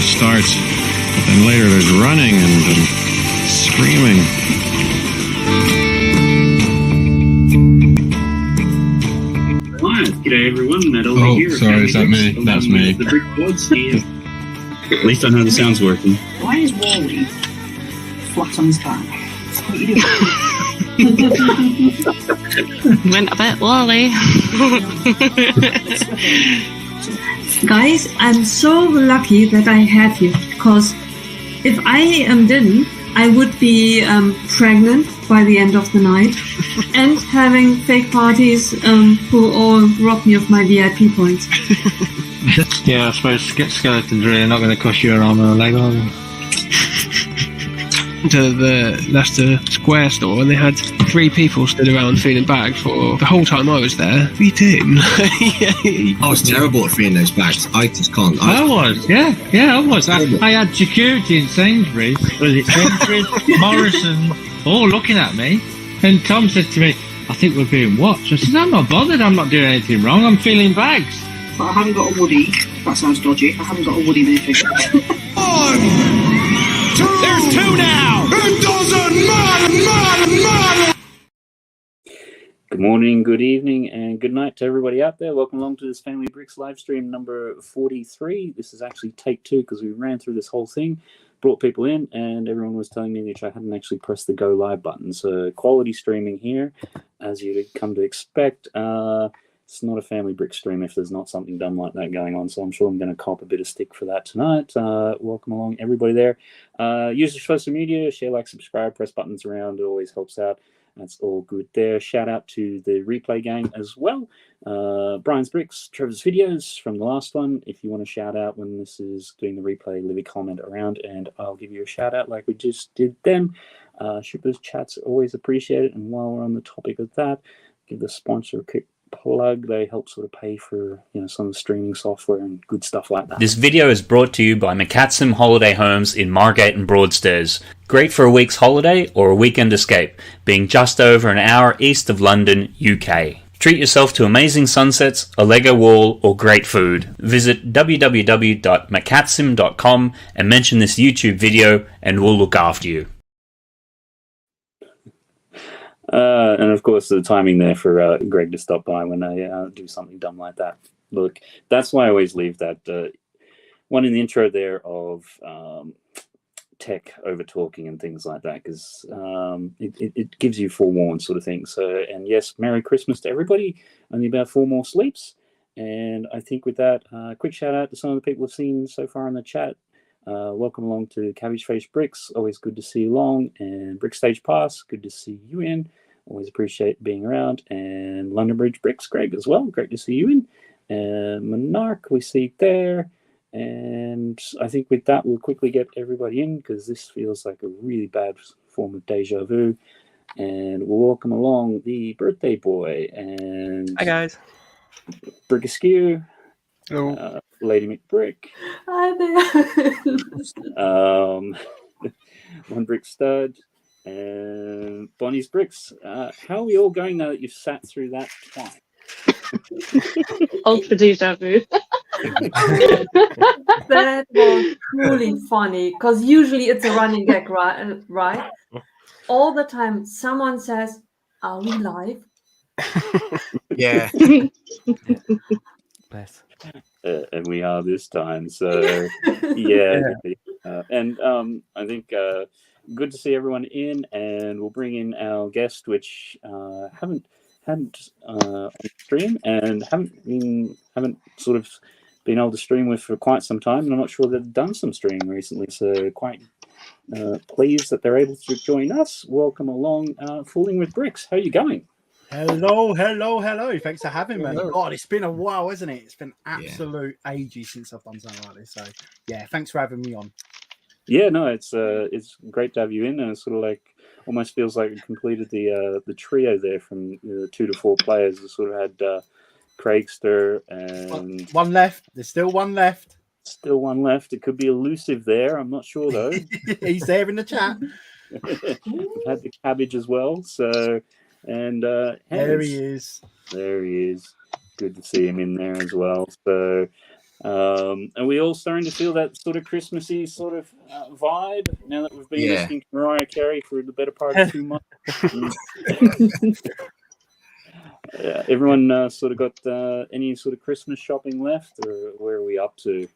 Starts, but then later there's running and screaming. G'day everyone, Matt over here. Sorry, is that me? That's me. The brick boards here. At least I know the sound's working. Why is Wally flat on his back? What are you doing? Went a bit Wally. Guys, I'm so lucky that I have you, because if I didn't, I would be pregnant by the end of the night and having fake parties who all rob me of my VIP points. Yeah, I suppose skeletons really not going to cost you an arm and a leg, are they? To the Leicester Square store, and they had 3 people stood around feeling bags for the whole time I was there. What are you doing? I was terrible at feeling those bags. I just can't. I was. I was. I had security in Sainsbury's. Was it Sainsbury's? Morrison, all looking at me. And Tom said to me, I think we're being watched. I said, I'm not bothered. I'm not doing anything wrong. I'm feeling bags. But I haven't got a Woody. That sounds dodgy. I haven't got a Woody minifigure. There's 2 now! It doesn't matter! Good morning, good evening, and good night to everybody out there. Welcome along to this Family Bricks live stream number 43. This is actually take 2 because we ran through this whole thing, brought people in, and everyone was telling me that I hadn't actually pressed the go live button. So quality streaming here, as you'd come to expect. It's not a Family Brick stream if there's not something dumb like that going on, so I'm sure I'm going to cop a bit of stick for that tonight. Welcome along, everybody there. Use your social media, share, like, subscribe, press buttons around. It always helps out. That's all good there. Shout out to the replay gang as well. Brian's Bricks, Trevor's videos from the last one. If you want to shout out when this is doing the replay, leave a comment around and I'll give you a shout out like we just did then. Shippers chats are always appreciated. And while we're on the topic of that, give the sponsor a quick plug. They help sort of pay for some of the streaming software and good stuff like that. This video is brought to you by McCatsim Holiday Homes in Margate and Broadstairs. Great for a week's holiday or a weekend escape, being just over an hour east of London, UK. Treat yourself to amazing sunsets, a Lego wall, or great food. Visit www.mccatsim.com and mention this YouTube video and we'll look after you. And of course, the timing there for Greg to stop by when they do something dumb like that. Look, that's why I always leave that one in the intro there of tech over talking and things like that, because it gives you forewarned sort of thing. So, and yes, Merry Christmas to everybody. Only about 4 more sleeps. And I think with that, quick shout out to some of the people we've seen so far in the chat. Welcome along to Cabbage Face Bricks. Always good to see you along. And Brick Stage Pass, good to see you in. Always appreciate being around. And London Bridge Bricks, Greg as well. Great to see you in. And Monarch, we see there. And I think with that, we'll quickly get everybody in because this feels like a really bad form of deja vu. And we'll welcome along the birthday boy. And Hi, guys. Brick Askew. Hello. Lady McBrick. Hi there. One Brick Stud. And Bonnie's Bricks. How are we all going now that you've sat through that twice? Ultra deja vu. That was truly funny, because usually it's a running gag, right? All the time someone says, "Are we live?" Yeah. Bless. And we are this time. So, yeah. And I think good to see everyone in, and we'll bring in our guest, which haven't on stream and haven't sort of been able to stream with for quite some time, and I'm not sure they've done some streaming recently, so quite pleased that they're able to join us. Welcome along, Fooling with Bricks. How are you going? Hello. Thanks for having me. Hello. God, it's been a while, hasn't it? It's been absolute ages since I've done something like this. So, yeah, thanks for having me on. Yeah, no, it's great to have you in, and it's sort of like almost feels like we completed the trio there from 2 to 4 players. We sort of had Craigster and One left. There's still one left. Still one left. It could be elusive there. I'm not sure though. He's there in the chat. We've had the cabbage as well. So, and There he is. There he is. Good to see him in there as well. So, are we all starting to feel that sort of Christmassy sort of vibe now that we've been listening to Mariah Carey for the better part of 2 months? Everyone sort of got any sort of Christmas shopping left, or where are we up to?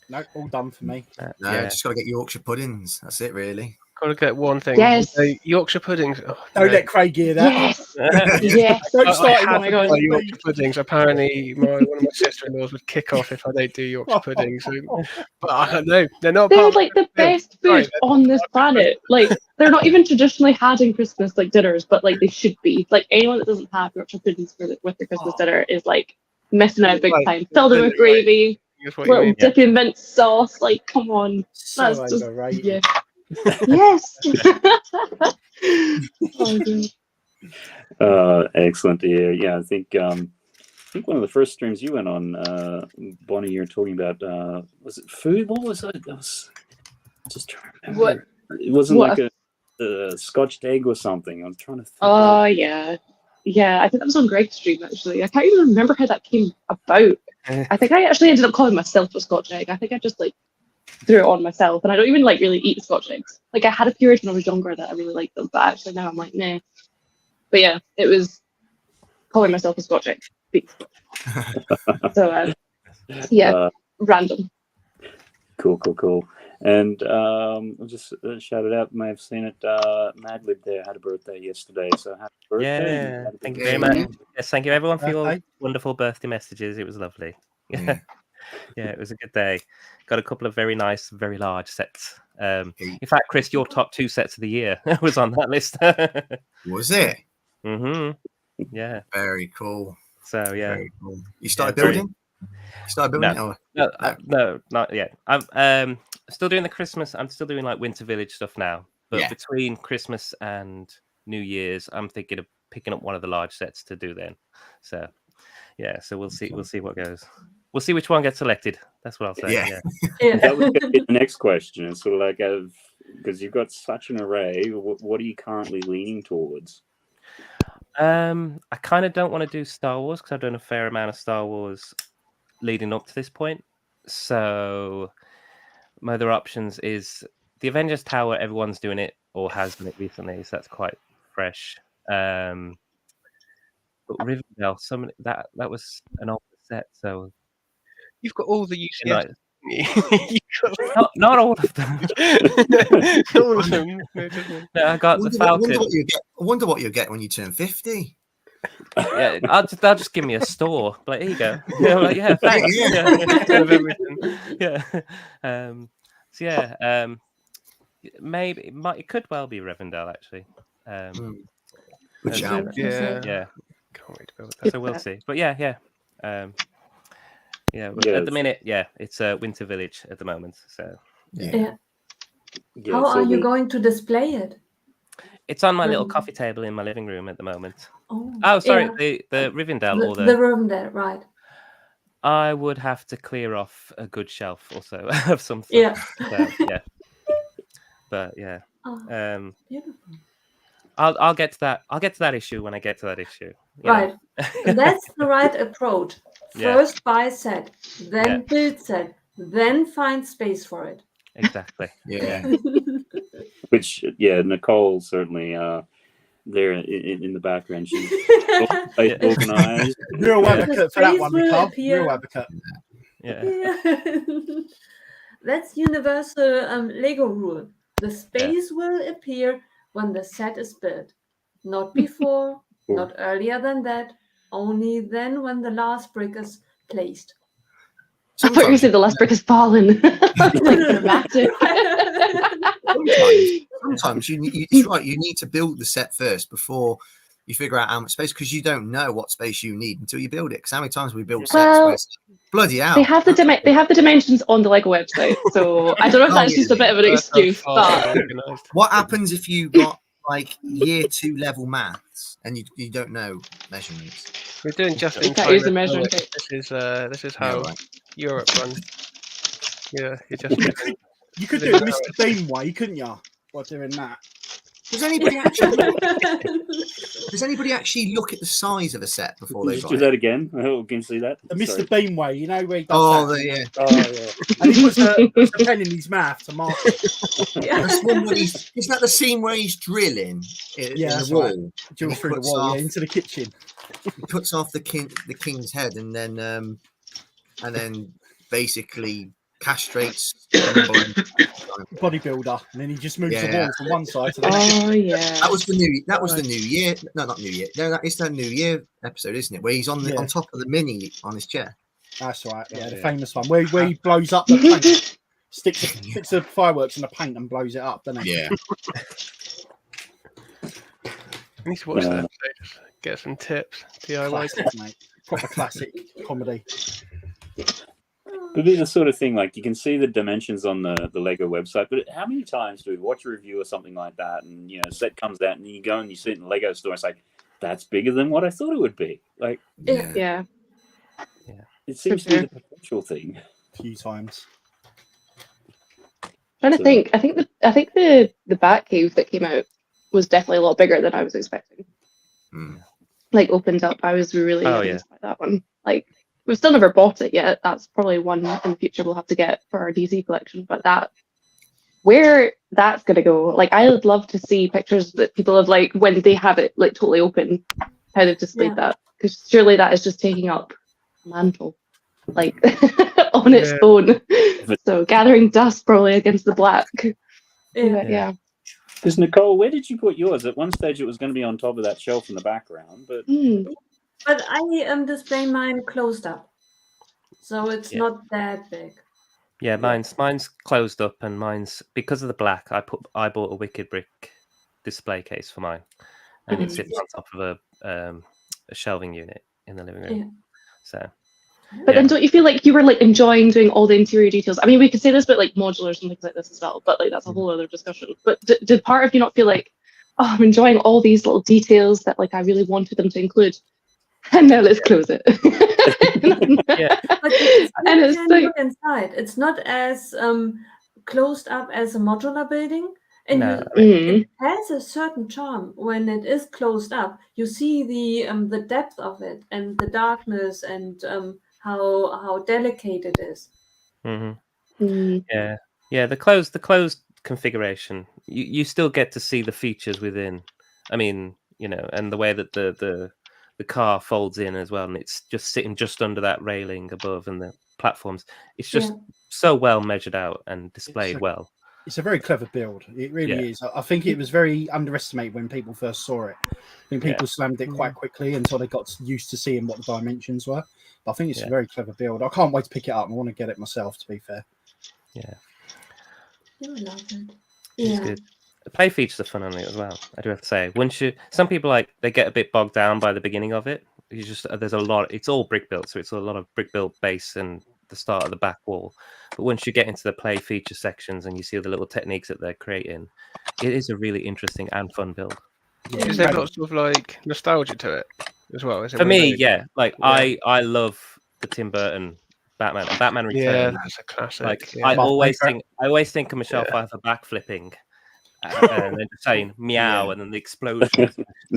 No, all done for me. Just got to get Yorkshire puddings. That's it, really. Got to get one thing. Yes. Yorkshire puddings. Oh, Don't let Craig hear that. Yes. Yes. Don't start Oh my God. Yorkshire puddings. Apparently, one of my sister-in-laws would kick off if I don't do Yorkshire puddings. So, but I don't know. They're not. They're like the best food on this planet. Like they're not even traditionally had in Christmas like dinners, but like they should be. Like anyone that doesn't have Yorkshire puddings with their Christmas dinner is like missing out big time. Fill them with gravy, little dipping mint sauce. Like come on, So that's just overrated. yes. Excellent to hear. Yeah, I think one of the first streams you went on, Bonnie, you were talking about was it food? What was it? I was just trying to remember. What? It wasn't like a Scotched egg or something. I was trying to think. Oh yeah. I think that was on Greg's stream actually. I can't even remember how that came about. I think I actually ended up calling myself a Scotch egg. I think I just like threw it on myself, and I don't even like really eat Scotch eggs. Like I had a period when I was younger that I really liked them, but actually now I'm like nah. But yeah, it was calling myself a Scotch egg. So random. Cool. And I'll just shout it out. You may have seen it. Madlib there had a birthday yesterday, so happy birthday! Yeah, thank you very much. Yes, thank you everyone for your wonderful birthday messages. It was lovely. Yeah, it was a good day. Got a couple of very nice, very large sets. In fact, Chris, your top 2 sets of the year was on that list. Was it? Mm-hmm. Yeah. Very cool. So yeah. Very cool. You started building? No, not yet. I'm still doing the Christmas. I'm still doing like Winter Village stuff now. But between Christmas and New Year's, I'm thinking of picking up one of the large sets to do then. So yeah, so we'll see. We'll see what goes. We'll see which one gets selected. That's what I'll say. Yeah. That was the next question. It's sort of like, because you've got such an array, what are you currently leaning towards? I kind of don't want to do Star Wars because I've done a fair amount of Star Wars leading up to this point. So my other options is the Avengers Tower. Everyone's doing it or has done it recently, so that's quite fresh. But Rivendell, that was an old set, so. You've got all the UCS. Not all of them. All of them. No, I got the Falcon. I wonder what you'll get when you turn 50. Yeah, they'll just give me a store. Like, here you go. Yeah, like, yeah, thanks. Yeah. Maybe it could well be Rivendell actually. Which yeah. Can't wait to go with that. So we'll see. But yeah. At the minute, it's Winter Village at the moment. So How are you going to display it? It's on my little coffee table in my living room at the moment. Oh, sorry, the Rivendell or the Rivendell, right? I would have to clear off a good shelf also of something. Yeah. So, yeah. But yeah. Beautiful. I'll get to that. I'll get to that issue when I get to that issue. Right. That's the right approach. First buy set, then build set, then find space for it. Exactly. Yeah. Which, Nicole certainly there in the background. She's organized. Real advocate for that one, Nicole. Real advocate. Yeah. That's universal Lego rule. The space will appear when the set is built. Not before, not earlier than that. Only then when the last brick is placed. I thought you said the last brick has fallen. Like dramatic. sometimes it's right. You need to build the set first before you figure out how much space, because you don't know what space you need until you build it. Because how many times we build sets where it's bloody hell. They have the dimensions on the Lego website, so I don't know if that's just a bit of an excuse. But what happens if you got like year 2 level maths and you don't know measurements? We're doing just in can't time. use a measuring tape. This is how Europe runs. Yeah, you just You could do it Mr. Bean way, couldn't you? By doing that. Does anybody actually look at the size of a set before they Just buy do it? that again. Oh, can you see that? The Mr. Sorry. Bean way, you know, where he does that. Yeah. Oh, yeah. And he puts a pen in his mouth to mark it. That's one where is that the scene where he's drilling in that's the wall? right. Drill through the wall, into the kitchen. He puts off the king's head and then basically castrates bodybuilder, and then he just moves the wall from one side to the next. Oh yeah, that was the New Year. No, not New Year. No, that is the New Year episode, isn't it? Where he's on top of the mini on his chair. That's right. Yeah, the famous one where he blows up the paint, sticks the fireworks in the paint and blows it up. Doesn't he? Yeah. I need to watch that episode. Get some tips. DIY classic, mate. Proper classic comedy. But be the sort of thing, like, you can see the dimensions on the Lego website, but how many times do we watch a review or something like that, and, you know, set comes out, and you go and you sit in the Lego store, and it's like, that's bigger than what I thought it would be. Like, yeah. It seems to be the potential thing. A few times. Trying to think. I think the Batcave that came out was definitely a lot bigger than I was expecting. Like, opened up. I was really amazed by that one. Like, we've still never bought it yet. That's probably one in the future we'll have to get for our DC collection. But where that's going to go, like, I would love to see pictures that people have, like, when they have it, like, totally open, how they've displayed that. Because surely that is just taking up mantle, like, on its own. So gathering dust probably against the black. Yeah. Because, Nicole, where did you put yours? At one stage it was going to be on top of that shelf in the background, but... But I am displaying mine closed up, so it's not that big. Yeah, mine's closed up, and mine's because of the black. I bought a Wicked Brick display case for mine, and it sits on top of a shelving unit in the living room. Yeah. So, but then don't you feel like you were, like, enjoying doing all the interior details? I mean, we could say this about, like, modulars and things like this as well, but, like, that's a whole other discussion. But did part of you not feel like, oh, I'm enjoying all these little details that, like, I really wanted them to include? And now let's close it. But it's like, look inside. It's not as closed up as a modular building, and it has a certain charm when it is closed up. You see the depth of it and the darkness and how delicate it is. Yeah. The closed configuration. You still get to see the features within. I mean, you know, and the way that the car folds in as well, and it's just sitting just under that railing above, and the platforms. It's just so well measured out and displayed well. It's a very clever build. It really is. I think it was very underestimated when people first saw it. I think people slammed it quite quickly until they got used to seeing what the dimensions were. But I think it's a very clever build. I can't wait to pick it up. I want to get it myself, to be fair. I love it. It's good. The play features are fun on it as well, I do have to say. Some people, like, they get a bit bogged down by the beginning of it. There's a lot. It's all brick built, so it's a lot of brick built base and the start of the back wall. But once you get into the play feature sections and you see the little techniques that they're creating, it is a really interesting and fun build. Is there lots of, like, nostalgia to it as well? For me, like, I love the Tim Burton Batman. Batman Returns. Yeah, that's a classic. Like, I always think of Michelle Pfeiffer backflipping. And then just saying meow, and then the explosion.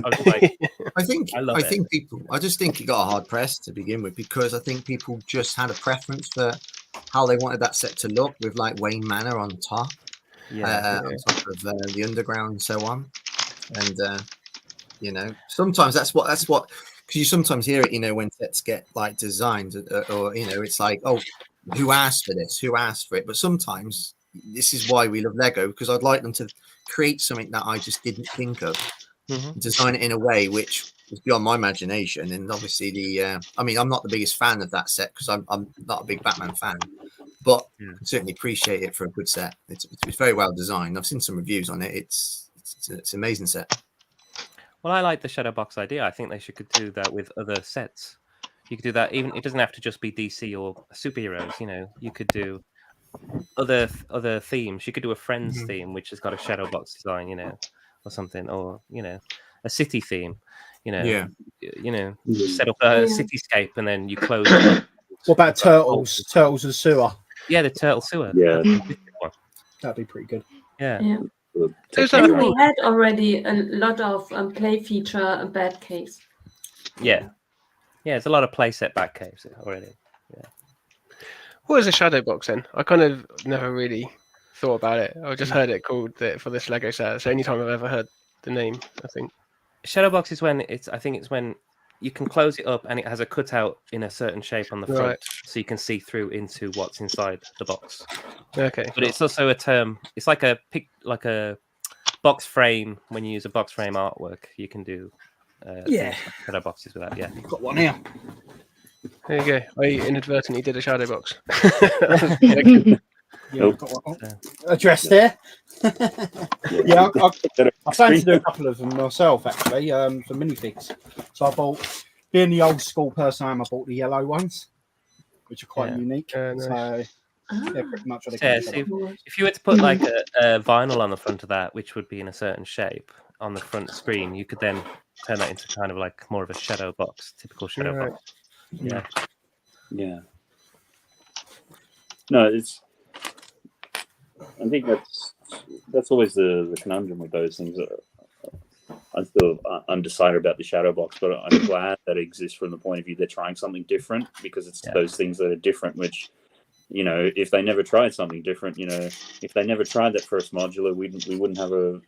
I was like, I just think it got a hard press to begin with, because I think people just had a preference for how they wanted that set to look, with, like, Wayne Manor on top, on top of the underground and so on. And you know, sometimes that's what because you sometimes hear it, you know, when sets get, like, designed, or you know, it's like, oh, who asked for this? Who asked for it? But sometimes this is why we love Lego, because I'd like them to create something that I just didn't think of, design it in a way which was beyond my imagination. And obviously I mean, I'm not the biggest fan of that set, because I'm not a big Batman fan, but I can certainly appreciate it for a good set. It's very well designed. I've seen some reviews on it. It's an amazing set. Well, I like the shadow box idea. I think they could do that with other sets. You could do that even. It doesn't have to just be DC or superheroes. You know, you could do other themes. You could do a Friends theme, which has got a shadow box design, you know, or something, or you know, a city theme. You know, set up a cityscape and then you close it up. What about turtles? Turtles and sewer. Yeah, the turtle sewer. Yeah, that'd be pretty good. Yeah. And we had already a lot of play feature bad caves. Yeah, there's a lot of playset back caves already. Yeah. What is a shadow box then? I kind of never really thought about it. I've just heard it called for this Lego set. It's the only time I've ever heard the name, I think. Shadow box is when I think it's when you can close it up and it has a cutout in a certain shape on the front, so you can see through into what's inside the box. Okay. But it's also a term. It's like a box frame. When you use a box frame artwork, you can do shadow boxes with that. Yeah, got one here. There you go. I inadvertently did a shadow box. Address there. I plan to do a couple of them myself actually for minifigs. So I bought, being the old school person I am, I bought the yellow ones, which are quite unique. Nice. So they're pretty much what so if you were to put like a vinyl on the front of that, which would be in a certain shape on the front screen, you could then turn that into kind of like more of a shadow box, typical shadow box. Yeah. No, I think that's always the conundrum with those things. I'm still undecided about the shadow box, but I'm glad that it exists from the point of view they're trying something different, because it's those things that are different, which, you know, if they never tried something different, you know, if they never tried that first modular, we wouldn't have a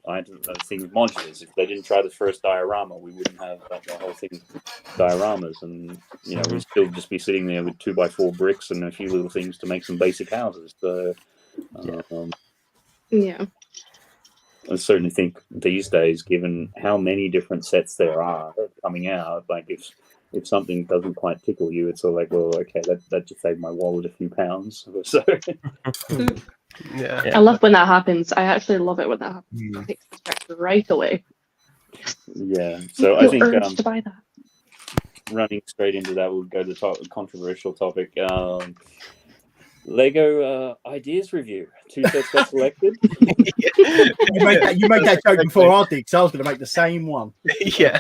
thing with modulars. If they didn't try the first diorama, we wouldn't have the whole thing with dioramas, and you know, we'd still just be sitting there with 2x4 bricks and a few little things to make some basic houses. So I certainly think these days, given how many different sets there are coming out, like if something doesn't quite tickle you, it's all like, well, okay, that just saved my wallet a few pounds. So I love when that happens. I actually love it when that happens. It takes the stress right away. Yeah. So I think to buy that. Running straight into that, we'll go to the controversial topic. Lego ideas review. 2 sets got selected. You made that joke before I did, because I was going to make the same one. Yeah.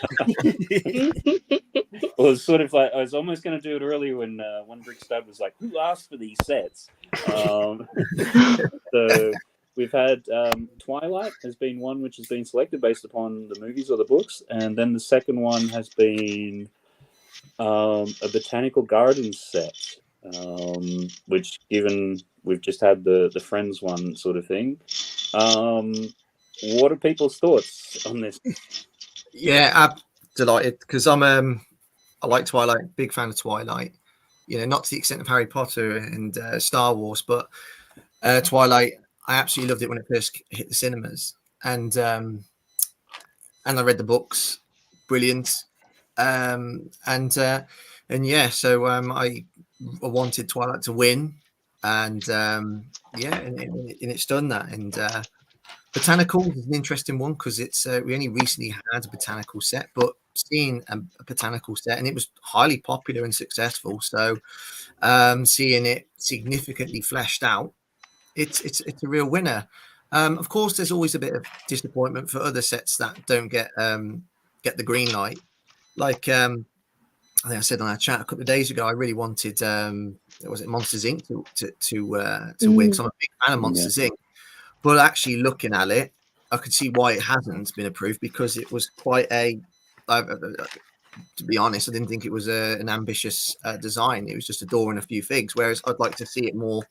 Well, it's sort of like I was almost going to do it earlier when Brick's dad was like, "Who asked for these sets?" So we've had Twilight has been one which has been selected based upon the movies or the books, and then the second one has been a botanical gardens set. Which, given we've just had the Friends one sort of thing, what are people's thoughts on this? Yeah, I'm delighted, because I like Twilight, big fan of Twilight. You know, not to the extent of Harry Potter and Star Wars, but Twilight, I absolutely loved it when it first hit the cinemas, and I read the books, brilliant, and yeah, so I wanted Twilight to win, and and it's done that. And botanical is an interesting one, because it's we only recently had a botanical set, but seeing a botanical set, and it was highly popular and successful, so seeing it significantly fleshed out, it's a real winner. Of course, there's always a bit of disappointment for other sets that don't get the green light, like I think I said on our chat a couple of days ago, I really wanted was it Monsters Inc. to win, because I'm a big fan of Monsters Inc. But actually looking at it, I could see why it hasn't been approved, because it was quite to be honest, I didn't think it was an ambitious design. It was just a door and a few figs, whereas I'd like to see it more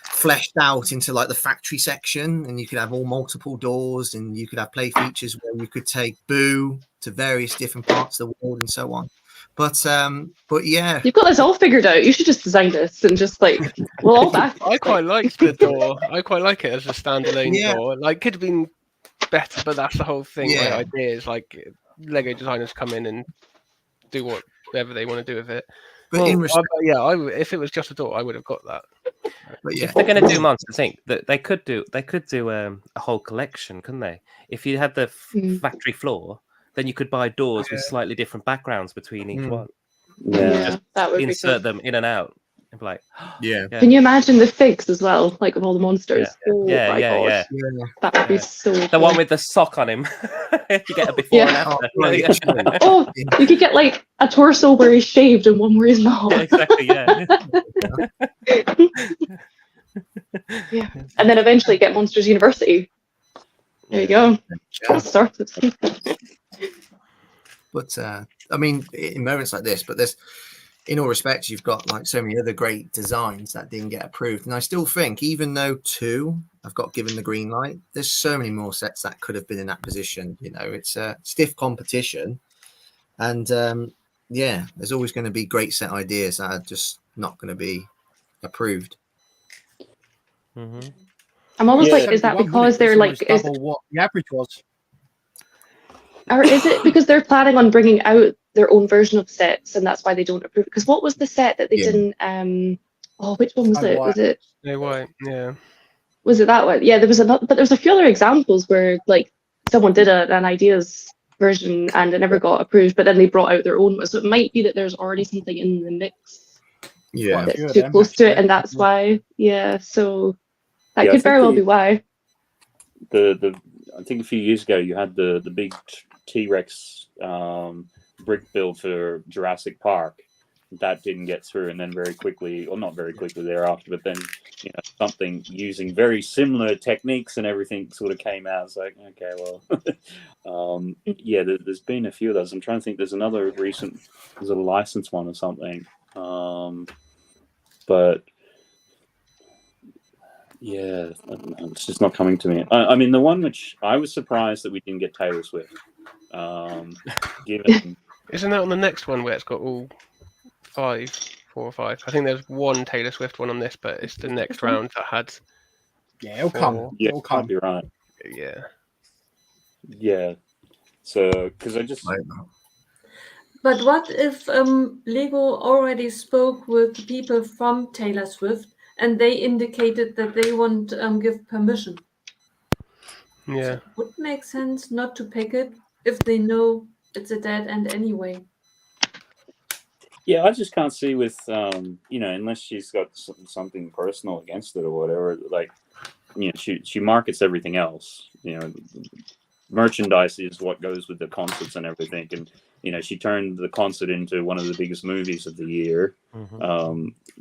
fleshed out into like the factory section, and you could have all multiple doors, and you could have play features where you could take Boo to various different parts of the world and so on. But yeah, you've got this all figured out. You should just design this and just like we'll all back. I quite liked the door. I quite like it as a standalone door. Like, could have been better, but that's the whole thing. My idea is like Lego designers come in and do whatever they want to do with it. But in respect, if it was just a door, I would have got that. But yeah, if they're going to do Monsters Inc., they could do a whole collection, couldn't they? If you had the factory floor, then you could buy doors with slightly different backgrounds between each one. Yeah, that would be insert them in and out. And be like, yeah. Can you imagine the figs as well, like with all the monsters? Yeah. Oh Yeah, my yeah, god, yeah. that would be so. The cool. one with the sock on him. You get a before and after. Oh, you could get like a torso where he's shaved and one where he's not. Yeah, exactly. Yeah. Yeah, and then eventually get Monsters University. There you go. Started. But I mean, in moments like this, but there's, in all respects, you've got like so many other great designs that didn't get approved, and I still think, even though 2 have got given the green light, there's so many more sets that could have been in that position. You know, it's a stiff competition, and yeah, there's always going to be great set ideas that are just not going to be approved. I'm almost like, is that because they're like, is double what the average was? Or is it because they're planning on bringing out their own version of sets, and that's why they don't approve? Because what was the set that they didn't? Oh, which one was it? Was it? No White. Yeah. Was it that one? Yeah, there was another, but there was a few other examples where like someone did an ideas version and it never got approved, but then they brought out their own one. So it might be that there's already something in the mix. Yeah, that's too close to it, and that's why. Yeah, so that could very well be why. I think a few years ago you had the big T-Rex brick build for Jurassic Park. That didn't get through, and then very quickly, or not very quickly thereafter, but then something using very similar techniques and everything sort of came out. It's like, okay, well, yeah, there's been a few of those. I'm trying to think. There's another recent, there's a licensed one or something, but yeah, it's just not coming to me. I mean, the one which I was surprised that we didn't get Taylor Swift. Given Isn't that on the next one where it's got all 4 or 5? I think there's one Taylor Swift one on this, but it's the next round that had. Yeah, it'll come. Yeah, It'll come. you're right. Yeah. Yeah. So, because I just. But what if Lego already spoke with people from Taylor Swift and they indicated that they won't give permission? Yeah. So it would make sense not to pick it if they know it's a dead end anyway. Yeah, I just can't see with, unless she's got something personal against it or whatever, like, she markets everything else. Merchandise is what goes with the concerts and everything. And, she turned the concert into one of the biggest movies of the year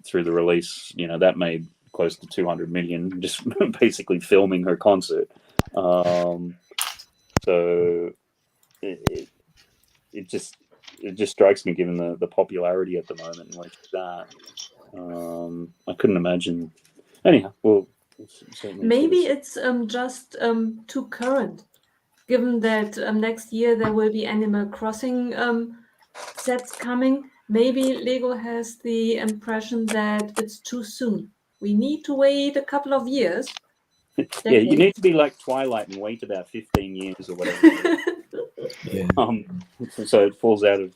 through the release. That made close to 200 million just basically filming her concert. So it just strikes me, given the popularity at the moment, like that. I couldn't imagine. Anyhow, well, maybe it's just too current, given that next year there will be Animal Crossing sets coming. Maybe Lego has the impression that it's too soon. We need to wait a couple of years. Yeah, you need to be like Twilight and wait about 15 years or whatever. Yeah. So it falls out of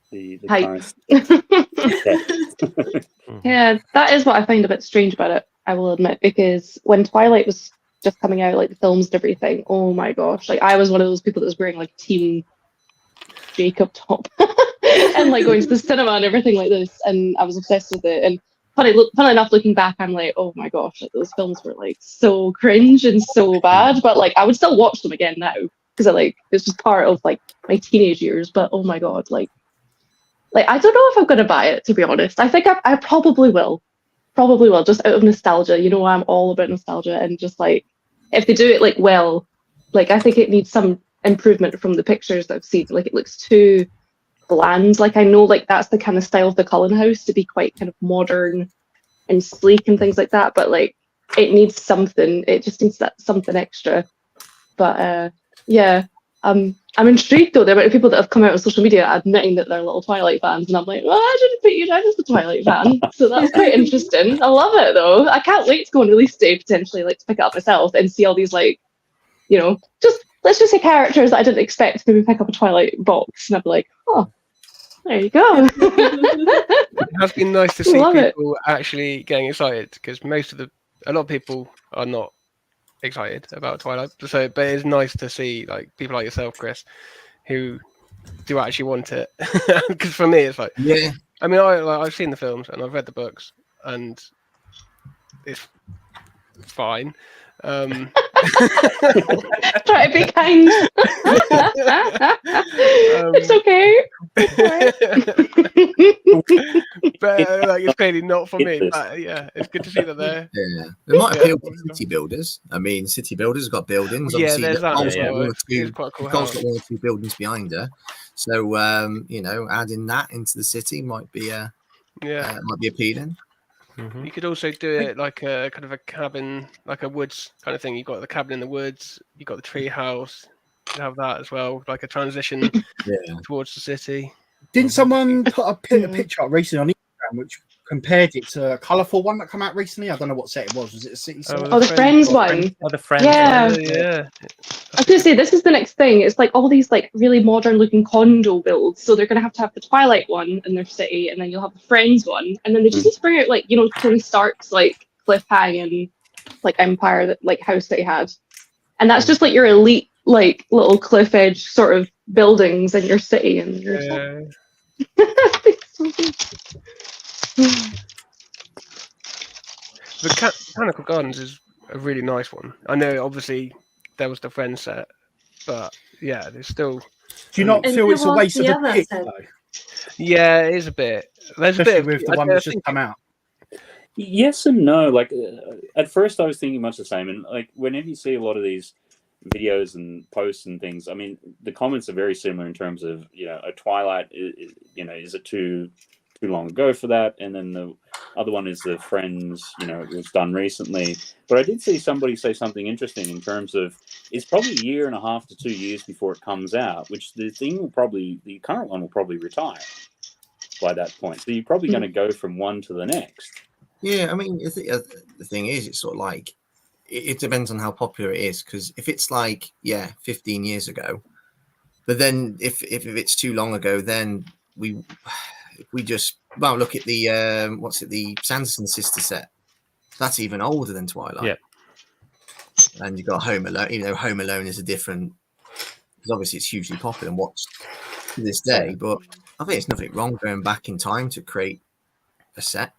the current. Yeah, that is what I find a bit strange about it, I will admit, because when Twilight was just coming out, like the films and everything, oh my gosh, like I was one of those people that was wearing like Team Jacob top and like going to the cinema and everything like this, and I was obsessed with it. And funny enough, looking back, I'm like, oh my gosh, like those films were like so cringe and so bad, but like I would still watch them again now because it's just part of like my teenage years. But oh my god, like I don't know if I'm gonna buy it, to be honest. I think I probably will, just out of nostalgia. I'm all about nostalgia, and just like if they do it like well, like I think it needs some improvement from the pictures that I've seen. Like it looks too bland. Like I know like that's the kind of style of the Cullen house, to be quite kind of modern and sleek and things like that, but like it needs something. It just needs that something extra. But yeah, I'm intrigued though. There are people that have come out on social media admitting that they're little Twilight fans, and I'm like, well, I didn't put you down as a Twilight fan, so that's quite interesting. I love it though. I can't wait to go on release day potentially, like to pick it up myself and see all these like, let's just say characters that I didn't expect to maybe pick up a Twilight box, and I'd be like, oh, There you go. It has been nice to see Love it. people actually getting excited because a lot of people are not excited about Twilight. So, but it's nice to see like people like yourself, Chris, who do actually want it. Because for me, it's like, Yeah. I mean, I've seen the films and I've read the books, and it's fine. Try to be kind. It's okay. But like, it's clearly not for me. But yeah, it's good to see that there. Yeah, it might appeal to city builders. I mean, city builders have got buildings. Yeah, Obviously, there's that. Nicole's Yeah, got one or it's two. quite a cool Nicole's house. got 1 or 2 buildings behind her. So adding that into the city might be might be appealing. Mm-hmm. You could also do it like a kind of a cabin, like a woods kind of thing. You've got the cabin in the woods. You've got the tree house. You have that as well, like a transition towards the city. Didn't someone put a picture up recently on Instagram which compared it to a colourful one that came out recently? I don't know what set it was. Was it a city set? Oh, the Friends one. Oh, the Friends Yeah. one. Yeah. I was going to say, this is the next thing. It's like all these like really modern looking condo builds. So they're going to have the Twilight one in their city, and then you'll have the Friends one. And then they just need to bring out like, Tony Stark's like cliffhanging like empire, that like house that he had. And that's just like your elite like little cliff edge sort of buildings in your city. And you're so good. The Botanical Gardens is a really nice one. I know, obviously, there was the Friends set, but yeah, there's still. Do you not feel it's a waste of a pick, though? Yeah, it is a bit. There's Especially a bit with the one that's just come out. Yes and no. Like at first, I was thinking much the same, and like whenever you see a lot of these videos and posts and things, I mean, the comments are very similar in terms of a Twilight. Is it too long ago for that? And then the other one is the Friends. It was done recently, but I did see somebody say something interesting in terms of it's probably 1.5 to 2 years before it comes out, which the current one will probably retire by that point. So you're probably going to go from one to the next. Yeah, I mean, the thing is, it's sort of like it depends on how popular it is. Because if it's like 15 years ago, but then if it's too long ago, then we just look at the the Sanderson sister set. That's even older than Twilight. Yeah, and you've got Home Alone. Even though Home Alone is a different, because obviously it's hugely popular and watched to this day. But I think there's nothing wrong going back in time to create a set.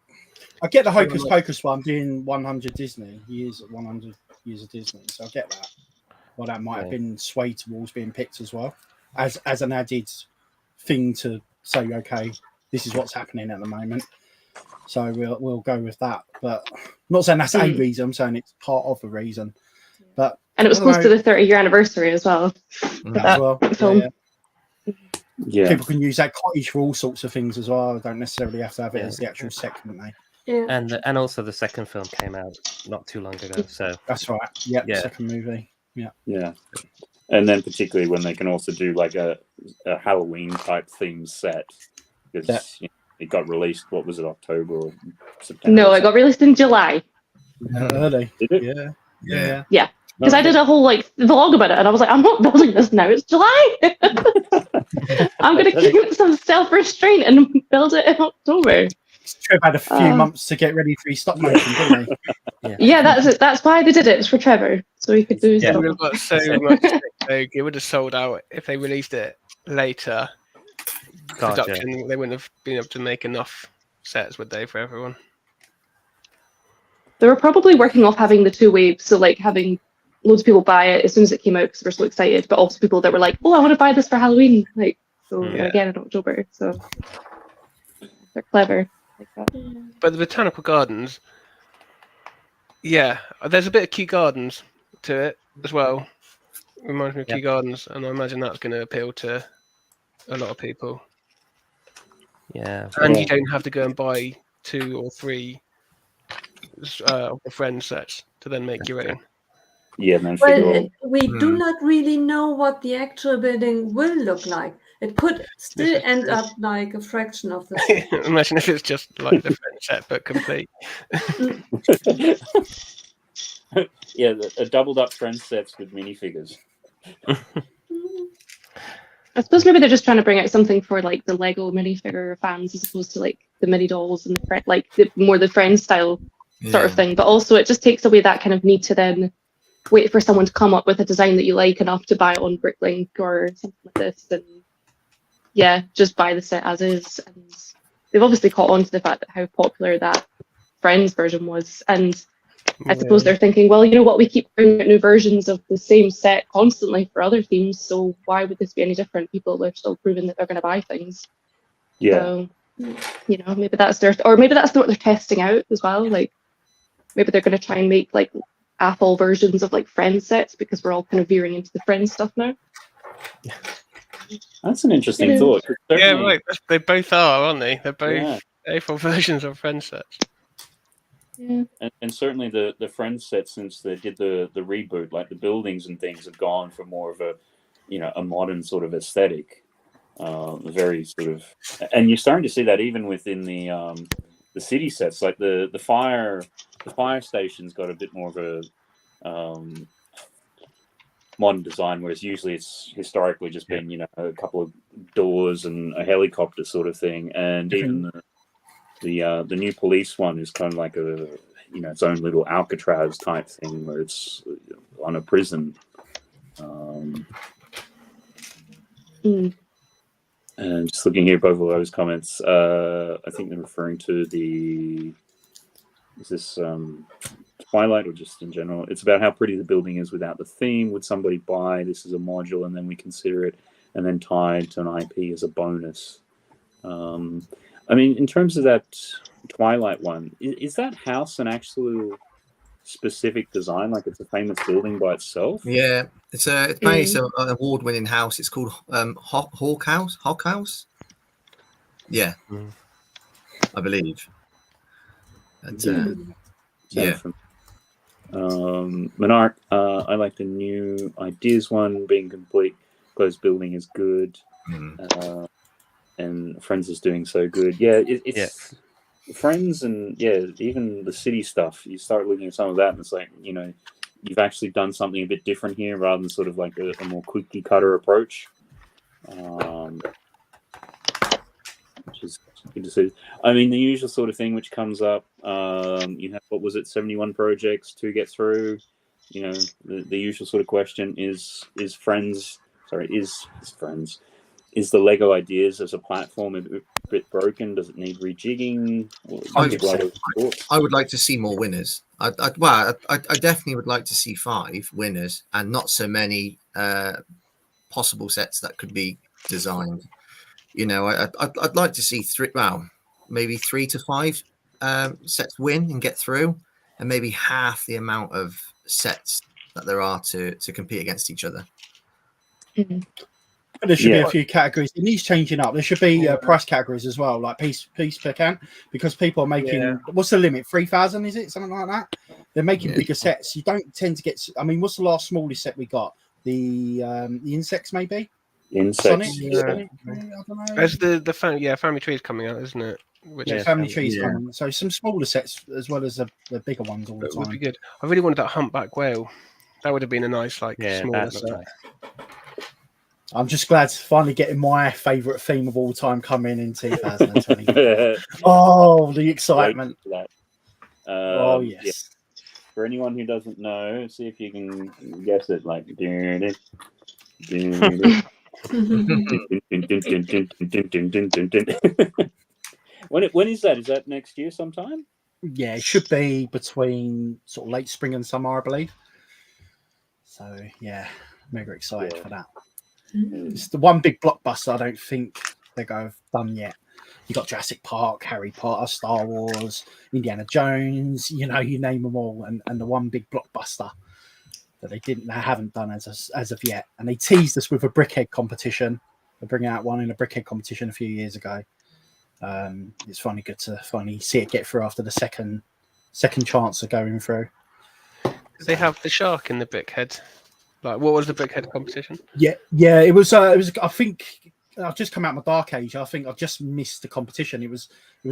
I get the Hocus Pocus one doing 100 Disney years, 100 years of Disney, so I get that. Well, that might have been swayed towards being picked as well as an added thing to say, okay, this is what's happening at the moment. So we'll go with that. But I'm not saying that's a reason. I'm saying it's part of the reason. But and it was close to the 30-year anniversary as well. Film. Yeah. People can use that cottage for all sorts of things as well. Don't necessarily have to have it as the actual set, can they? Yeah. And also the second film came out not too long ago. So that's right. Yeah. Second movie. Yeah. Yeah. And then particularly when they can also do like a Halloween type theme set, because it got released. What was it, October or September? No, it got released in July. Early. Did it? Yeah. Yeah. Because I did a whole vlog about it, and I was like, I'm not building this now. It's July. I'm going to keep some self-restraint and build it in October. Trev had a few months to get ready for his stop motion, didn't he? Yeah, that's it. That's why they did it. It's for Trevor, so he could do his it would have got so much. It would have sold out if they released it later. Production, they wouldn't have been able to make enough sets, would they, for everyone? They were probably working off having the two waves, so like having loads of people buy it as soon as it came out because we're so excited, but also people that were like, "Oh, I want to buy this for Halloween!" Again in October. So they're clever like that. But the Botanical Gardens, there's a bit of Kew Gardens to it as well. Reminds me of Kew Gardens, and I imagine that's going to appeal to a lot of people. Yeah, and you don't have to go and buy 2 or 3 of the Friends sets to then make your own. Yeah, man. We do not really know what the actual building will look like. It could still end up like a fraction of the set. Imagine if it's just like the Friends set but complete. Yeah, a doubled up Friends sets with minifigures. I suppose maybe they're just trying to bring out something for like the Lego minifigure fans as opposed to like the mini dolls and the friend style sort of thing. But also it just takes away that kind of need to then wait for someone to come up with a design that you like enough to buy it on Bricklink or something like this, and just buy the set as is. And they've obviously caught on to the fact that how popular that Friends version was, and I suppose they're thinking, well, you know what, we keep bringing out new versions of the same set constantly for other themes, so why would this be any different? People are still proving that they're going to buy things. So, you know, maybe that's what they're testing out as well. Like, maybe they're going to try and make like AFOL versions of like Friends sets, because we're all kind of veering into the Friends stuff now. That's an interesting thought. Yeah, right. They both are, aren't they? They're both AFOL versions of Friends sets. Yeah. And certainly the Friends set, since they did the reboot, like the buildings and things have gone for more of a, you know, a modern sort of aesthetic, very sort of, and you're starting to see that even within the city sets, like the fire station's got a bit more of a modern design, whereas usually it's historically just been, you know, a couple of doors and a helicopter sort of thing, and even the new police one is kind of like a, you know, its own little Alcatraz type thing where it's on a prison. And just looking here above all those comments, I think they're referring to is this Twilight or just in general? It's about how pretty the building is without the theme. Would somebody buy this as a module and then we consider it and then tied to an IP as a bonus? I mean, in terms of that Twilight one, is that house an actual specific design? Like it's a famous building by itself? Yeah, it's basically an award-winning house. It's called Hawk House. Yeah, I believe. And, Monarch, I like the new ideas one. Being complete closed building is good. And Friends is doing so good. Yeah, it's Friends, and even the city stuff. You start looking at some of that, and it's like, you know, you've actually done something a bit different here, rather than sort of like a more cookie cutter approach, which is good to see. I mean, the usual sort of thing which comes up. You have, what was it, 71 projects to get through. You know, the usual sort of question is Friends. Sorry, is Friends. Is the Lego Ideas as a platform a bit broken? Does it need rejigging? I would like to see more winners. I definitely would like to see 5 winners and not so many possible sets that could be designed. You know, I'd like to see maybe 3 to 5 sets win and get through, and maybe half the amount of sets that there are to compete against each other. There should be a few categories. It needs changing up. There should be price categories as well, like piece per can, because people are making what's the limit? 3,000, is it? Something like that. They're making bigger sets. You don't tend to get. I mean, what's the last smallest set we got? The insects, maybe. Insects. Sonic? I don't know. There's the family tree is coming out, isn't it? Family trees coming. So some smaller sets as well as the bigger ones all the time. Would be good. I really wanted that humpback whale. That would have been a nice smaller set. Nice. I'm just glad to finally getting my favourite theme of all time coming in 2020. Oh, the excitement. Oh, yes. Yeah. For anyone who doesn't know, see if you can guess it. Like, when is that? Is that next year sometime? Yeah, it should be between sort of late spring and summer, I believe. So, yeah, mega excited for that. It's the one big blockbuster I don't think Lego have done yet. You got Jurassic Park, Harry Potter, Star Wars, Indiana Jones, you know, you name them all, and the one big blockbuster that they haven't done as of yet. And they teased us with a brickhead competition. They bring out one in a brickhead competition a few years ago. It's finally good to finally see it get through after the second chance of going through. They have the shark in the brickhead. Like, what was the brickhead competition? Yeah, it was. I think I've just come out of my dark age. I think I just missed the competition. It was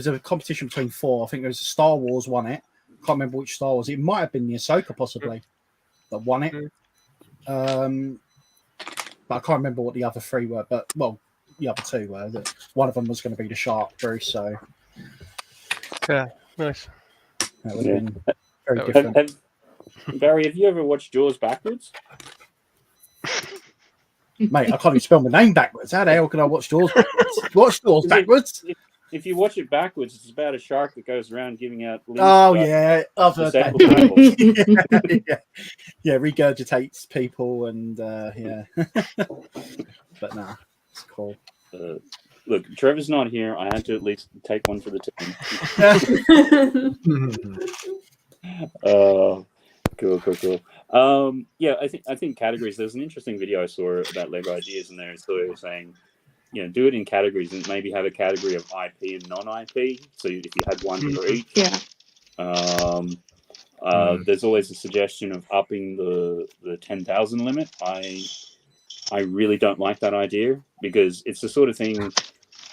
a competition between 4. I think there was a Star Wars won it. Can't remember which Star Wars. It might have been the Ahsoka possibly that won it. but I can't remember what the other 3 were. But well, the other 2 were. That one of them was going to be the shark, Bruce. So yeah, nice. That would have been very different. Barry, have you ever watched Jaws backwards? Mate, I can't even spell my name backwards. How the hell can I watch Jaws backwards? Watch Jaws backwards? If you watch it backwards, it's about a shark that goes around giving out. Oh yeah, I've heard that. Yeah, regurgitates people and yeah. But nah, it's cool. Look, Trevor's not here. I had to at least take one for the team. Cool. Yeah, I think categories. There's an interesting video I saw about Lego ideas in there. So they were saying, do it in categories and maybe have a category of IP and non-IP. So if you had one for each, there's always a suggestion of upping the 10,000 limit. I really don't like that idea because it's the sort of thing.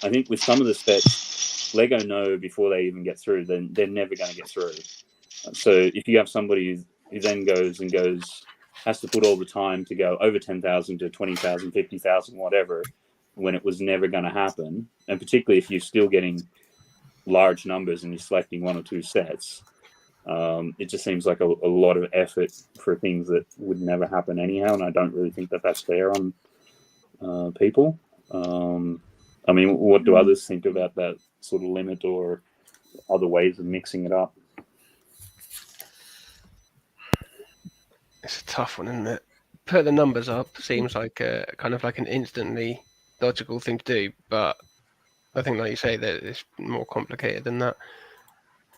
I think with some of the sets, Lego know before they even get through, then they're never going to get through. So if you have somebody who then has to put all the time to go over 10,000 to 20,000, 50,000, whatever, when it was never going to happen, and particularly if you're still getting large numbers and you're selecting 1 or 2 sets, it just seems like a lot of effort for things that would never happen anyhow, and I don't really think that that's fair on people. I mean, what do others think about that sort of limit or other ways of mixing it up? It's a tough one, isn't it? Put the numbers up seems like kind of like an instantly logical thing to do, but I think, like you say, that it's more complicated than that.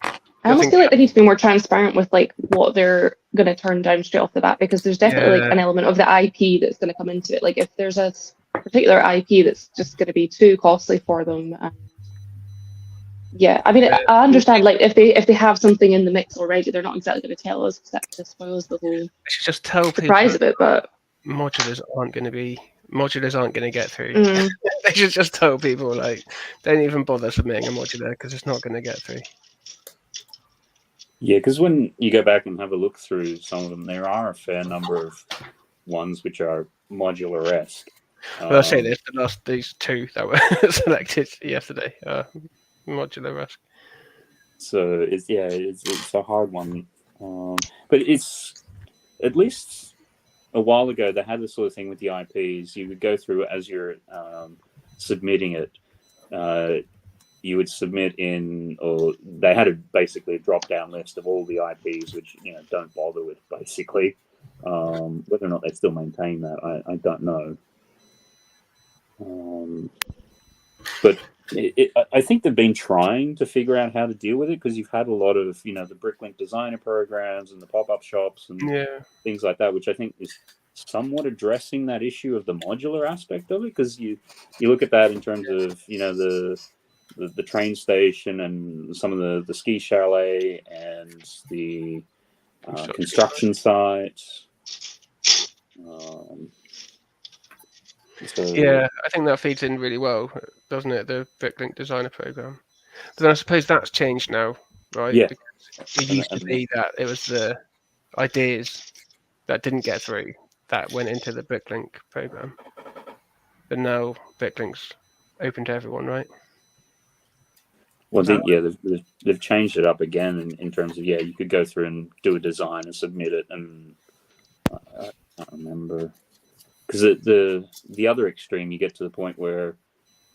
I almost feel like they need to be more transparent with like what they're going to turn down straight off the bat, because there's definitely like an element of the IP that's going to come into it. Like if there's a particular IP that's just going to be too costly for them. Yeah, I mean, I understand. Like if they have something in the mix already, they're not exactly going to tell us, except to spoils the whole just tell surprise of it. But modulars aren't going to get through. They should just tell people, like, don't even bother submitting a modular because it's not going to get through. Yeah, because when you go back and have a look through some of them, there are a fair number of ones which are modular-esque. Well, I say this: these 2 that were selected yesterday, modular-esque. So it's a hard one, but it's at least a while ago they had this sort of thing with the IPs. You would go through it as you're submitting it. You would submit in, or they had basically a drop-down list of all the IPs, which don't bother with basically. Whether or not they still maintain that, I don't know. But I think they've been trying to figure out how to deal with it, because you've had a lot of the Bricklink designer programs and the pop-up shops and things like that, which I think is somewhat addressing that issue of the modular aspect of it, because you look at that in terms of the train station and some of the ski chalet and the construction sites. Yeah, I think that feeds in really well, doesn't it? The Bricklink designer program. But then I suppose that's changed now, right? Yeah. Because it used to be that it was the ideas that didn't get through that went into the Bricklink program. But now Bricklink's open to everyone, right? Well, I think they've changed it up again in terms of you could go through and do a design and submit it, and I can't remember, because the other extreme, you get to the point where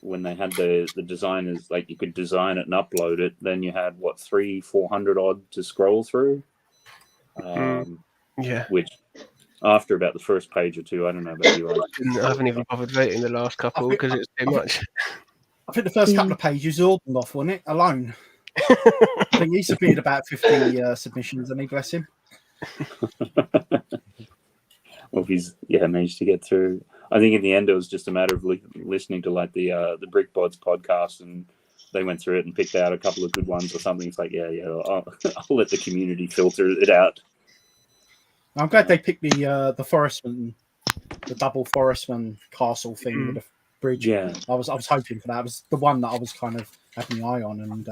when they had the designers, like you could design it and upload it, then you had 300-400 odd to scroll through. Which after about the first page or 2, I don't know about you. I haven't even bothered voting the last couple because it's too much. I think the first couple of pages all off, wasn't it? Alone. I think he submitted about 50 submissions, and he bless him. Well, if he's managed to get through. I think in the end it was just a matter of listening to like the BrickBods podcast, and they went through it and picked out a couple of good ones or something. It's like I'll let the community filter it out. I'm glad they picked the Forestman, the double Forestman castle thing with the bridge. Yeah, I was hoping for that. It was the one that I was kind of having my eye on, and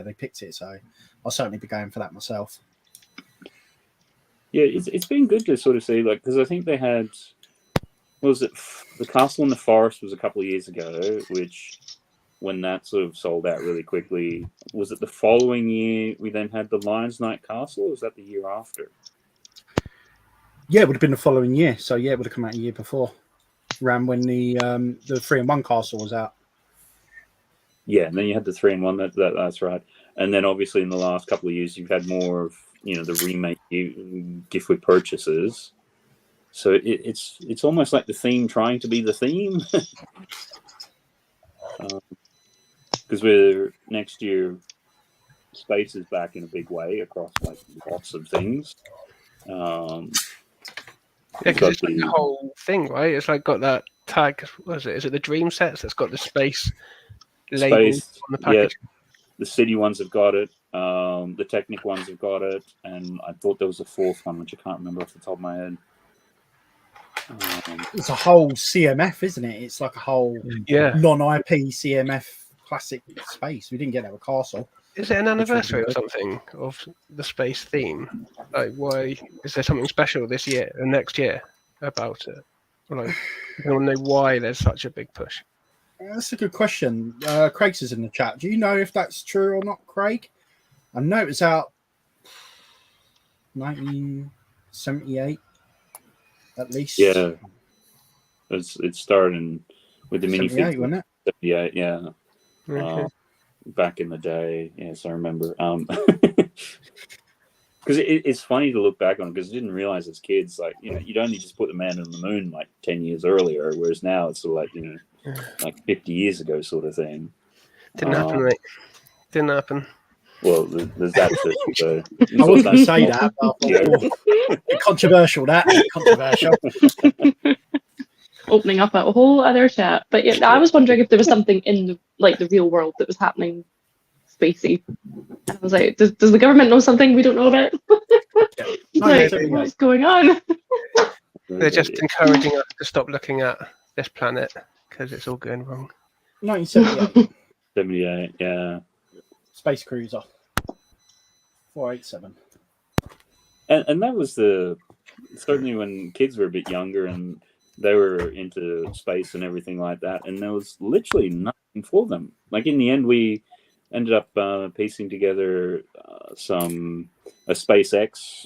they picked it. So I'll certainly be going for that myself. Yeah, it's been good to sort of see, like, because I think they had was it the Castle in the Forest was a couple of years ago, which when that sort of sold out really quickly, was it the following year we then had the Lions Night Castle, or was that the year after? Yeah, it would have been the following year. So yeah, it would have come out a year before, around when the 3-in-1 castle was out. Yeah, and then you had the 3-in-1. That's right. And then obviously in the last couple of years, you've had more of the remake gift with purchases. So it's almost like the theme trying to be the theme. Because we're next year, space is back in a big way across like lots of things. Yeah, because it's like the whole thing, right? It's like got that tag. What is it? Is it the Dream Sets that's got the space label on the package? Yeah, the City ones have got it. The Technic ones have got it, and I thought there was a fourth one, which I can't remember off the top of my head. It's a whole CMF, isn't it? It's like a whole non-IP CMF classic space. We didn't get that with Castle. Is it an anniversary or something of the space theme? Like, why is there something special this year and next year about it? Or like, I don't know why there's such a big push. That's a good question. Craig's is in the chat. Do you know if that's true or not, Craig? I know it was out 1978, at least. Yeah, it started with the minifig, wasn't it? 78, yeah. Okay. Back in the day, yes, I remember. Because it's funny to look back on, because I didn't realize as kids, like, you'd only just put the man on the moon like 10 years earlier, whereas now it's sort of like, like 50 years ago sort of thing. Didn't happen, mate. Didn't happen. Well, there's that too. So I was going to say that, but controversial. Controversial. Opening up a whole other chat, but yeah, I was wondering if there was something in the real world that was happening spacey. I was like, does the government know something we don't know about? What's going on? They're just encouraging us to stop looking at this planet because it's all going wrong. 1978. 78, yeah. Space Cruiser. 487. And that was certainly when kids were a bit younger and they were into space and everything like that, and there was literally nothing for them. Like in the end, we ended up piecing together a SpaceX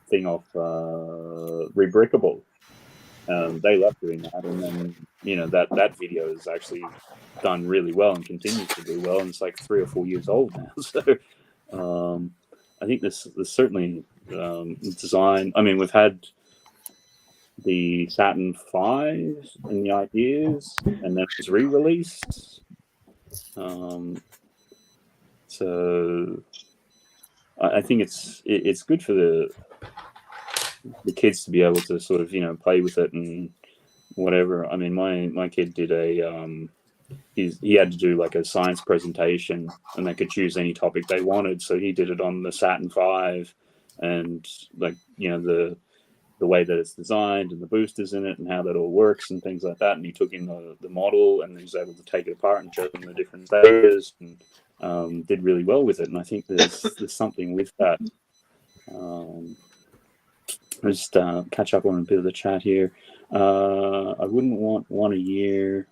thing off Rebrickable. They loved doing that, and then that video is actually done really well and continues to do well, and it's like 3 or 4 years old now. So I think there's certainly design. I mean, we've had the Saturn V and the ideas, and then it was re-released. So I think it's good for the kids to be able to sort of play with it and whatever. I mean, my kid did he had to do like a science presentation, and they could choose any topic they wanted. So he did it on the Saturn V, and like the way that it's designed and the boosters in it and how that all works and things like that. And he took in the model, and he was able to take it apart and show them the different stages, and did really well with it. And I think there's something with that. I'll just catch up on a bit of the chat here. I wouldn't want one a year.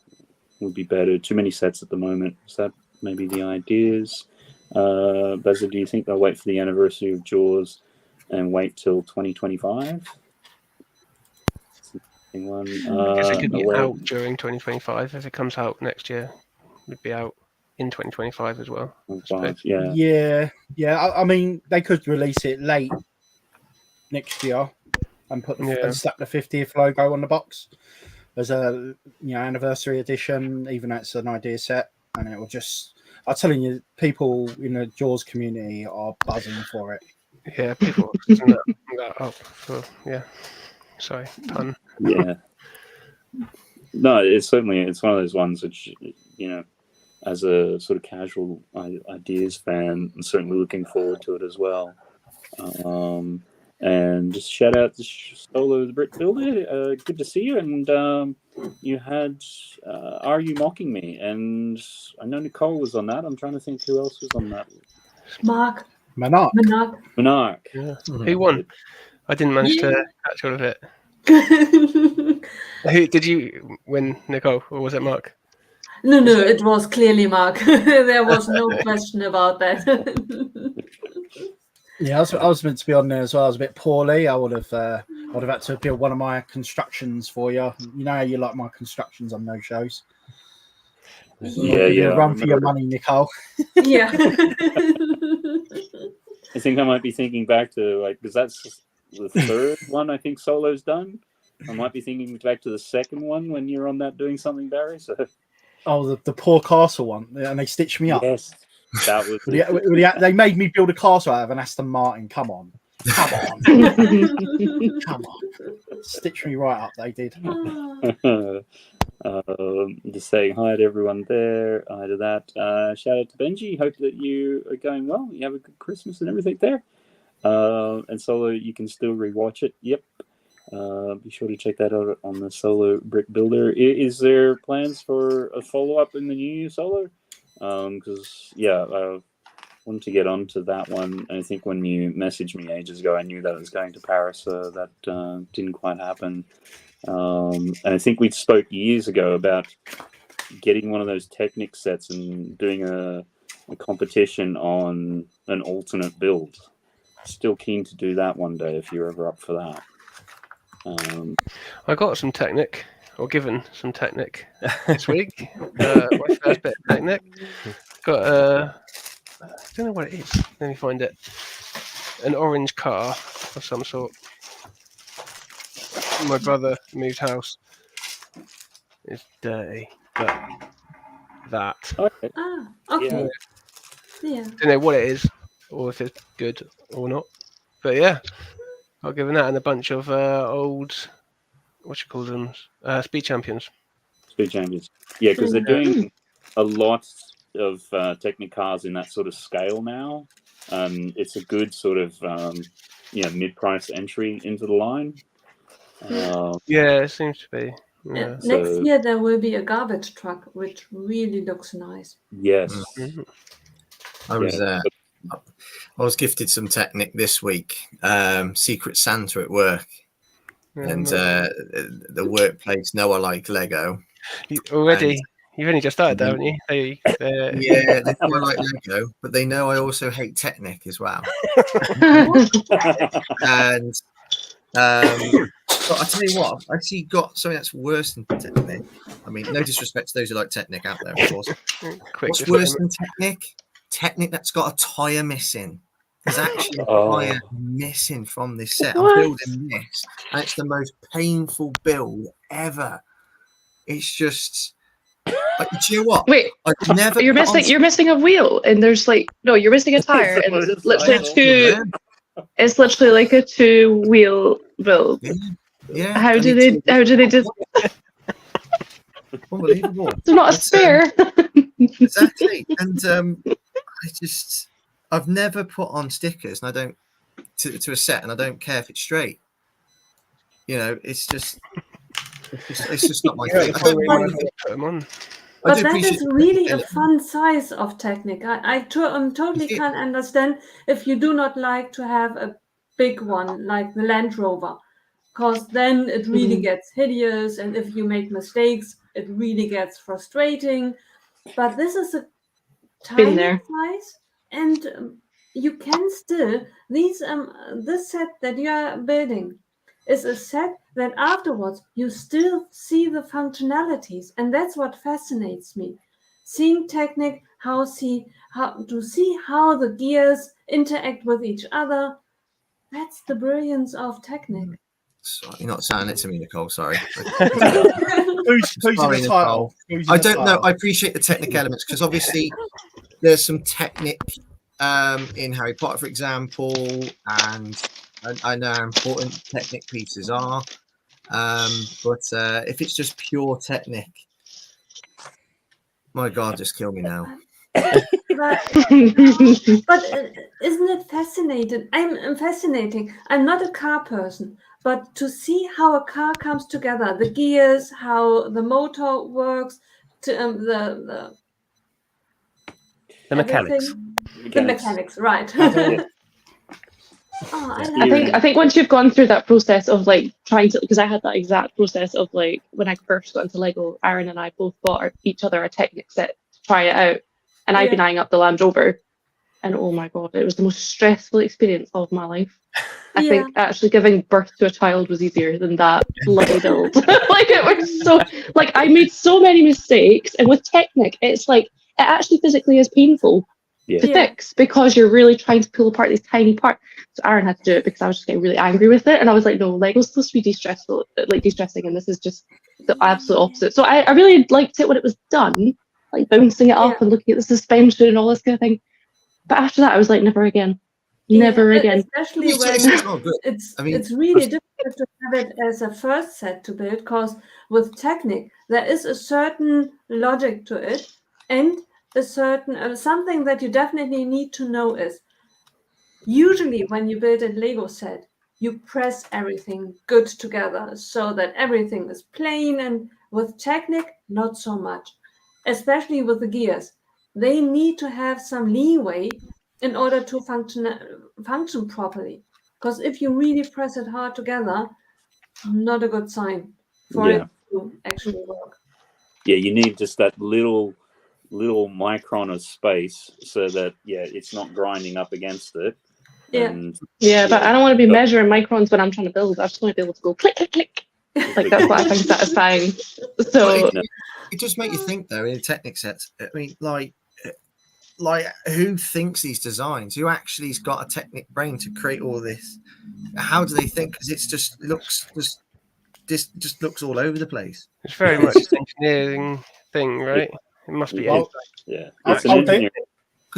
Would be better. Too many sets at the moment. Is that maybe the ideas? Basil, do you think they'll wait for the anniversary of Jaws and wait till 2025? Because it could be out during 2025 if it comes out next year. It would be out in 2025 as well. Yeah. I mean, they could release it late next year and and slap the 50th logo on the box as a anniversary edition, even though it's an idea set, and it will just. I'm telling you, people in the Jaws community are buzzing for it. Yeah, people are that up for Sorry, pun. Yeah. No, it's one of those ones which as a sort of casual ideas fan, I'm certainly looking forward to it as well. And just shout out to Solo the Brick Builder. Good to see you. And you had Are You Mocking Me? And I know Nicole was on that. I'm trying to think who else was on that. Monarch. Yeah. Who won? I didn't manage to catch all of it. Who did you win, Nicole, or was it Mark? No, it was clearly Mark. There was no question about that. Yeah, I was meant to be on there as well. I was a bit poorly. I would have had to build one of my constructions for you. You know how you like my constructions on those shows. Yeah. Run for your money, Nicole. Yeah. I think I might be thinking back to because that's the third one I think Solo's done. I might be thinking back to the second one when you're on that doing something, Barry. So. Oh, the poor castle one, and they stitched me up. Yes, that was. They made me build a castle out of an Aston Martin. Come on. Stitch me right up. They did. Just saying hi to everyone there. Hi to that. Shout out to Benji. Hope that you are going well. You have a good Christmas and everything there. And Solo, you can still rewatch it. Yep. Be sure to check that out on the Solo Brick Builder. Is there plans for a follow-up in the new year, Solo? Because, I wanted to get onto that one. I think when you messaged me ages ago, I knew that it was going to Paris, so that didn't quite happen. And I think we spoke years ago about getting one of those Technic sets and doing a competition on an alternate build. Still keen to do that one day if you're ever up for that. I got some Technic, or given some Technic this week. My first bit of Technic. Got I don't know what it is. Let me find it. An orange car of some sort. My brother moved house. It's dirty, but that. Okay. Okay. Yeah. Don't know what it is, or if it's good or not. But yeah, I've given that and a bunch of old, what you call them, speed champions. Speed champions. Yeah, because they're doing a lot of Technic cars in that sort of scale now. It's a good sort of mid-price entry into the line. Yeah, it seems to be. Yeah. Next year there will be a garbage truck, which really looks nice. Yes. Mm-hmm. I was gifted some Technic this week. Secret Santa at work, and the workplace know I like Lego. You've only just started, haven't you? Yeah, they know I like Lego, but they know I also hate Technic as well. And but I tell you what, I've actually got something that's worse than Technic. I mean, no disrespect to those who like Technic out there, of course. What's worse than Technic? Technic that's got a tyre missing. There's actually a tyre missing from this set. I'm building this, and it's the most painful build ever. It's just. Do you know what? Wait, you're missing a wheel, and there's you're missing a tire, and it's literally it's literally like a 2-wheel build. Yeah. How do they just? Unbelievable. It's not a spare. Exactly, and I've never put on stickers, and I don't to a set, and I don't care if it's straight. You know, it's just not my thing. But that is really a fun size of Technic. I totally can't understand if you do not like to have a big one like the Land Rover, because then it really gets hideous, and if you make mistakes, it really gets frustrating. But this is a tiny size, and you can still this set that you are building is a set that afterwards you still see the functionalities, and that's what fascinates me. Seeing Technic, how to see how the gears interact with each other. That's the brilliance of Technic. Sorry, you're not saying it to me, Nicole. Sorry. Who's in the title? I don't know. I appreciate the Technic elements because obviously there's some Technic in Harry Potter, for example, and I know how important Technic pieces are. But if it's just pure Technic, my God, just kill me now. But isn't it fascinating? I'm fascinating. I'm not a car person, but to see how a car comes together, the gears, how the motor works, the mechanics. The mechanics, right? I think once you've gone through that process of like trying to, because I had that exact process of like when I first got into Lego, Aaron and I both bought each other a Technic set to try it out, and I'd been eyeing up the Land Rover, and oh my god, it was the most stressful experience of my life. I think actually giving birth to a child was easier than that bloody build. Like it was so, like I made so many mistakes, and with Technic, it's like it actually physically is painful to fix because you're really trying to pull apart these tiny parts. So Aaron had to do it because I was just getting really angry with it, and I was like, no, Lego's supposed to be de-stressing, and this is just the absolute opposite. So I really liked it when it was done, like bouncing it up and looking at the suspension and all this kind of thing. But after that, I was like, never again. Never again. Especially when it's really difficult to have it as a first set to build, because with Technic there is a certain logic to it, and a certain something that you definitely need to know is usually when you build a Lego set, you press everything good together so that everything is plain, and with Technic not so much, especially with the gears. They need to have some leeway in order to function properly. Because if you really press it hard together, not a good sign for it to actually work. Yeah, you need just that little micron of space so that it's not grinding up against it. And, but I don't want to be measuring microns when I'm trying to build. I just want to be able to go click, click, click. Like that's what I find satisfying. So it just makes you think though in Technic sets. I mean, like who thinks these designs? Who actually's got a Technic brain to create all this? How do they think? Because it's just looks all over the place. It's very much an engineering thing, right? It must be. Because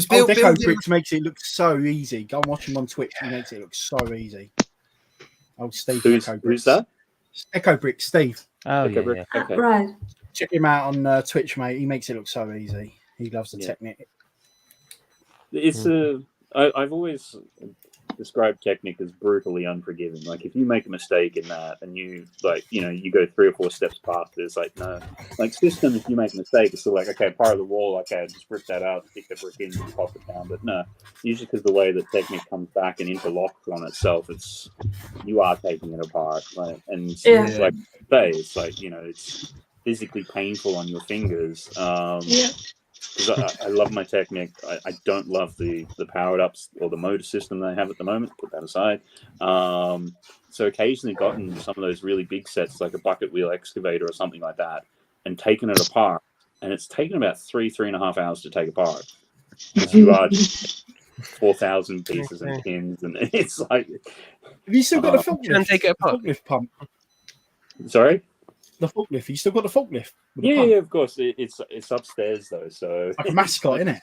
Deco Bricks makes it look so easy. Go and watch him on Twitch. He makes it look so easy. Oh, Steve. Who's that? Echo Brick, Steve. Oh, Okay. Right. Check him out on Twitch, mate. He makes it look so easy. He loves the Technic. It's I've always described Technic as brutally unforgiving. Like if you make a mistake in that and you you go 3 or 4 steps past it, it's like no. Like system, if you make a mistake, it's still like okay, part of the wall, okay, just brick that out, stick the brick in, and pop it down. But no, usually because the way that Technic comes back and interlocks on itself, it's you are taking it apart, right? And it's like it's like it's physically painful on your fingers. Because I love my Technic. I don't love the powered ups or the motor system they have at the moment. Put that aside. So occasionally gotten some of those really big sets like a bucket wheel excavator or something like that and taken it apart. And it's taken about 3.5 hours to take apart. You are 4,000 pieces and pins, and it's like. Have you still got the forklift? Take it apart. Forklift pump. Sorry. The forklift. You still got the forklift? Yeah, of course. It's upstairs though, so like a mascot, isn't it?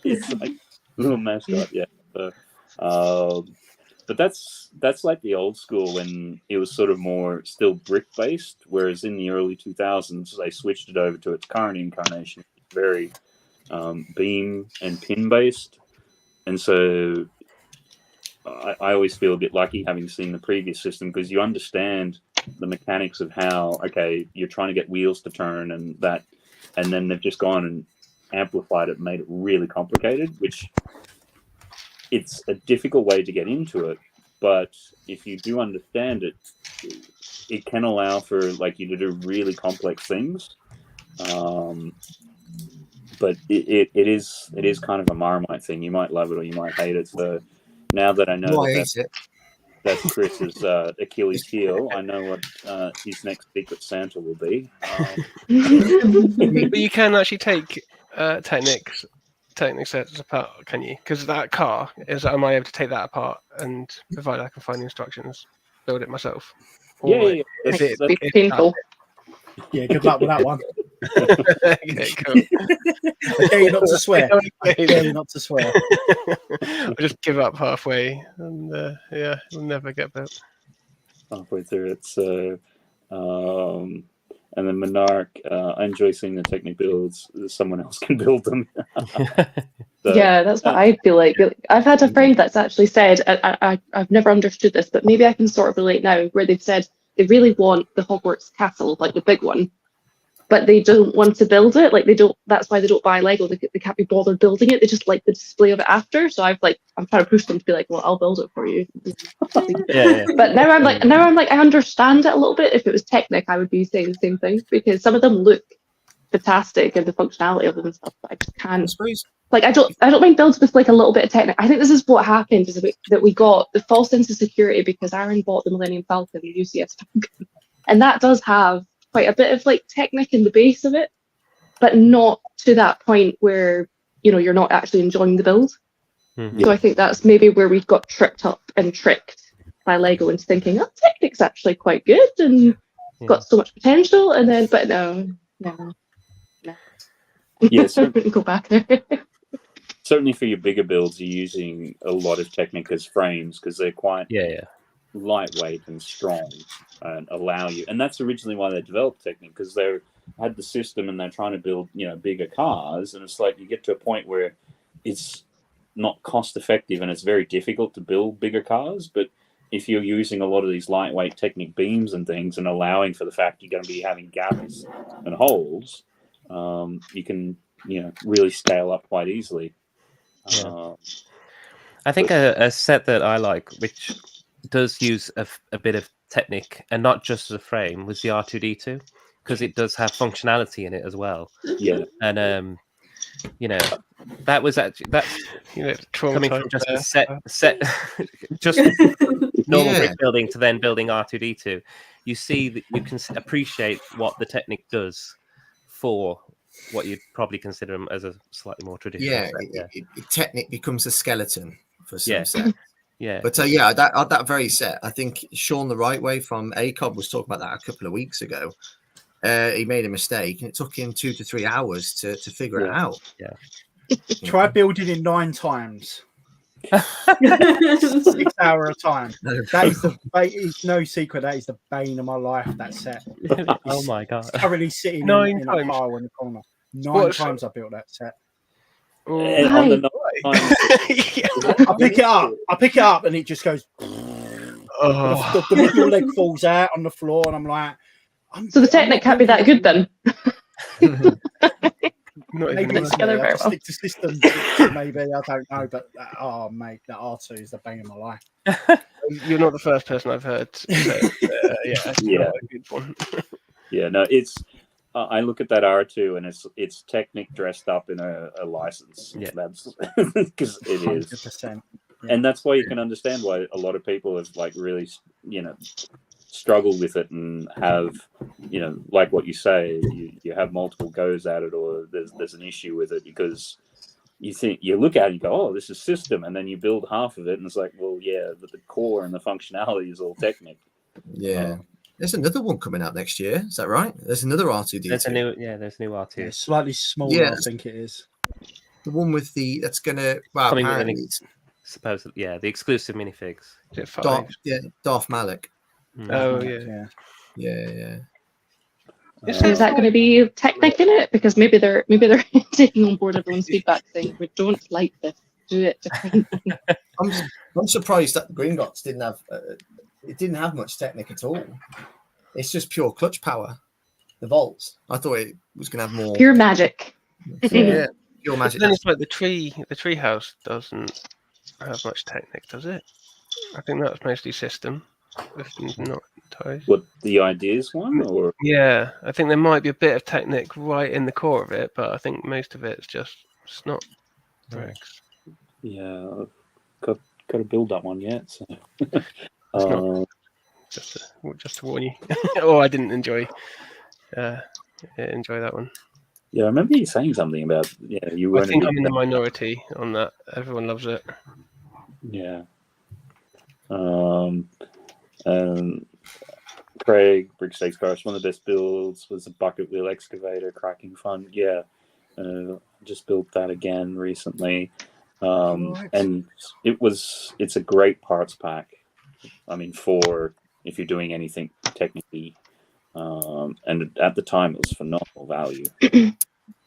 It's like a little mascot, yeah. But that's like the old school when it was sort of more still brick based, whereas in the early 2000s they switched it over to its current incarnation, very beam and pin based, and so I always feel a bit lucky having seen the previous system because you understand the mechanics of how you're trying to get wheels to turn and then they've just gone and amplified it, made it really complicated, which it's a difficult way to get into it, but if you do understand it, it can allow for like you to do really complex things. But it is kind of a Marmite thing. You might love it or you might hate it. So now that I know that's Chris's Achilles heel, I know what his next secret Santa will be. But you can actually take Technic sets apart, can you? Because that car am I able to take that apart and provided I can find the instructions, build it myself? Or Is it painful? Yeah, good luck with that one. Okay, cool. I dare you not to swear. I dare you not to swear. I'll just give up halfway, and we'll never get built. Halfway through it, so and then Monarch, I enjoy seeing the Technic builds. Someone else can build them. So, yeah, that's what I feel like. I've had a friend that's actually said, I've never understood this, but maybe I can sort of relate now, where they've said they really want the Hogwarts castle, like the big one, but they don't want to build it. Like that's why they don't buy Lego. They can't be bothered building it. They just like the display of it after. So I'm trying to push them to be like, well, I'll build it for you. Yeah. But now I'm like, I understand it a little bit. If it was Technic, I would be saying the same thing, because some of them look fantastic and the functionality of them and stuff, but I just can't. I suppose. Like I don't mind builds with like a little bit of Technic. I think this is what happened, is that we got the false sense of security because Aaron bought the Millennium Falcon, the UCS Falcon, and that does have quite a bit of like Technic in the base of it, but not to that point where you're not actually enjoying the build. Mm-hmm. So I think that's maybe where we got tripped up and tricked by Lego into thinking, oh, Technic's actually quite good and got so much potential, and then but no. Yeah, so go back there. Certainly for your bigger builds, you're using a lot of Technic as frames because they're quite lightweight and strong and allow you. And that's originally why they developed Technic, because they had the system and they're trying to build bigger cars, and it's like you get to a point where it's not cost effective and it's very difficult to build bigger cars. But if you're using a lot of these lightweight Technic beams and things and allowing for the fact you're going to be having gaps and holes, you can really scale up quite easily. I think a set that I like, which does use a bit of Technic and not just as a frame, was the R2D2, because it does have functionality in it as well. Yeah, and that was actually coming from just a set just normal brick building to then building R2D2. You see that you can appreciate what the Technic does for what you'd probably consider them as a slightly more traditional set. Technic becomes a skeleton for some sets. Yeah. But that very set, I think Sean the Right Way from ACOB was talking about that a couple of weeks ago. He made a mistake and it took him 2 to 3 hours to figure it out. Yeah. Try building it 9 times. 6 hour a time. That is no secret. That is the bane of my life. That set. Oh my god! It's currently sitting 9 in times a pile in the corner. 9 times I built that set. On the I pick it up, and it just goes. The middle leg falls out on the floor, and I'm like, so the Technic can't be that good then. Maybe it's together stick to systems. Maybe I don't know, but mate, that R2 is the bane of my life. You're not the first person I've heard say, a good one. No, it's. I look at that R2 and it's Technic dressed up in a license. Yeah, that's because it is. 100%. Yeah. And that's why you can understand why a lot of people have like really, struggled with it and have, like what you say, you have multiple goes at it, or there's an issue with it because you look at it and you go, oh, this is system, and then you build half of it and it's like, well, yeah, but the core and the functionality is all Technic. Yeah. There's another one coming out next year. Is that right? There's another R2D2. There's a new R2. Yeah, slightly smaller, I think it is. The one with that's gonna supposedly, the exclusive minifigs. Darth Malik. Oh yeah. Is that going to be Technic in it? Because maybe they're taking on board everyone's feedback, saying we don't like this. Do it differently. I'm surprised that Gringotts didn't have. It didn't have much Technic at all. It's just pure clutch power. The volts. I thought it was going to have more pure magic. Yeah, pure magic. Then it's like the tree house doesn't have much Technic, does it? I think that's mostly system. Not toys. What, the ideas one, or yeah, I think there might be a bit of Technic right in the core of it, but I think most of it's just not bricks. Yeah, I've got to build that one yet. So. Just to warn you. I didn't enjoy that one. Yeah, I remember you saying something about you were. I think I'm in the minority on that. Everyone loves it. Yeah. Craig, Brickstakes Cars, one of the best builds was a bucket wheel excavator, cracking fun. Yeah, just built that again recently, and it's a great parts pack. I mean, for if you're doing anything technically, and at the time it was phenomenal value.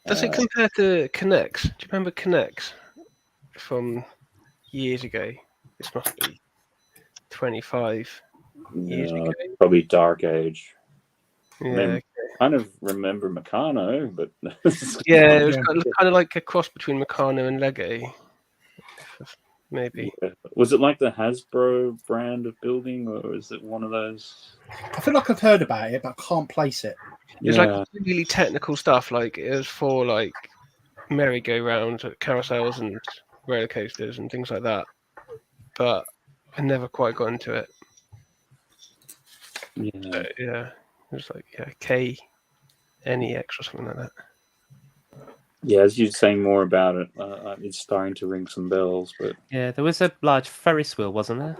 Does it compare to Connects? Do you remember Connects from years ago? This must be 25 years ago. Probably Dark Age. Yeah, kind of remember Meccano, but yeah, it was kind of like a cross between Meccano and Lego, maybe. Yeah. Was it like the Hasbro brand of building, or is it one of those? I feel like I've heard about it, but I can't place it. It's like really technical stuff. Like it was for like merry-go-round carousels and roller coasters and things like that. But I never quite got into it. Yeah, it was like KNEX or something like that. Yeah, as you're saying more about it, it's starting to ring some bells. But yeah, there was a large Ferris wheel, wasn't there?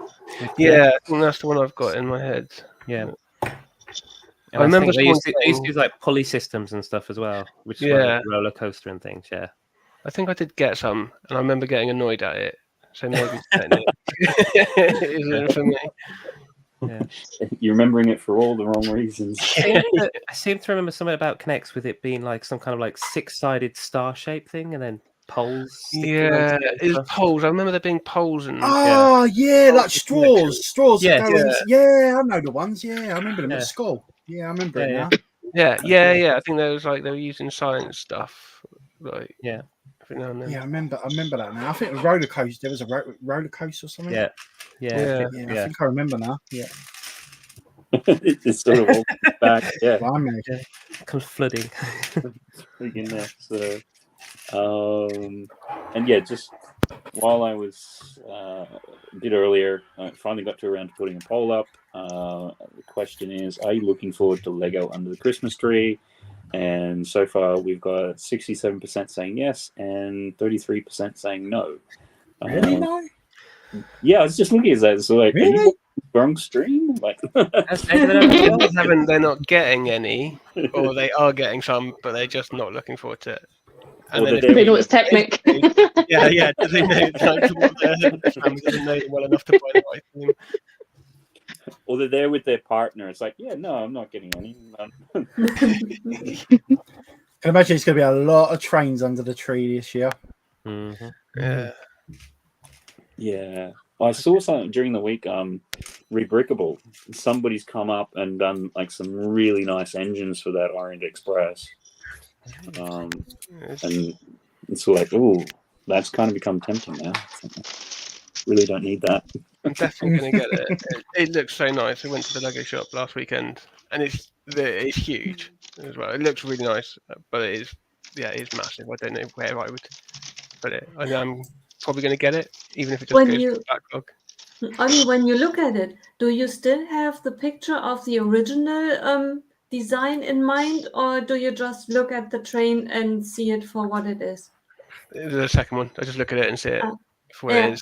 Yeah, I think that's the one I've got in my head. Yeah. I remember they used to use like pulley systems and stuff as well, which is like a roller coaster and things. Yeah, I think I did get some, and I remember getting annoyed at it. So maybe it for me. Yeah. You're remembering it for all the wrong reasons. I seem to remember something about Connects with it being like some kind of like 6-sided star shape thing, and then poles. Yeah, it's poles. I remember there being poles and. Oh yeah, like straws. Yeah, yeah, I know the ones. Yeah, I remember them at school. Yeah, I remember it now. Yeah. I think there was like they were using science stuff. Like every now and then. Yeah, I remember that now. I think a roller coaster. There was a roller coaster or something. Yeah. I think I remember now. Yeah. It's sort of all back. Yeah. Comes flooding. In there. So, and yeah, just while I was a bit earlier, I finally got around to putting a poll up. The question is, are you looking forward to Lego under the Christmas tree? And so far, we've got 67% saying yes and 33% saying no. Really? No? Yeah, I was just looking at that. So, like, really? are you wrong stream? Like, they're not getting any, or they are getting some, but they're just not looking forward to it. And then they know it's Technic. Yeah. Do they know their family doesn't know them well enough to buy the right thing? Or they're there with their partner. It's like, yeah, no, I'm not getting any. I can imagine it's going to be a lot of trains under the tree this year. Mm-hmm. Yeah. Yeah. I saw something during the week, Rebrickable. Somebody's come up and done like some really nice engines for that Orient Express. And it's like, oh, that's kind of become tempting now. Really don't need that. I'm definitely going to get it. It looks so nice. I went to the Lego shop last weekend, and it's huge as well. It looks really nice, but it is massive. I don't know where I would put it. I know I'm probably going to get it, even if it just goes to the backlog. Only when you look at it, do you still have the picture of the original design in mind, or do you just look at the train and see it for what it is? The second one. I just look at it and see it for what it is.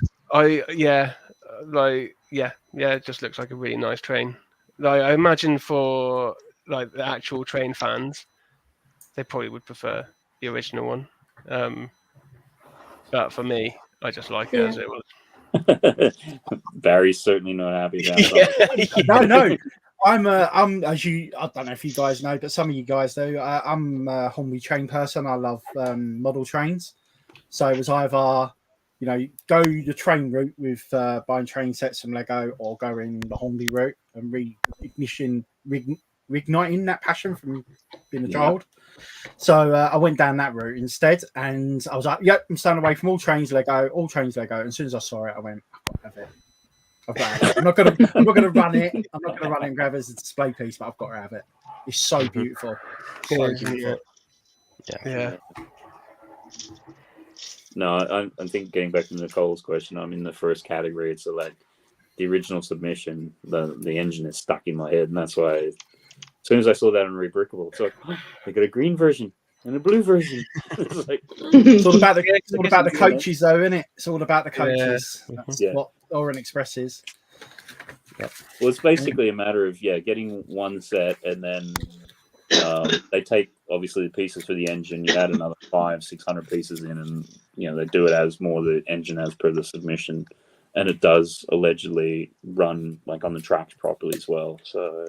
It just looks like a really nice train. Like I imagine for like the actual train fans, they probably would prefer the original one. But for me, I just like it as it was. Barry's certainly not happy about that. No. I'm as you. I don't know if you guys know, but some of you guys do. I'm a Hornby train person. I love model trains. So it was either, go the train route with buying train sets from Lego, or going the Hornby route and reigniting that passion from being a child. So I went down that route instead, and I was like, "Yep, I'm staying away from all trains Lego. And as soon as I saw it, I went, "I've got to have it. I've got to have it. I'm not gonna run it. I'm not gonna run it and grab it as a display piece, but I've got to have it. It's so beautiful. So beautiful. Yeah. No, I think getting back to Nicole's question, I'm in the first category. It's like the original submission, the engine is stuck in my head, and that's why as soon as I saw that on Rebrickable, it's like, oh, they got a green version and a blue version. It's like, it's all about the coaches, though, isn't it? It's all about the coaches. Yeah. That's what Orient Express is. Yep. Well, it's basically a matter of getting one set, and then they take obviously the pieces for the engine. You add another 500-600 pieces in, and they do it as more the engine as per the submission, and it does allegedly run like on the tracks properly as well. So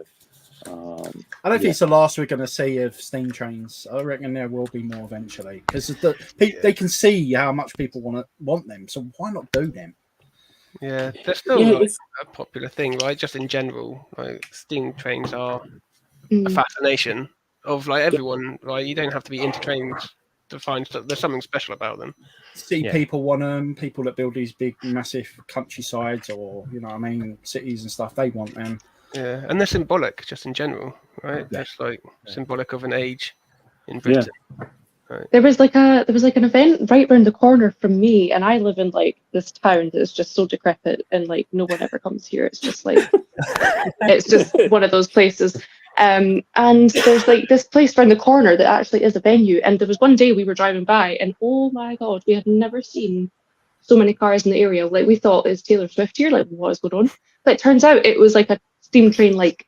I don't think it's the last we're going to see of steam trains. I reckon there will be more eventually, because they can see how much people want them. So why not do them? Yeah, they're still a popular thing, right? Just in general, like steam trains are a fascination, of like everyone. Like you don't have to be intertrained to find stuff. There's something special about them. City people want them. People that build these big, massive countrysides, or cities and stuff. They want them. Yeah, and they're symbolic, just in general, right? Yeah. It's like symbolic of an age in Britain. Yeah. Right. There was like an event right around the corner from me, and I live in like this town that's just so decrepit, and like no one ever comes here. It's just like it's just one of those places. And there's like this place around the corner that actually is a venue. And there was one day we were driving by, and oh my god, we had never seen so many cars in the area. Like we thought, is Taylor Swift here? Like what is going on? But it turns out it was like a steam train like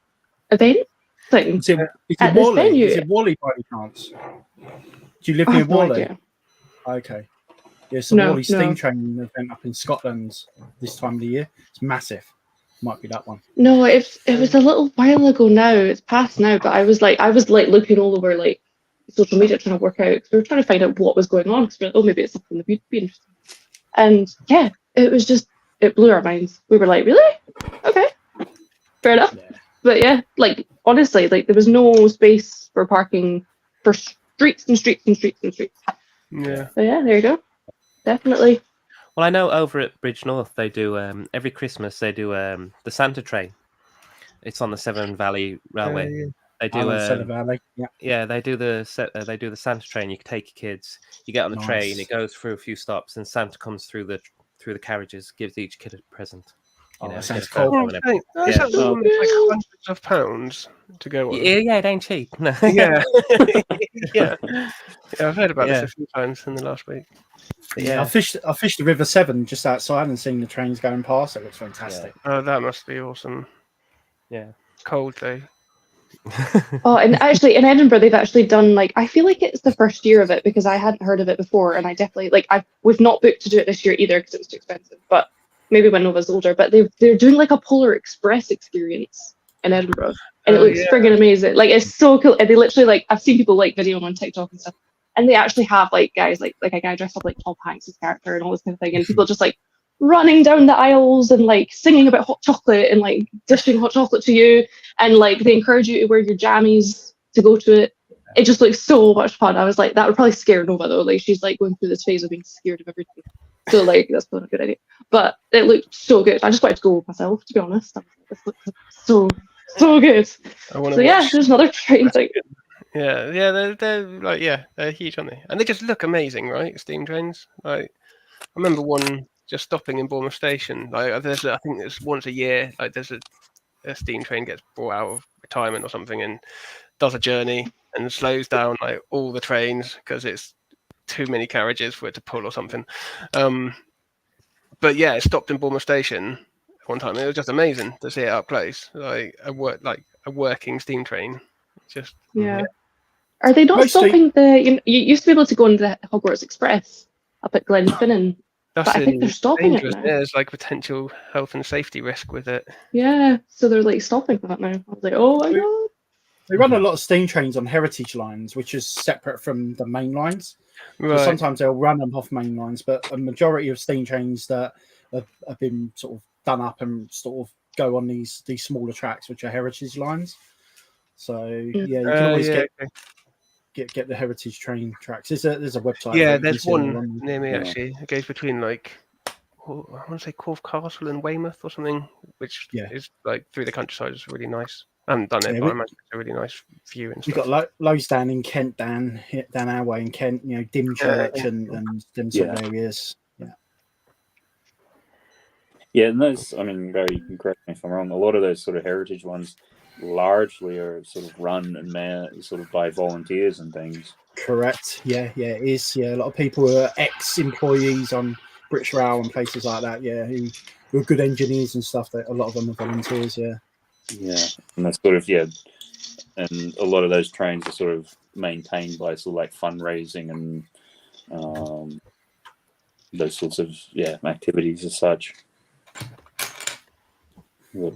event thing Is it at this Wally? venue. Is it Wally by any chance? Do you live near no Wally? idea. Okay. Yeah, it's a Wally steam train event up in Scotland this time of the year. It's massive. Might be that one. No, it was a little while ago now. It's past now, but I was like looking all over like social media trying to work out, because we were trying to find out what was going on, because we were like, oh, maybe it's something that would be interesting. And yeah, it blew our minds. We were like, really? Okay, fair enough. Yeah. But yeah, like honestly, like there was no space for parking for streets and streets and streets and streets. Yeah. So yeah, there you go. Definitely. Well, I know over at Bridge North they do every Christmas they do the Santa train. It's on the Severn Valley Railway. They do Severn Valley. Yeah. Yeah, they do the Santa train. You can take your kids. You get on the train. It goes through a few stops, and Santa comes through the carriages, gives each kid a present. That sounds cool. Is that the one that's like hundreds of pounds to go on? Yeah, it ain't cheap. No. Yeah. yeah, I've heard about this a few times in the last week. Yeah, I fished the River Severn just outside and seen the trains going past. It looks fantastic. Oh, that must be awesome. Yeah, cold though. Oh, and actually in Edinburgh they've actually done like, I feel like it's the first year of it, because I hadn't heard of it before, and I definitely we've not booked to do it this year either because it was too expensive. But maybe when Nova's older. But they're doing like a Polar Express experience in Edinburgh, and it looks friggin' amazing. Like it's so cool, and they literally I've seen people videoing on TikTok and stuff. And they actually have guys like a guy dressed up like Tom Hanks' character and all this kind of thing, and people just running down the aisles and singing about hot chocolate and dishing hot chocolate to you, and they encourage you to wear your jammies to go to it. It just looks so much fun. I was like, that would probably scare Nova though. She's going through this phase of being scared of everything. So that's not a good idea. But it looked so good. I just wanted to go myself, to be honest. This looks so good. So yeah, there's another train thing. Yeah, they're huge, aren't they? And they just look amazing, right? Steam trains. I remember one just stopping in Bournemouth Station. I think it's once a year. There's a steam train gets brought out of retirement or something and does a journey and slows down all the trains because it's too many carriages for it to pull or something. But yeah, it stopped in Bournemouth Station one time. It was just amazing to see it up close, a working steam train. Just yeah. Are they not stopping you used to be able to go on the Hogwarts Express up at Glenfinnan, but I think they're stopping it now. There's potential health and safety risk with it. Yeah, so they're stopping that now. I was like, oh my god. They run a lot of steam trains on heritage lines, which is separate from the main lines. Right. So sometimes they'll run them off main lines, but a majority of steam trains that have been sort of done up and sort of go on these smaller tracks, which are heritage lines. So yeah, you can always get the heritage train tracks. There's a website. Yeah, there's one near me actually. It goes between I want to say Corfe Castle and Weymouth or something, which is through the countryside. It's really nice. I haven't done it, but I imagine it's a really nice view and stuff. You've got loads down in Kent, down our way in Kent, Dymchurch and them sort of areas. Yeah, and those, very correct me if I'm wrong, a lot of those sort of heritage ones largely are sort of run and sort of by volunteers and things. Correct. Yeah, it is. Yeah, a lot of people who are ex-employees on British Rail and places like that. Yeah, who are good engineers and stuff. That a lot of them are volunteers. Yeah. Yeah, and that's sort of and a lot of those trains are sort of maintained by sort of fundraising and those sorts of activities as such. What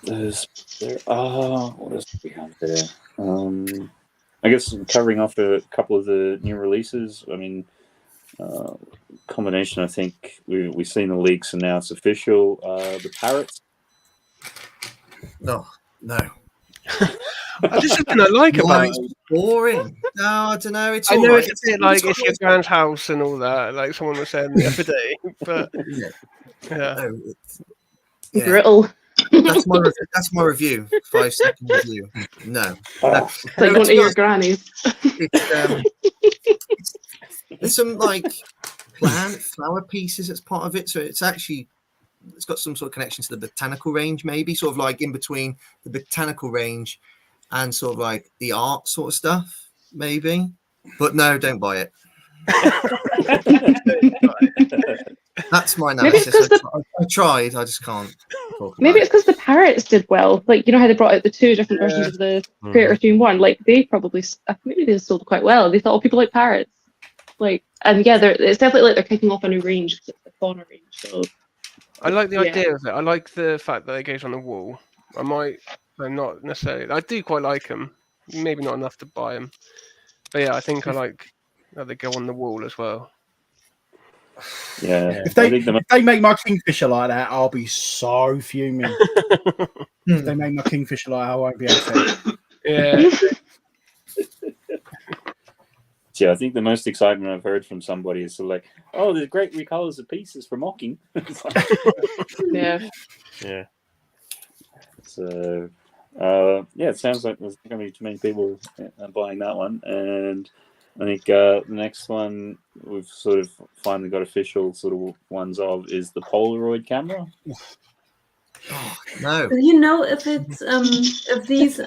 else we have there? I guess covering off a couple of the new releases. I mean, combination. I think we've seen the leaks and now it's official. The parrots. No. There's something I like about it. It's boring. No, I don't know. It's I all know right. it's a bit like it's your grand house and all that, like someone was saying the other day. But yeah, Brittle. That's my review. 5-second review. No. Like one of your grannies. There's some like plant flower pieces as part of it, so it's got some sort of connection to the botanical range, maybe sort of like in between the botanical range and sort of like the art sort of stuff, maybe. But no, don't buy it. That's my analysis. I tried. I just can't. Maybe it's because the parrots did well. Like, you know how they brought out the 2 different versions of the Creator Stream 1? Like, they probably, maybe they sold quite well. They thought, people like parrots. Like, and yeah, it's definitely like they're kicking off a new range because it's the fauna range. So I like the idea of it. I like the fact that it goes on the wall. I'm not necessarily. I do quite like them. Maybe not enough to buy them. But yeah, I think I like that they go on the wall as well. Yeah. If they make my kingfisher like that, I'll be so fuming. If they make my kingfisher like that, I won't be able to. Yeah. Yeah, I think the most excitement I've heard from somebody is like, "Oh, there's great recolors of pieces for mocking." Yeah. So, it sounds like there's going to be too many people buying that one, and I think the next one we've sort of finally got official sort of ones of is the Polaroid camera. Oh, no. Do you know if it's if these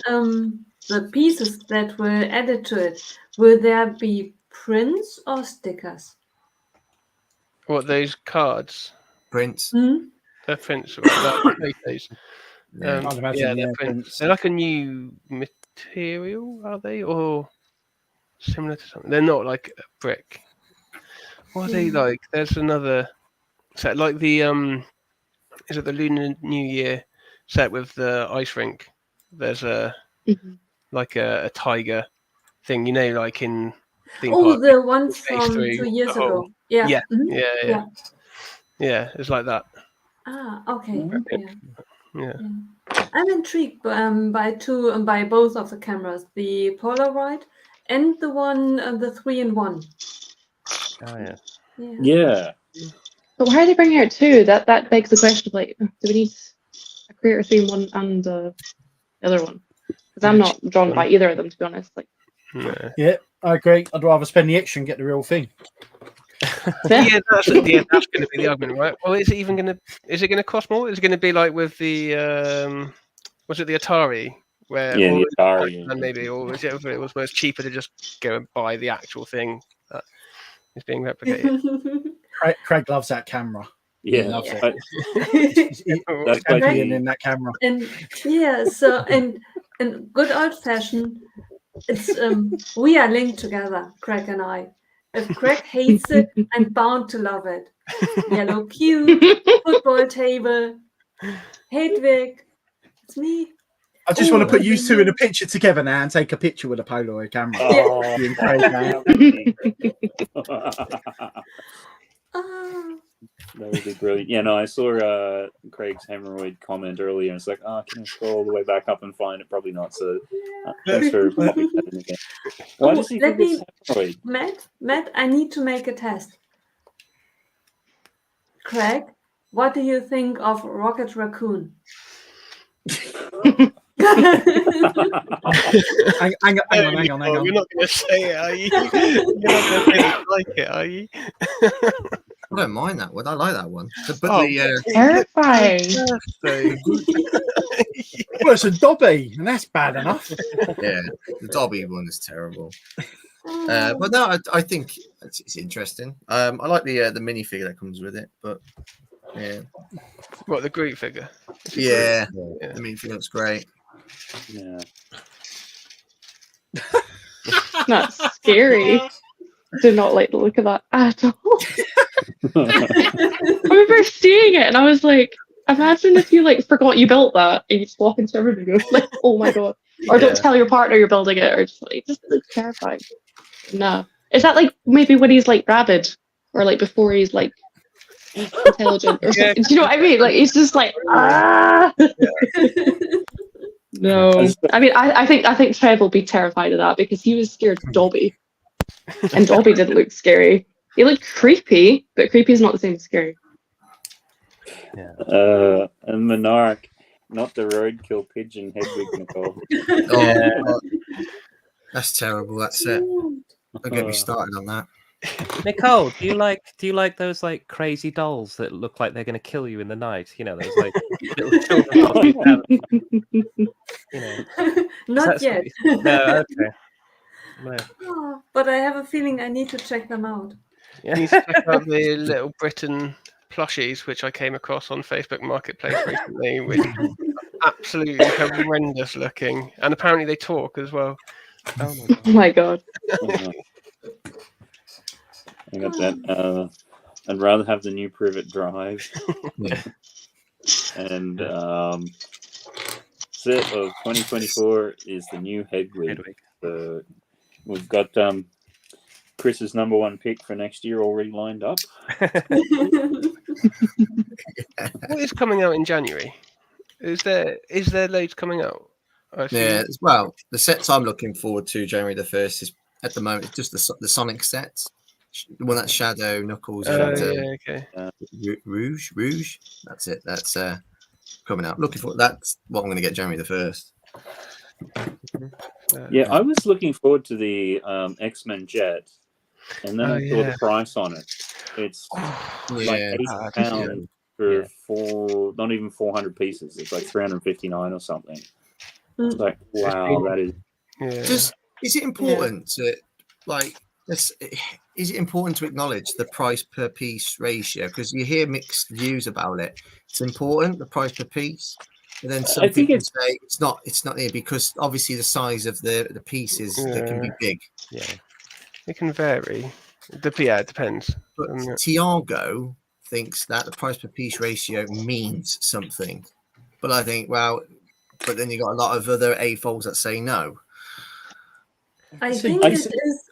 the pieces that were added to it, will there be prints or stickers? What, those cards? Prints. They're prints. Photos. I'd imagine, they're prints. They're like a new material, are they? Or similar to something? They're not like a brick. What are they like? There's another set, like the is it the Lunar New Year set with the ice rink? There's a like a tiger thing, you know, like in theme park. The ones from 2 years ago. Yeah. Yeah, it's like that. Ah, okay. Yeah. I'm intrigued by both of the cameras, the Polaroid and the one, the 3-in-1. Oh Yeah. But why are they bringing out 2? That begs the question of like, do we need a Creator Stream 1 and the other one? Because I'm not drawn by either of them, to be honest. Like, yeah, I agree. I'd rather spend the extra and get the real thing. Yeah, that's going to be the argument, right? Well, is it going to cost more? Is it going to be like with the was it the Atari? Where the Atari, maybe, or was it was most cheaper to just go and buy the actual thing that is being replicated? Craig loves that camera. Yeah, he loves it. That's being in that camera. And and good old fashioned. It's we are linked together, Craig and I. If Craig hates it, I'm bound to love it. Yellow cube, football table, Hedwig, it's me. I just want to put you two in a picture together now and take a picture with a Polaroid camera. Oh, you and Craig, that would be brilliant. Yeah, no, I saw Craig's hemorrhoid comment earlier, and it's like, can I scroll all the way back up and find it? Probably not. So thanks for popping that in again. Why does he think it's hemorrhoid? Matt, I need to make a test. Craig, what do you think of Rocket Raccoon? hang on. You're not going to say it, are you? You're not going to say you like it, are you? I don't mind that one. I like that one. Terrifying. Well, it's a Dobby, and that's bad enough. Yeah, the Dobby one is terrible. But no, I think it's interesting. I like the minifigure that comes with it, but yeah. What, the Groot figure? Yeah, the minifigure looks great. Yeah. Not scary. Do not like the look of that at all. I remember seeing it and I was like, imagine if you like forgot you built that and you just walk into everybody and go like, oh my god. Or don't tell your partner you're building it, or just like, it just looks terrifying. No. Is that like maybe when he's like rabid, or like before he's like intelligent or something? Do you know what I mean? Like he's just like ah. No. I mean, I think Trev will be terrified of that because he was scared of Dobby, and Dobby didn't look scary. He looked creepy, but creepy is not the same as scary. Yeah. And Monarch, not the roadkill pigeon Hedwig, Nicole. Oh, that's terrible. That's it. Don't get me started on that. Nicole, do you like those like crazy dolls that look like they're going to kill you in the night? You know, those like little children. You know, not yet. No, okay. No. Oh, but I have a feeling I need to check them out. You need to check out the Little Britain plushies, which I came across on Facebook Marketplace recently, which are absolutely horrendous looking, and apparently they talk as well. Oh my god! I got that. I'd rather have the new Privet Drive. And set of 2024 is the new Hedwig. We've got Chris's number one pick for next year already lined up. What is coming out in January? Is there loads coming out? Yeah, well, the sets I'm looking forward to January the 1st is at the moment just the Sonic sets. The one that's Shadow, Knuckles, and Rouge. That's it. That's coming out. Looking for that's what I'm going to get January the 1st. Yeah, I was looking forward to the X-Men Jet, and then I saw the price on it. It's like £8 for not even 400 pieces. It's like 359 or something. It's like, wow, that is. Just is it important to like? Is it important to acknowledge the price per piece ratio? Because you hear mixed views about it. It's important, the price per piece, and then some people say it's not here because obviously the size of the pieces that can be big. Yeah, it can vary. It depends. But Tiago thinks that the price per piece ratio means something, but I think but then you got a lot of other AFOLs that say no. I think it is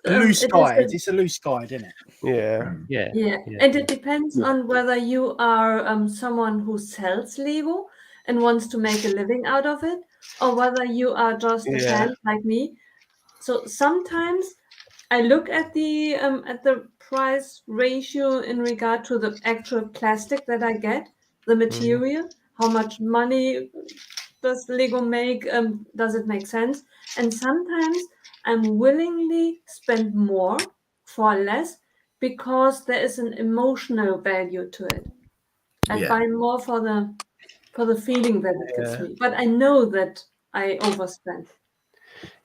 a loose guide. It's a loose guide, isn't it? Yeah. And it depends on whether you are someone who sells Lego and wants to make a living out of it, or whether you are just a fan like me. So sometimes I look at the price ratio in regard to the actual plastic that I get, the material, how much money does Lego make? Does it make sense? And sometimes I'm willingly spend more for less because there is an emotional value to it. I buy more for the feeling that it gives me. But I know that I overspend.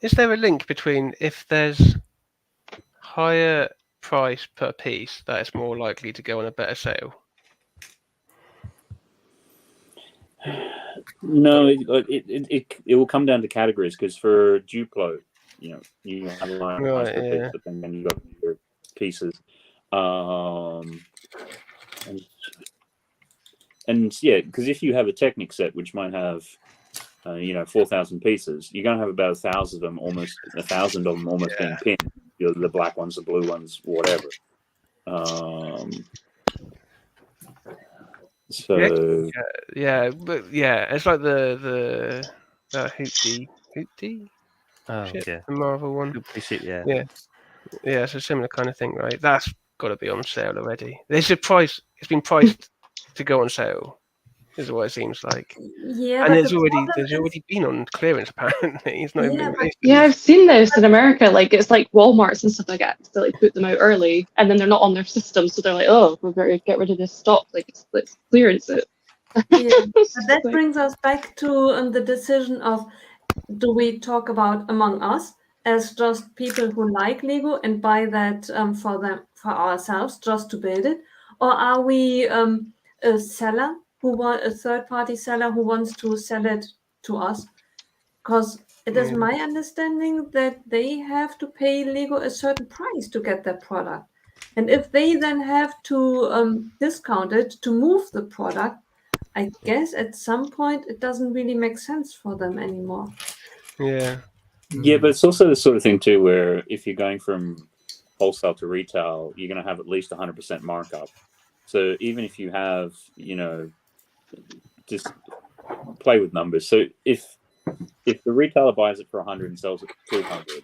Is there a link between if there's higher price per piece that it's more likely to go on a better sale? No, it will come down to categories because for Duplo, you have a line but then you got your pieces, and because if you have a Technic set which might have 4,000 pieces, you're gonna have about 1,000 of them, almost being pinned. The black ones, the blue ones, whatever. So it's like the Hoopty. The Marvel one. It's a similar kind of thing, right? That's got to be on sale already. There's a price. It's been priced to go on sale, is what it seems like. Yeah, and there's already been on clearance. Apparently, it's not even. I've seen this in America. Like it's like Walmart's and stuff like that. They like put them out early, and then they're not on their system, so they're like, "Oh, we're going to get rid of this stock. Like let's clearance it." That brings us back to the decision of: do we talk about among us as just people who like Lego and buy that for ourselves just to build it, or are we a seller a third-party seller who wants to sell it to us? Because it is my understanding that they have to pay Lego a certain price to get their product, and if they then have to discount it to move the product, I guess at some point it doesn't really make sense for them anymore. Yeah. Yeah, but it's also the sort of thing too where if you're going from wholesale to retail, you're going to have at least 100% markup. So even if you have, just play with numbers. So if the retailer buys it for 100 and sells it for 200,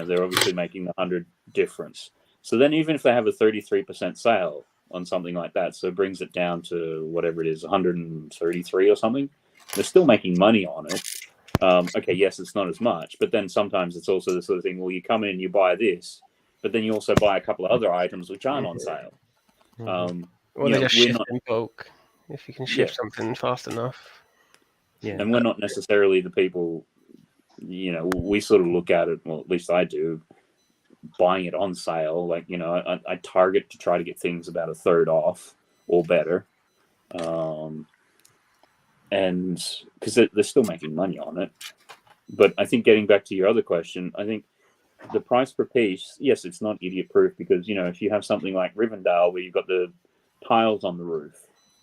they're obviously making the 100 difference. So then even if they have a 33% sale on something like that, so it brings it down to whatever it is, 133 or something, they're still making money on it. Okay, yes, it's not as much, but then sometimes it's also the sort of thing, well, you come in, you buy this, but then you also buy a couple of other items which aren't on sale. Or they just shift in bulk, if you can shift something fast enough. Yeah. And we're not necessarily the people, we sort of look at it, well, at least I do, buying it on sale. Like, I target to try to get things about a third off or better. And because they're still making money on it. But I think getting back to your other question, I think the price per piece, yes, it's not idiot proof because, if you have something like Rivendell where you've got the tiles on the roof,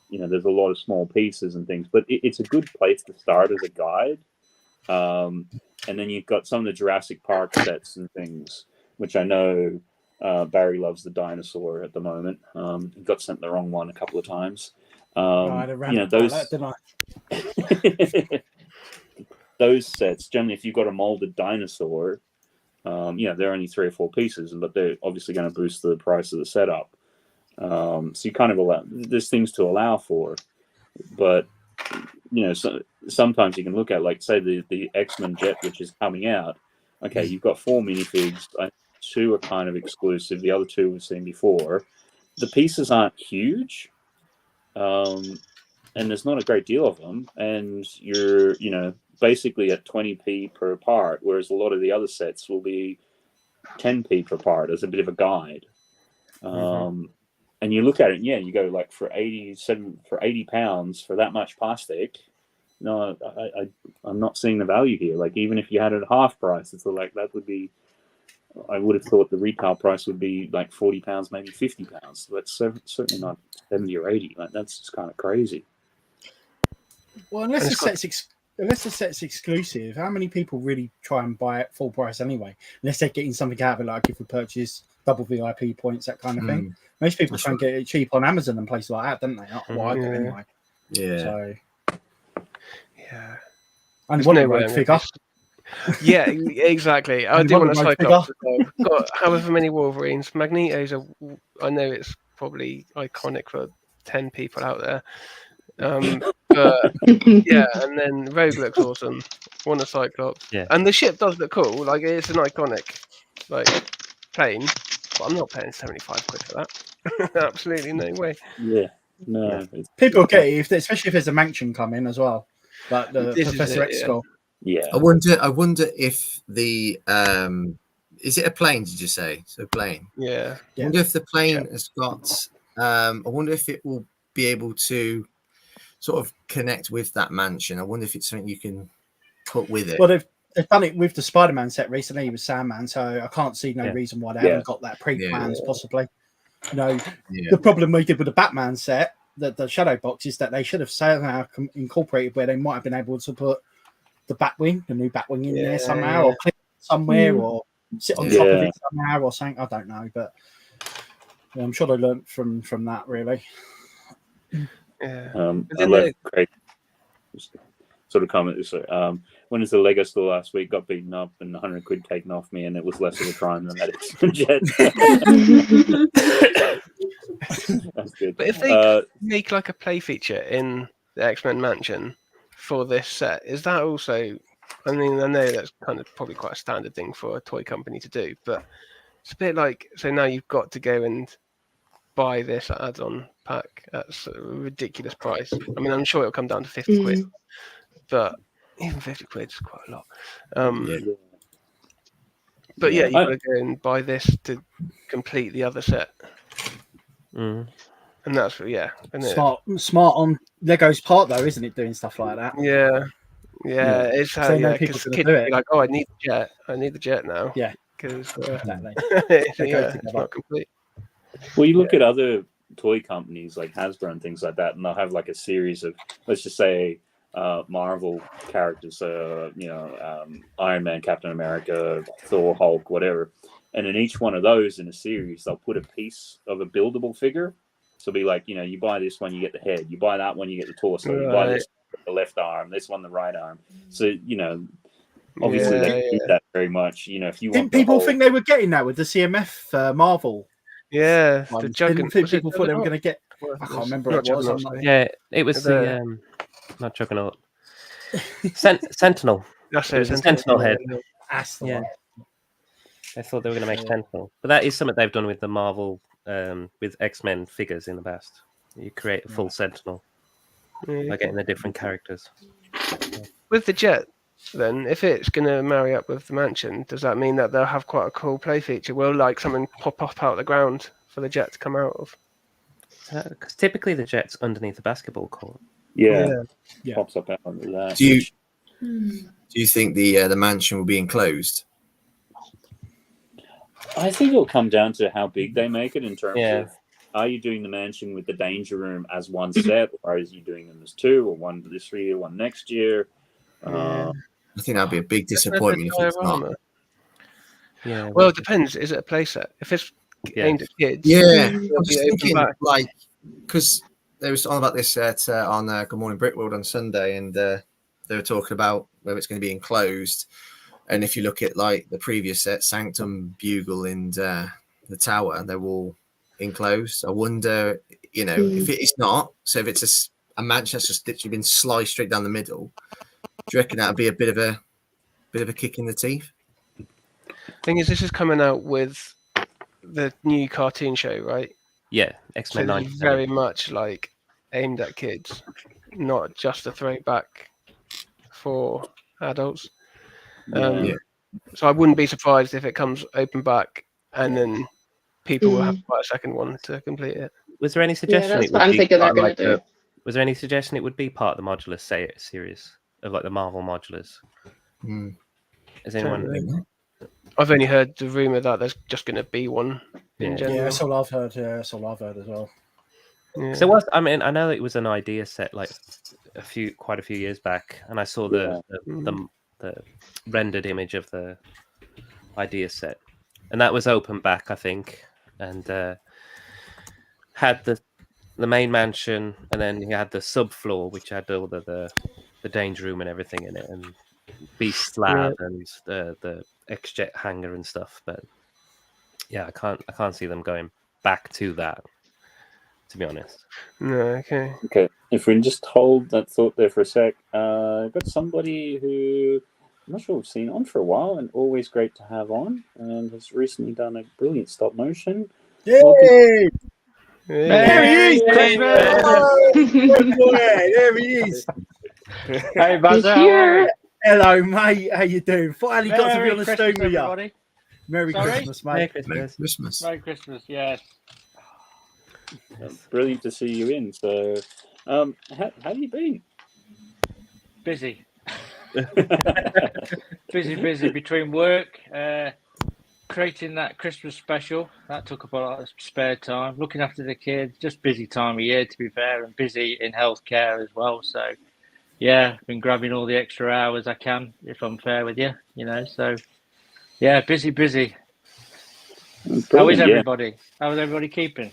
there's a lot of small pieces and things, but it's a good place to start as a guide. And then you've got some of the Jurassic Park sets and things, which I know Barry loves the dinosaur at the moment. He got sent the wrong one a couple of times. Those sets, generally, if you've got a molded dinosaur, they're only 3 or 4 pieces, but they're obviously going to boost the price of the setup. So you kind of there's things to allow for, but so sometimes you can look at, like, say the X-Men jet, which is coming out. Okay, you've got 4 minifigs. 2 are kind of exclusive. The other 2 we've seen before. The pieces aren't huge. And there's not a great deal of them, and you're, basically at 20p per part, whereas a lot of the other sets will be 10p per part as a bit of a guide. And you look at it, and you go like for 80 pounds for that much plastic. No, I'm not seeing the value here. Like, even if you had it at half price, it's like that would be. I would have thought the retail price would be like £40, maybe £50. So that's certainly not 70 or 80. Like, that's just kind of crazy. Well, unless the set's exclusive, how many people really try and buy it full price anyway? Unless they're getting something out of it, like if we purchase double VIP points, that kind of thing. Most people try and get it cheap on Amazon and places like that, don't they? Well, I do anyway. Yeah. So, yeah. And one rogue figure. Yeah, exactly. I do want a Cyclops as well. Got however many Wolverines. Magneto's I know it's probably iconic for 10 people out there. But yeah, and then Rogue looks awesome. Want a Cyclops. Yeah. And the ship does look cool. Like, it's an iconic plane. But I'm not paying 75 quid for that. Absolutely no way. Yeah. No. People get it, especially if there's a mansion coming as well. Like the Professor X skull. Yeah. I wonder if the is it a plane, did you say? So plane. Yeah. I wonder if the plane has got I wonder if it will be able to sort of connect with that mansion. I wonder if it's something you can put with it. Well, they've done it with the Spider-Man set recently with Sandman, so I can't see no reason why they haven't got that pre-plans possibly. The problem we did with the Batman set, the shadow box, is that they should have somehow incorporated where they might have been able to put the Batwing, the new Batwing in there somehow, or clip it somewhere, or sit on top of it somehow, or something. I don't know, but I'm sure they learned from that, really. Yeah. I love Craig sort of comment. When is the Lego store last week? Got beaten up and 100 quid taken off me, and it was less of a crime than that X-Men jet. That's good. But if they make like a play feature in the X-Men mansion for this set, is that also? I mean, I know that's kind of probably quite a standard thing for a toy company to do, but it's a bit like, so now you've got to go and buy this add-on pack at a ridiculous price. I mean, I'm sure it'll come down to 50 quid, but even 50 quid is quite a lot. But yeah, you've got to go and buy this to complete the other set. And that's smart on Lego's part, though, isn't it? Doing stuff like that. It's how because kids be like, oh, I need the jet now. Yeah, because exactly. It's not complete. Well, you look at other toy companies like Hasbro and things like that, and they'll have like a series of, let's just say, Marvel characters, Iron Man, Captain America, Thor, Hulk, whatever. And in each one of those in a series, they'll put a piece of a buildable figure. So it'll be like, you buy this one, you get the head. You buy that one, you get the torso. You buy this one, you get the left arm. This one, the right arm. So, obviously they do that very much. If you want people think they were getting that with the CMF Marvel. Yeah, the Juggernaut. People thought they were going to get. I can't remember what it was. Yeah, it was the not Juggernaut. Sentinel. That's it. Sentinel head. That's the one. I thought they were going to make Sentinel, but that is something they've done with the Marvel, with X-Men figures in the past. You create a full Sentinel by getting the different characters. With the jet, then, if it's going to marry up with the mansion, does that mean that they'll have quite a cool play feature? Will like something pop up out of the ground for the jet to come out of? Because typically the jet's underneath the basketball court. Yeah. Pops up out under that. Do you think the mansion will be enclosed? I think it'll come down to how big they make it in terms of, are you doing the mansion with the danger room as one set, or are you doing them as two, or one this year, one next year? I think that'd be a big disappointment if it's not. Yeah. Well, it depends. Is it a playset? If it's aimed at kids, I'm just thinking, because they was on about this on Good Morning Brickworld on Sunday, and they were talking about whether it's going to be enclosed. And if you look at like the previous set, Sanctum, Bugle, and the Tower, they're all enclosed. I wonder, if it's not. So if it's a mansion that's just literally been sliced straight down the middle, do you reckon that'd be a bit of a kick in the teeth? Thing is, this is coming out with the new cartoon show, right? Yeah, X-Men so 97. Very much like aimed at kids, not just a throwback for adults. So I wouldn't be surprised if it comes open back and then people will have to buy a second one to complete it. Was there any suggestion? That's what I'm thinking they're going to do. Was there any suggestion it would be part of the modular series of like the Marvel modulars? Is anyone? I've only heard the rumor that there's just going to be one in general. Yeah, that's all I've heard. Yeah, that's all I've heard as well. Yeah. So I know that it was an idea set like quite a few years back, and I saw the rendered image of the idea set, and that was open back, I think, and had the main mansion, and then you had the subfloor, which had all the danger room and everything in it, and Beast Slab and the X-Jet hangar and stuff. But yeah, I can't see them going back to that, to be honest. No, okay. If we can just hold that thought there for a sec. I've got somebody who I'm not sure we've seen on for a while, and always great to have on, and has recently done a brilliant stop motion. Yay! There he is! There he is! Hey, Buzzer! Hello, mate. How you doing? Finally got to be on the stream with you. Everybody. Merry Christmas, mate. Merry Christmas. Merry Christmas, yes. Brilliant to see you in. So, how have you been? Busy. busy between work, creating that Christmas special. That took up a lot of spare time. Looking after the kids. Just busy time of year, to be fair, and busy in healthcare as well. So, yeah, been grabbing all the extra hours I can, if I'm fair with you, So, yeah, busy. How is everybody? How is everybody keeping?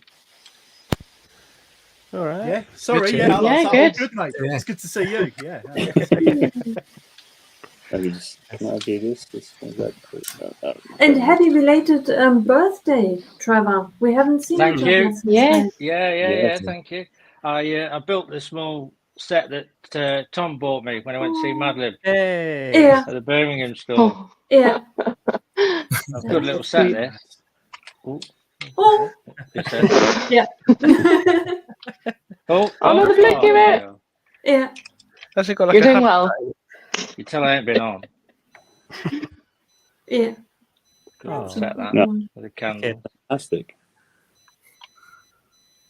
All right. Yeah. Sorry. Good. Yeah. Yeah, good. Good, mate. Yeah. It's good to see you. Yeah. Can I do this? And happy belated birthday, Trevor. We haven't seen Thank each you. other since then. Yeah. Thank you. I built the small set that Tom bought me when I went to see Madlib Yeah. at the Birmingham store. Yeah. Good little set there. Ooh. Oh. Good set. Yeah. Oh, the flick of it. Yeah. Has it got like You're a doing well. You tell I ain't been on. Yeah. Good set that with a candle. Fantastic.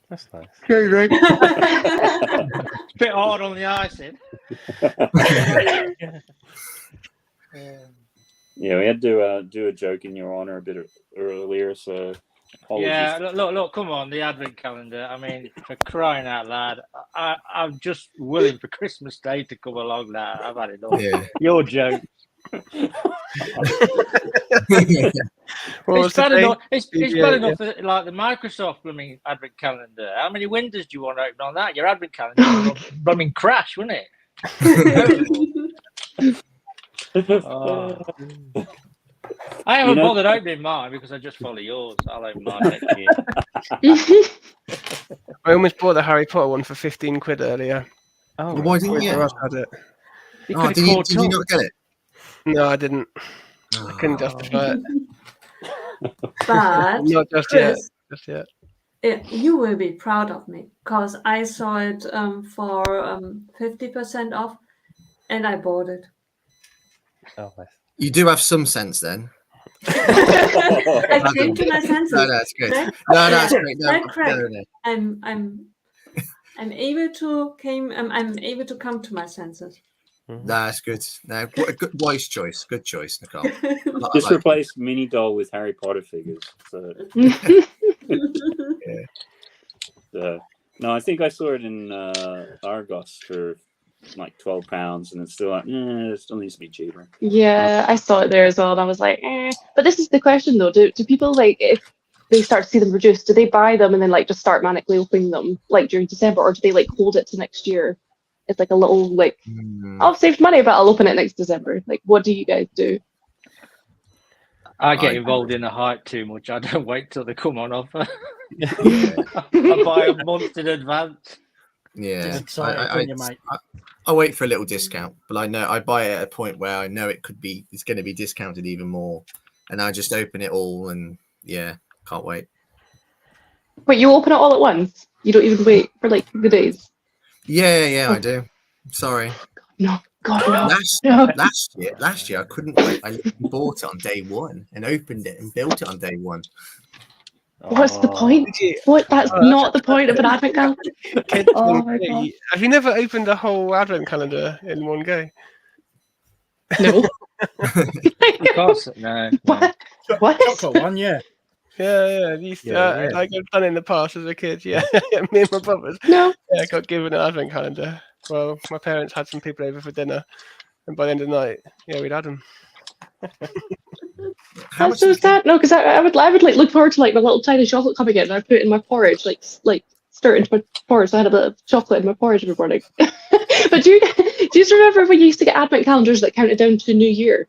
That's nice. It's a bit hard on the icing. Yeah, we had to do a joke in your honor a bit earlier, so Apologies. Yeah, look, come on, the advent calendar. I mean, for crying out loud, I'm just willing for Christmas Day to come along now. I've had enough. Yeah. Your joke. What was It's the bad date? enough. It's Yeah, bad enough that, like the Microsoft blooming advent calendar. How many windows do you want to open on that? Your advent calendar will blooming crash, wouldn't it? Oh. I haven't bothered opening mine because I just follow yours. I'll open mine next year. I almost bought the Harry Potter one for 15 quid earlier. Oh, well, why didn't you? Had it. Oh, did you not get it? No, I didn't. I couldn't justify it. But Not just Chris, yet. Just yet. Yeah, you will be proud of me because I saw it for 50% off, and I bought it. Oh, nice. You do have some sense then. I came to my senses. No, that's good. No, that's great. No, I'm able to I'm able to come to my senses. That's good. No, good, wise choice. Good choice, Nicole. Just replace Mini Doll with Harry Potter figures. So. Yeah. No, I think I saw it in Argos for like £12, and it's still like, it still needs to be cheaper. Yeah, I saw it there as well, and I was like, eh. But this is the question though: do people, like, if they start to see them reduced, do they buy them and then like just start manically opening them like during December, or do they like hold it to next year? It's like a little like, I've saved money, but I'll open it next December. Like, what do you guys do? I get involved in the hype too much. I don't wait till they come on offer. I buy a month in advance. Yeah, mate. I wait for a little discount, but I know I buy it at a point where I know it's going to be discounted even more, and I just open it all, and yeah, can't wait. Wait, you open it all at once? You don't even wait for like the days? Yeah, I do. Sorry. No, God, no. Last year I couldn't wait. I bought it on day one and opened it and built it on day one. What's the point? What? That's not the point of an advent calendar. Oh my God. Have you never opened a whole advent calendar in one go? No. Of course, no. What? Chocolate one, yeah. Yeah. Like I've done in the past as a kid. Yeah, me and my brothers. No. Yeah, I got given an advent calendar. Well, my parents had some people over for dinner, and by the end of the night, yeah, we'd had them. That's so sad. No, because I would like look forward to like my little tiny chocolate coming in, and I put it in my porridge, like stir it into my porridge. So I had a bit of chocolate in my porridge every morning. But do you remember when you used to get advent calendars that counted down to New Year?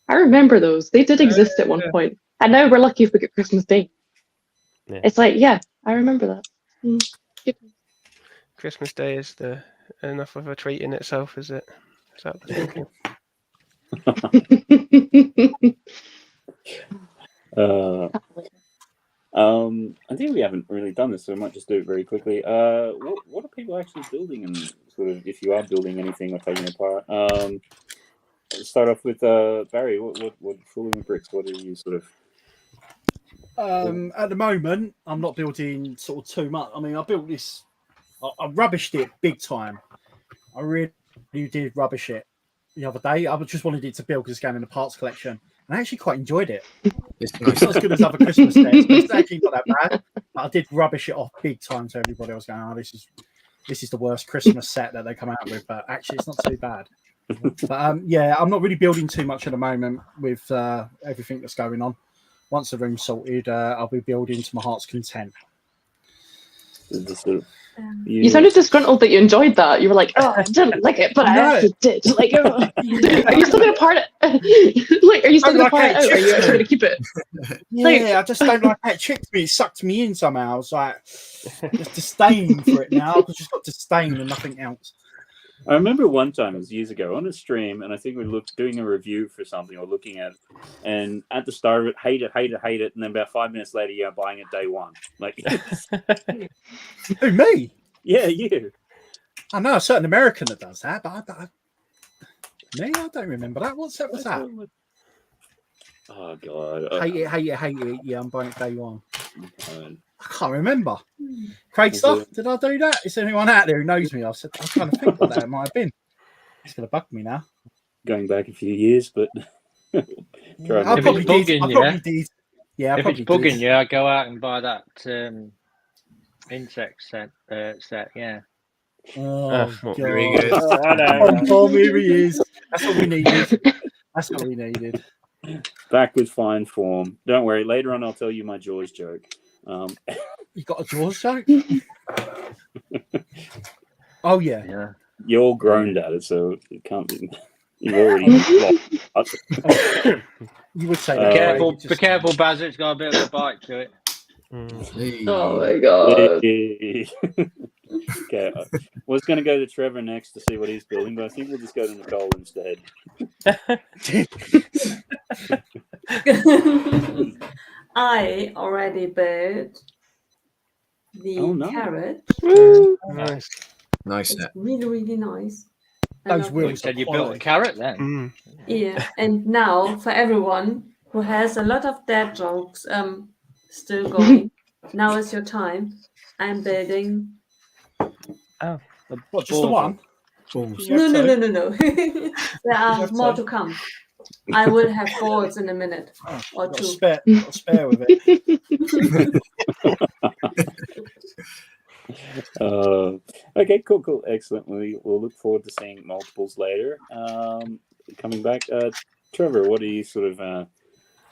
I remember those. They did exist at one point, and now we're lucky if we get Christmas Day. Yeah. It's like, yeah, I remember that. Christmas Day is enough of a treat in itself, is it? Is that the thinking? I think we haven't really done this, so we might just do it very quickly. What are people actually building, and sort of if you are building anything or taking it apart? Let's start off with Barry. What Foolin bricks? What are you sort of? At the moment, I'm not building sort of too much. I mean, I built this. I rubbished it big time. I really did rubbish it the other day. I just wanted it to build because it's going in the parts collection. And I actually quite enjoyed it. It's not as good as other Christmas sets, but it's actually not that bad. But I did rubbish it off big time to everybody. I was going, oh, this is the worst Christmas set that they come out with. But actually, it's not too bad. But yeah, I'm not really building too much at the moment with everything that's going on. Once the room's sorted, I'll be building to my heart's content. You sounded disgruntled that you enjoyed that. You were like, "Oh, I didn't like it, but I actually did." Like, are you still going to part it? Like, are you still going to part it out? Or are you actually going to keep it? Yeah, I just don't like how it tricked me. It sucked me in somehow. I was like, just disdain for it now. I've just got disdain and nothing else. I remember one time, it was years ago, on a stream, and I think we were doing a review for something or looking at it, and at the start of it, hate it, and then about 5 minutes later, you're buying it day one. Like, who, me? Yeah, you. I know a certain American that does that, but me, I don't remember that. What's that? Oh, God. Hate it. Yeah, I'm buying it day one. I can't remember. Craig stuff. Did I do that? Is there anyone out there who knows me? I'm trying to think what that might have been. It's going to bug me now. Going back a few years, but I probably did. Yeah, if it's bugging you, I go out and buy that insect set. Yeah. Oh, very God. good. Oh, here he is. That's what we needed. That's what we needed. Back with fine form. Don't worry. Later on, I'll tell you my Jaws joke. You got a Jaws joke? Oh, yeah. You're all groaned at it, so it can't be. You've already. You would say that. Be careful, Baz. It's got a bit of a bite to it. Oh my god. Okay, I was going to go to Trevor next to see what he's building, but I think we'll just go to Nicole instead. I already built the carrot. Nice. Nice. It's really, really nice. Those wheels said you built a carrot then. Yeah, and now for everyone who has a lot of dad jokes still going, now is your time. I'm building. Oh, what, just the one? No. There are more to come. I will have balls in a minute or two. Spare with it. Okay, cool, excellent. We'll look forward to seeing multiples later. Coming back, Trevor, what are you sort of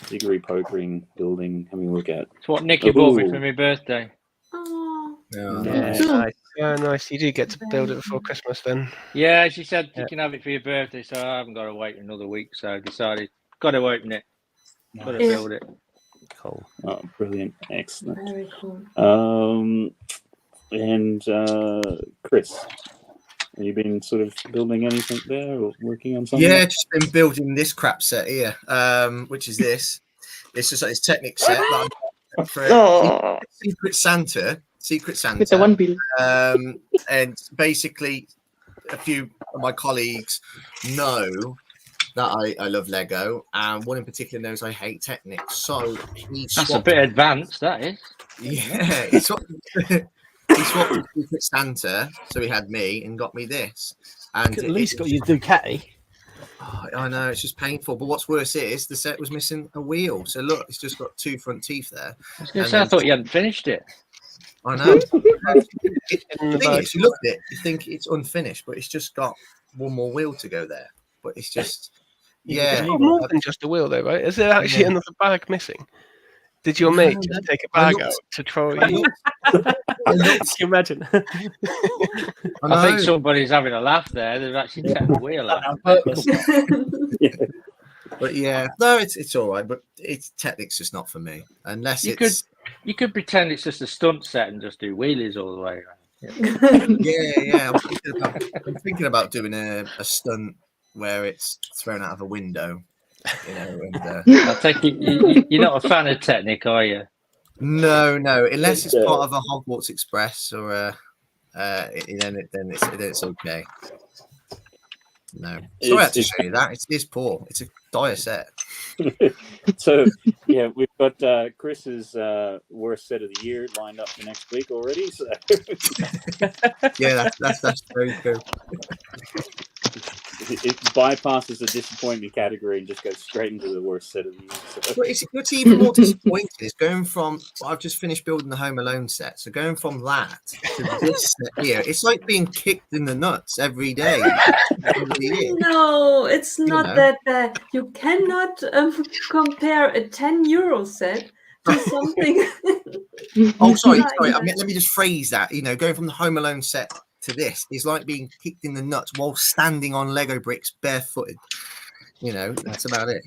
jiggery pokering building having a look at? It's what Nikki bought me for my birthday. Oh, nice. Yeah, nice. You do get to build it before Christmas then. Yeah, she said you can have it for your birthday, so I haven't got to wait another week. So I decided, got to open it, got to build it. Cool. Oh, brilliant, excellent. Very cool. And Chris, have you been sort of building anything there or working on something? Yeah, just been building this crap set here, which is this. It's just like this Technic set that I'm for Secret Santa. With the one bill. And basically, a few of my colleagues know that I love Lego, and one in particular knows I hate Technic. So that's a bit advanced, that is. Yeah, he swapped with Secret Santa, so he had me and got me this. And at least got you Ducati. Oh, I know, it's just painful. But what's worse is the set was missing a wheel. So look, it's just got two front teeth there. I was going to say, I thought you hadn't finished it. I know. You look at it, you think it's unfinished, but it's just got one more wheel to go there. But it's just, It's got more than just a wheel, though, right? Is there actually another bag missing? Did your mate just take a bag out to troll you? Can you imagine? I think somebody's having a laugh there. They've actually taken the wheel out. But yeah, no, it's all right. But Technic's just not for me, unless you could pretend it's just a stunt set and just do wheelies all the way around. Yeah. I'm thinking about doing a stunt where it's thrown out of a window. You know, and, I take it you're not a fan of Technic, are you? No, unless it's part of a Hogwarts Express or then it's okay. No, sorry I had to show you that. It's poor. It's a dire set. So yeah, we've got Chris's worst set of the year lined up for next week already. So yeah, that's very good. It bypasses the disappointment category and just goes straight into the worst set of the year. So. Well, what's even more disappointing is going from I've just finished building the Home Alone set, so going from that to this set here, it's like being kicked in the nuts every day. No, it's not that bad. You cannot compare a €10 set to something. Oh, sorry. Let me just phrase that. You know, going from the Home Alone set to this is like being kicked in the nuts while standing on Lego bricks barefooted. You know, that's about it.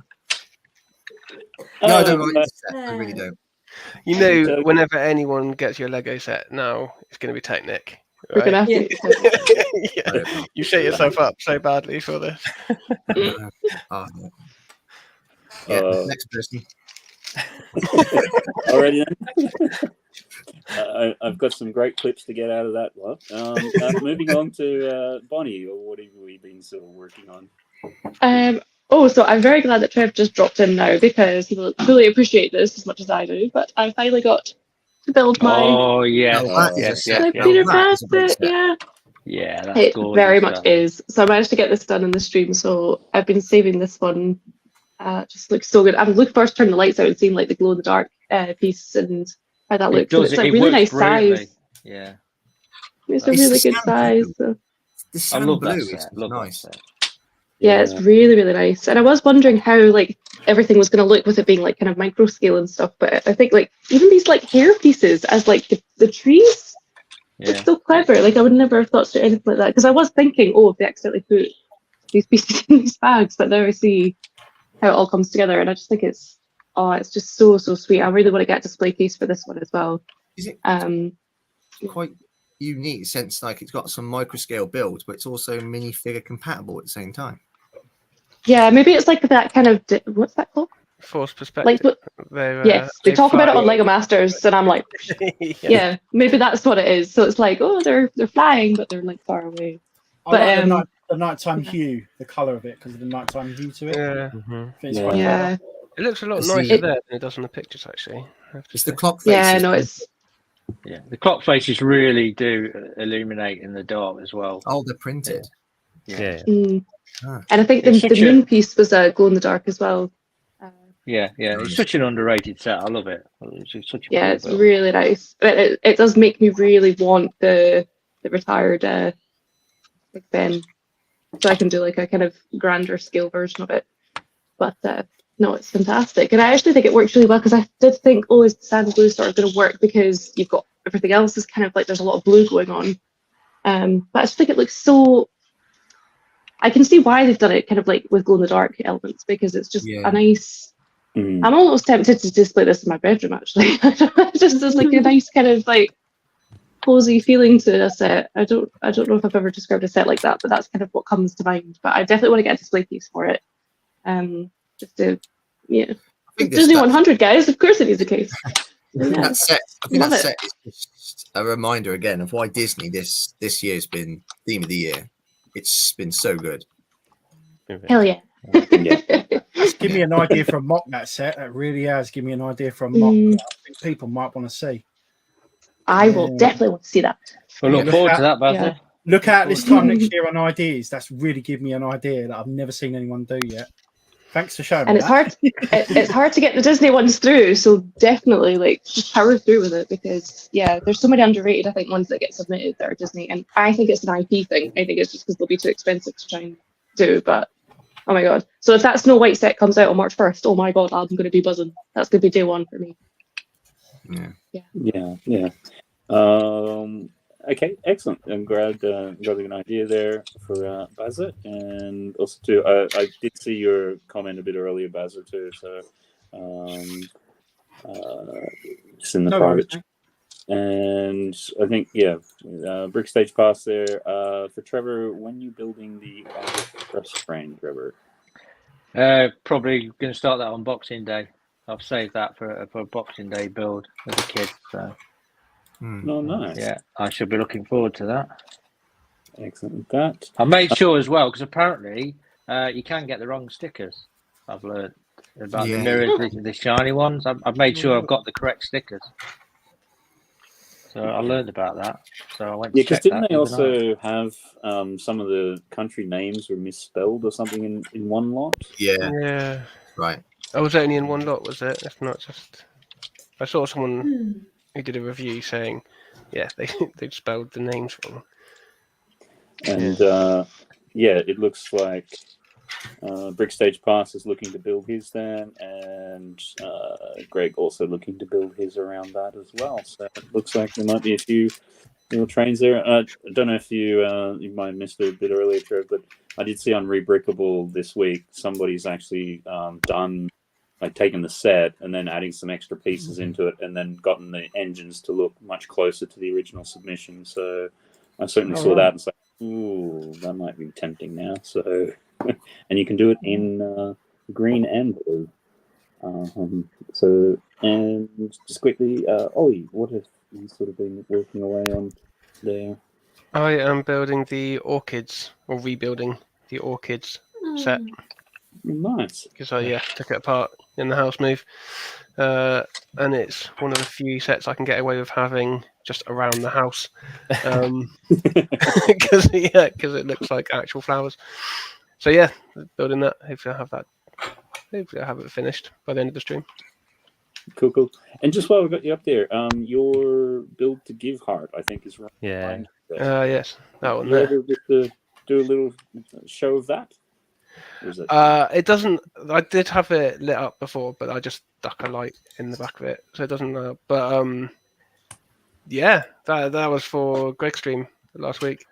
No, I don't like this set. I really don't. You know, whenever anyone gets your Lego set now, it's going to be Technic. Right? You set yourself up so badly for this. Next person. Already then? I've got some great clips to get out of that one. Moving on to Bonnie, or what have we been sort of working on? So I'm very glad that Trev just dropped in now because he will fully appreciate this as much as I do. But I finally got to build my Peter Pan bit. Yeah, that's it gorgeous, very much is. So I managed to get this done in the stream. So I've been saving this one Just looks so good. I'm looking forward to turning the lights out and seeing like the glow in the dark piece and how that looks. It's like really nice size. Yeah, it's a really good size. So. I love blue that set. Love nice. That set. Yeah, it's really, really nice. And I was wondering how like everything was going to look with it being like kind of micro scale and stuff. But I think like even these like hair pieces as like the trees, it's so clever. Like I would never have thought to do anything like that because I was thinking, oh, if they accidentally put these pieces in these bags, but now I see how it all comes together, and I just think it's just so sweet. I really want to get a display case for this one as well. Is it quite unique since like it's got some micro scale builds, but it's also minifigure compatible at the same time? Yeah, maybe it's like that kind of what's that called? Force perspective. Like, yes, they talk about it on Lego Masters, and I'm like, yeah, maybe that's what it is. So it's like, oh, they're flying, but they're like far away. I like the nighttime hue, the color of it, because of the nighttime hue to it. Yeah, it looks a lot nicer there than it does in the pictures, actually. It's the clock faces. Yeah, no, it's. Yeah, the clock faces really do illuminate in the dark as well. Oh, they're printed. Yeah. And I think the moon piece was glow in the dark as well. Yeah. It's such an underrated set. I love it. It's such a it's really nice. But it does make me really want the retired Big Ben, so I can do like a kind of grander scale version of it. But no, it's fantastic, and I actually think it works really well because I did think, oh, is the sand blue sort of going to work because you've got everything else is kind of like there's a lot of blue going on. But I just think it looks so. I can see why they've done it kind of like with glow in the dark elements because it's just a nice. I'm almost tempted to display this in my bedroom actually. Just as like a nice kind of like cozy feeling to a set. I don't know if I've ever described a set like that, but that's kind of what comes to mind. But I definitely want to get a display piece for it. Just to Disney 100 guys, of course it needs a case. That set is just a reminder again of why Disney this year has been theme of the year. It's been so good. Hell yeah. It's given me an idea for a mock, that set. That really has given me an idea for a mock that I think people might want to see. I will definitely want to see that. We'll look forward to that, Basil. Yeah. Look out this time next year on ideas. That's really given me an idea that I've never seen anyone do yet. Thanks for showing me. And it's hard to get the Disney ones through, so definitely like just power through with it because there's so many underrated ones that get submitted that are Disney, and I think it's an IP thing. I think it's just because they'll be too expensive to try and do, but oh my god. So if that Snow White set comes out on March 1st, oh my god, I'm going to be buzzing. That's going to be day one for me. Yeah. Okay, excellent. I'm glad got an idea there for Bazza, and also too, I did see your comment a bit earlier, Bazza, too. So, just in the private, and I think brick stage pass there for Trevor. When you building the press frame, Trevor? Probably going to start that on Boxing Day. I've saved that for a Boxing Day build with the kids. So. Oh, nice. Yeah, I should be looking forward to that. Excellent with that. I made sure as well, because apparently you can get the wrong stickers. I've learned about the mirrors, the shiny ones. I've made sure I've got the correct stickers. So I learned about that. So I went to check that. Didn't they also have some of the country names were misspelled or something in one lot? Yeah. Right. I was only in one lot, was it? If not just... I saw someone... who did a review saying, they'd spelled the names wrong. And it looks like Brick Stage Pass is looking to build his then, and Greg also looking to build his around that as well. So it looks like there might be a few little trains there. I don't know if you might have missed it a bit earlier, Trev, but I did see on Rebrickable this week somebody's actually done. Like taking the set and then adding some extra pieces into it and then gotten the engines to look much closer to the original submission. So I certainly saw that and was like, ooh, that might be tempting now. So, and you can do it in green and blue. And just quickly, Ollie, what have you sort of been working away on there? I am building the orchids, or rebuilding the orchids set. Nice. Because I took it apart in the house move, and it's one of the few sets I can get away with having just around the house, because it looks like actual flowers. So building that. Hopefully I have that hopefully I'll have it finished by the end of the stream. Cool. And just while we've got you up there, your build to give heart, I think, is right. Yeah. Yes, that one You there. able to do a little show of that? Or is it... It doesn't. I did have it lit up before, but I just stuck a light in the back of it, so it doesn't. Yeah, that was for Greg's stream last week.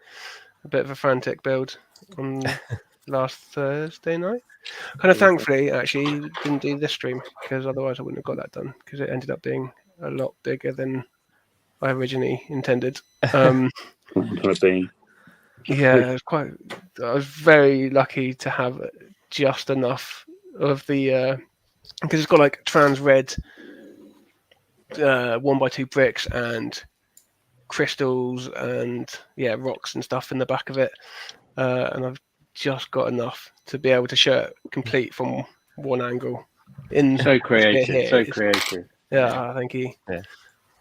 A bit of a frantic build on last Thursday night. Kind of thankfully, actually, didn't do this stream because otherwise I wouldn't have got that done because it ended up being a lot bigger than I originally intended. Yeah, it was quite. I was very lucky to have just enough of the because it's got like trans red 1x2 bricks and crystals and rocks and stuff in the back of it, and I've just got enough to be able to show it complete from one angle. So creative, creative. Yeah, thank you.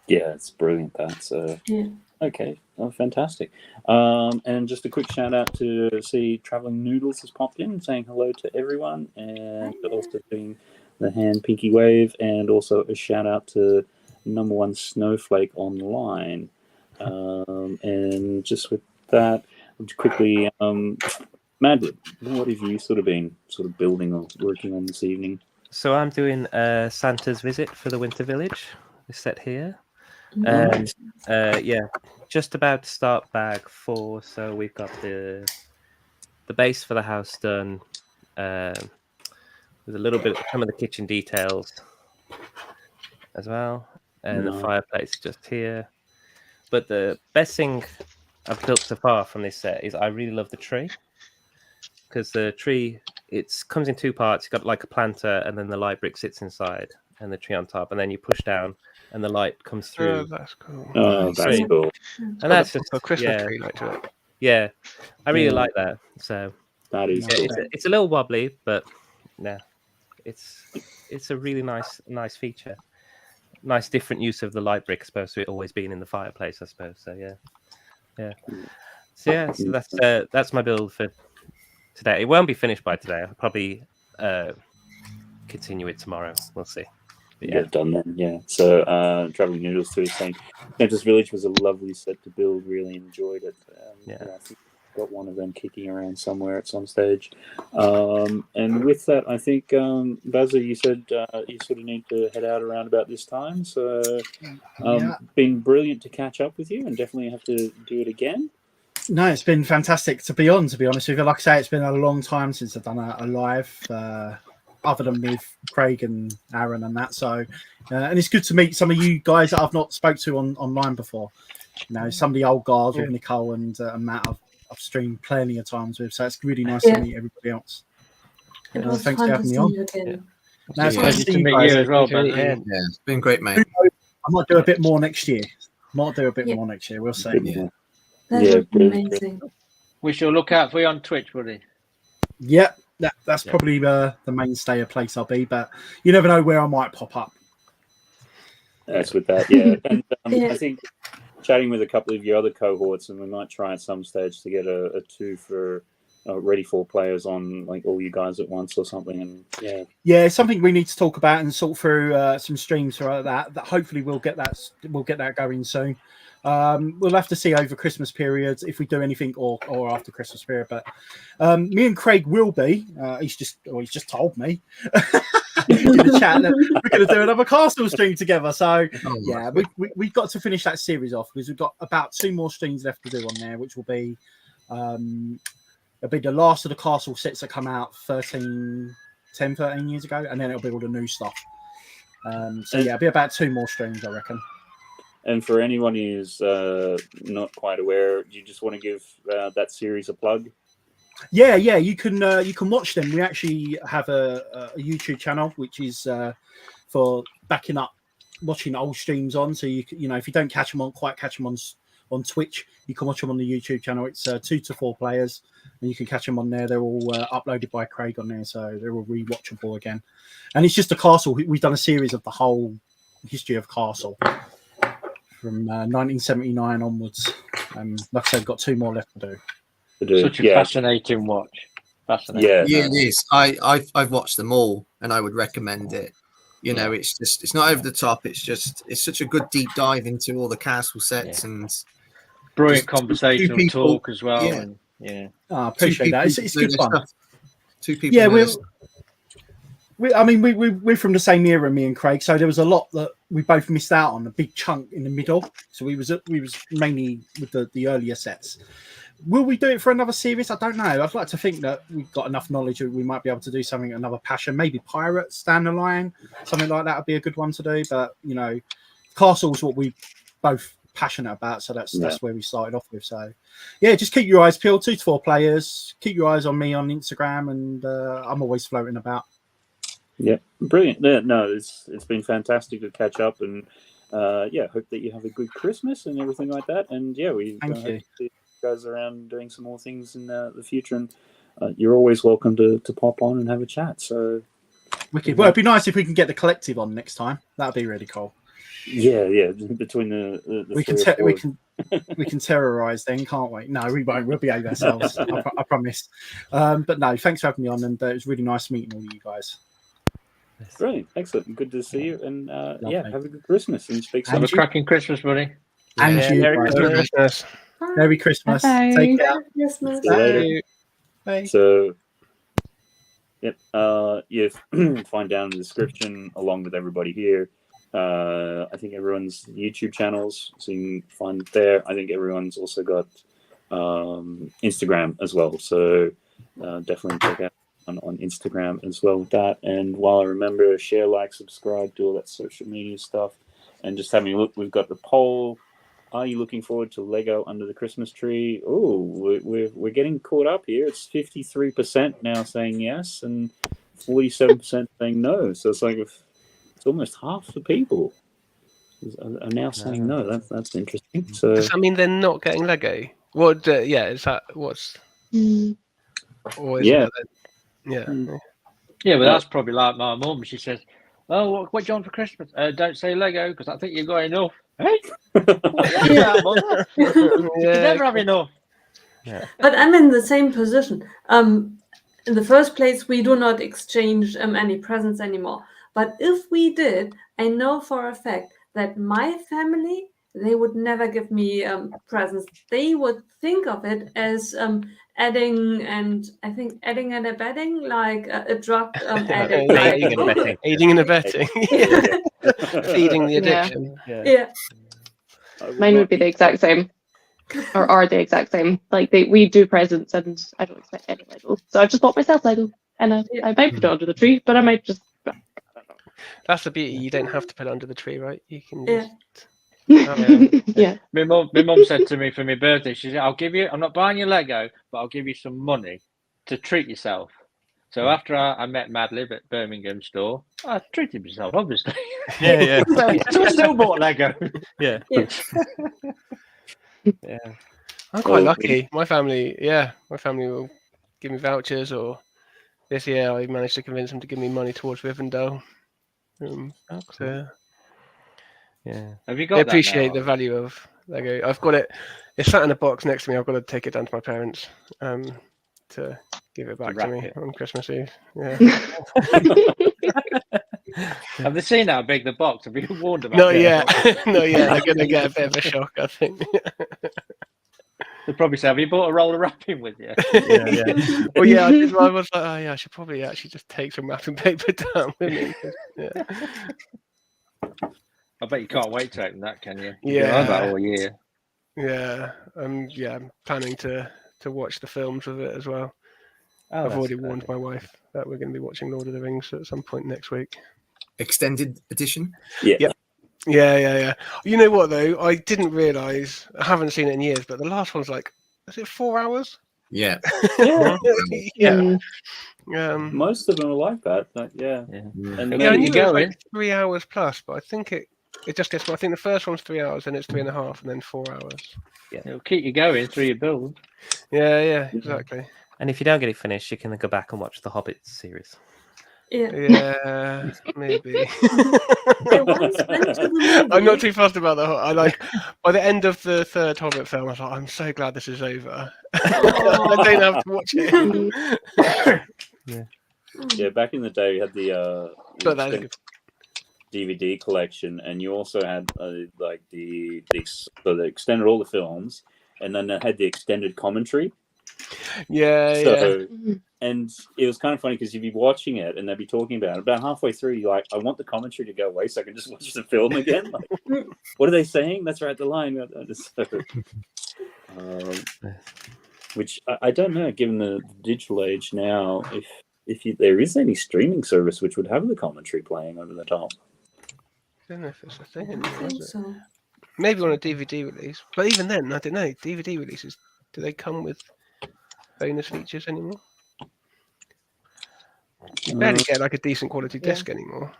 Yeah, it's brilliant. That's okay. Oh, fantastic. And just a quick shout out to see Traveling Noodles has popped in, saying hello to everyone, and also doing the hand pinky wave, and also a shout out to number one Snowflake online. And just with that, quickly, Madwood, what have you been building or working on this evening? So I'm doing Santa's Visit for the Winter Village. This set here. Just about to start bag 4. So we've got the base for the house done. With a little bit of some of the kitchen details as well, and the fireplace just here. But the best thing I've built so far from this set is I really love the tree, because the tree comes in 2 parts. You've got like a planter, and then the light brick sits inside, and the tree on top, and then you push down, and the light comes through. Oh, that's cool. Oh, that's cool. And that's just a Christmas tree light to it. Yeah, I really like that. So that is it's a little wobbly, but no, it's a really nice feature. Nice different use of the light brick, supposed to it always being in the fireplace, I suppose. So so that's my build for today. It won't be finished by today. I'll probably continue it tomorrow. We'll see. But done then. Yeah. So Traveling Noodles too is saying Santa's Village was a lovely set to build. Really enjoyed it. I think got one of them kicking around somewhere at some stage. And with that, I think Bazza, you said you need to head out around about this time. So been brilliant to catch up with you, and definitely have to do it again. No, it's been fantastic to be honest with you. Like I say, it's been a long time since I've done a live, other than with Craig and Aaron and that. So, and it's good to meet some of you guys that I've not spoke to online before. Some of the old guards with Nicole and Matt I've streamed plenty of times with. So it's really nice to meet everybody else. Thanks for having me on. It's nice to meet you as well, Ben. Yeah, it's been great, mate. I might do a bit more next year. We'll see. That would be amazing. We shall look out for you on Twitch, buddy. Yeah, that's probably the mainstay of place I'll be, but you never know where I might pop up. That's with that, yeah. And I think chatting with a couple of your other cohorts, and we might try at some stage to get a 2 for ready for players on, like all you guys at once or something. And it's something we need to talk about and sort through some streams for that. That hopefully we'll get that going soon. We'll have to see over Christmas periods if we do anything or after Christmas period. But me and Craig will be. He's just told me in the chat that we're going to do another castle stream together. So we've got to finish that series off, because we've got about 2 more streams left to do on there, which will be it'll be the last of the castle sets that come out 13 years ago, and then it'll be all the new stuff. It'll be about 2 more streams, I reckon. And for anyone who's not quite aware, do you just want to give that series a plug? Yeah, you can watch them. We actually have a YouTube channel which is for backing up watching old streams on. So if you don't catch them on Twitch, you can watch them on the YouTube channel. It's 2 to 4 players, and you can catch them on there. They're all uploaded by Craig on there, so they're all rewatchable again. And it's just a castle. We've done a series of the whole history of castle from 1979 onwards. Like I said, we've got 2 more left to do. Such a fascinating watch. fascinating. Yeah, it is. I've watched them all, and I would recommend it. You know, it's not over the top. It's such a good deep dive into all the castle sets and brilliant conversational people, talk as well. Yeah. And yeah, I appreciate that. It's good fun. Two people. Yeah, we're from the same era, me and Craig. So there was a lot that we both missed out on. A big chunk in the middle. So we was mainly with the earlier sets. Will we do it for another series? I don't know. I'd like to think that we've got enough knowledge that we might be able to do something, another passion, maybe pirates down the line, something like that would be a good one to do. But you know, castle's what we both passionate about, so that's where we started off with. So yeah, just keep your eyes peeled. 2 to 4 players. Keep your eyes on me on Instagram, and I'm always floating about. Yeah, brilliant. Yeah, no, it's been fantastic to catch up, and hope that you have a good Christmas and everything like that. And yeah, we thank you. See you guys around doing some more things in the future, and you're always welcome to pop on and have a chat. So wicked. Well, it'd be nice if we can get the collective on next time. That'd be really cool. Yeah. Between the we can terrorize then, can't we? No, we won't. We'll behave ourselves. I promise. But no, thanks for having me on, and it was really nice meeting all of you guys. Brilliant, excellent, good to see you, and have a good Christmas and speak soon. Have a cracking Christmas, buddy. And you, Merry Christmas. Merry Christmas. Bye. Take care. Christmas. See you later. Bye. So, you find down in the description along with everybody here. I think everyone's YouTube channels, so you can find it there. I think everyone's also got Instagram as well, so definitely check out on Instagram as well with that. And while I remember, share, like, subscribe, do all that social media stuff. And just having a look, we've got the poll. Are you looking forward to Lego under the Christmas tree? Oh, we're getting caught up here. It's 53% now saying yes, and 47% saying no. So it's like it's almost half the people are now saying no. That's interesting. So does that mean they're not getting Lego? What? Is that what's? Or is it Yeah, but that's probably like my mum. She says, "Oh, what do you want for Christmas? Don't say Lego because I think you've got enough." Hey, you never have enough. Yeah. But I'm in the same position. In the first place, we do not exchange any presents anymore. But if we did, I know for a fact that my family, they would never give me presents. They would think of it as adding and abetting, like a drug addict. Aiding and abetting. Feeding the addiction. Yeah. Mine would be the exact same, or are the exact same. Like we do presents, and I don't expect any Lego. So I've just bought myself Lego, and I might put it under the tree, but I might just. That's the beauty. You don't have to put it under the tree, right? You can just. Yeah. My mum said to me for my birthday, she said, I'm not buying you Lego, but I'll give you some money to treat yourself. So after I met Madlib at Birmingham store, I treated myself, obviously. Yeah. So I still bought Lego. Yeah. I'm quite lucky. My family will give me vouchers, or this year I managed to convince them to give me money towards Rivendell. Have you got? I appreciate the value of Lego. I've got it. It's sat in a box next to me. I've got to take it down to my parents to give it back to me on Christmas Eve. Yeah. Have they seen how big the box? Have you warned about it? Not yet. They're going to get a bit of a shock, I think. They'll probably say, "Have you bought a roll of wrapping with you?" Yeah. Well, yeah. I was like, oh yeah, I should probably actually just take some wrapping paper down with me. Yeah. I bet you can't wait to open that, can you? Yeah. That all year. Yeah. I'm planning to watch the films with it as well. Oh, I've already warned my wife that we're going to be watching Lord of the Rings at some point next week. Extended edition? Yeah. You know what, though? I didn't realise, I haven't seen it in years, but the last one's like, is it 4 hours? Yeah. Yeah. Most of them are like that. Yeah. And you go like 3 hours plus, but I think it just gets. I think the first one's 3 hours, then it's 3.5, and then 4 hours. Yeah, it'll keep you going through your build. Yeah, exactly. And if you don't get it finished, you can go back and watch the Hobbit series. Yeah, maybe. I once went to the movie. I'm not too fussed about the whole. I like by the end of the third Hobbit film, I was like, I'm so glad this is over. I don't have to watch it. Yeah, back in the day, we had the But that is good. DVD collection, and you also had like so they extended all the films, and then they had the extended commentary. Yeah. And it was kind of funny because you'd be watching it and they'd be talking about it. About halfway through, you're like, I want the commentary to go away so I can just watch the film again. Like, what are they saying? That's right, the line. Which I don't know, given the digital age now, if there is any streaming service which would have the commentary playing over the top. I don't know if it's a thing I anymore. think Is it? so. Maybe on a DVD release, but even then, I don't know. DVD releases, do they come with bonus features anymore? You barely get like a decent quality disc anymore.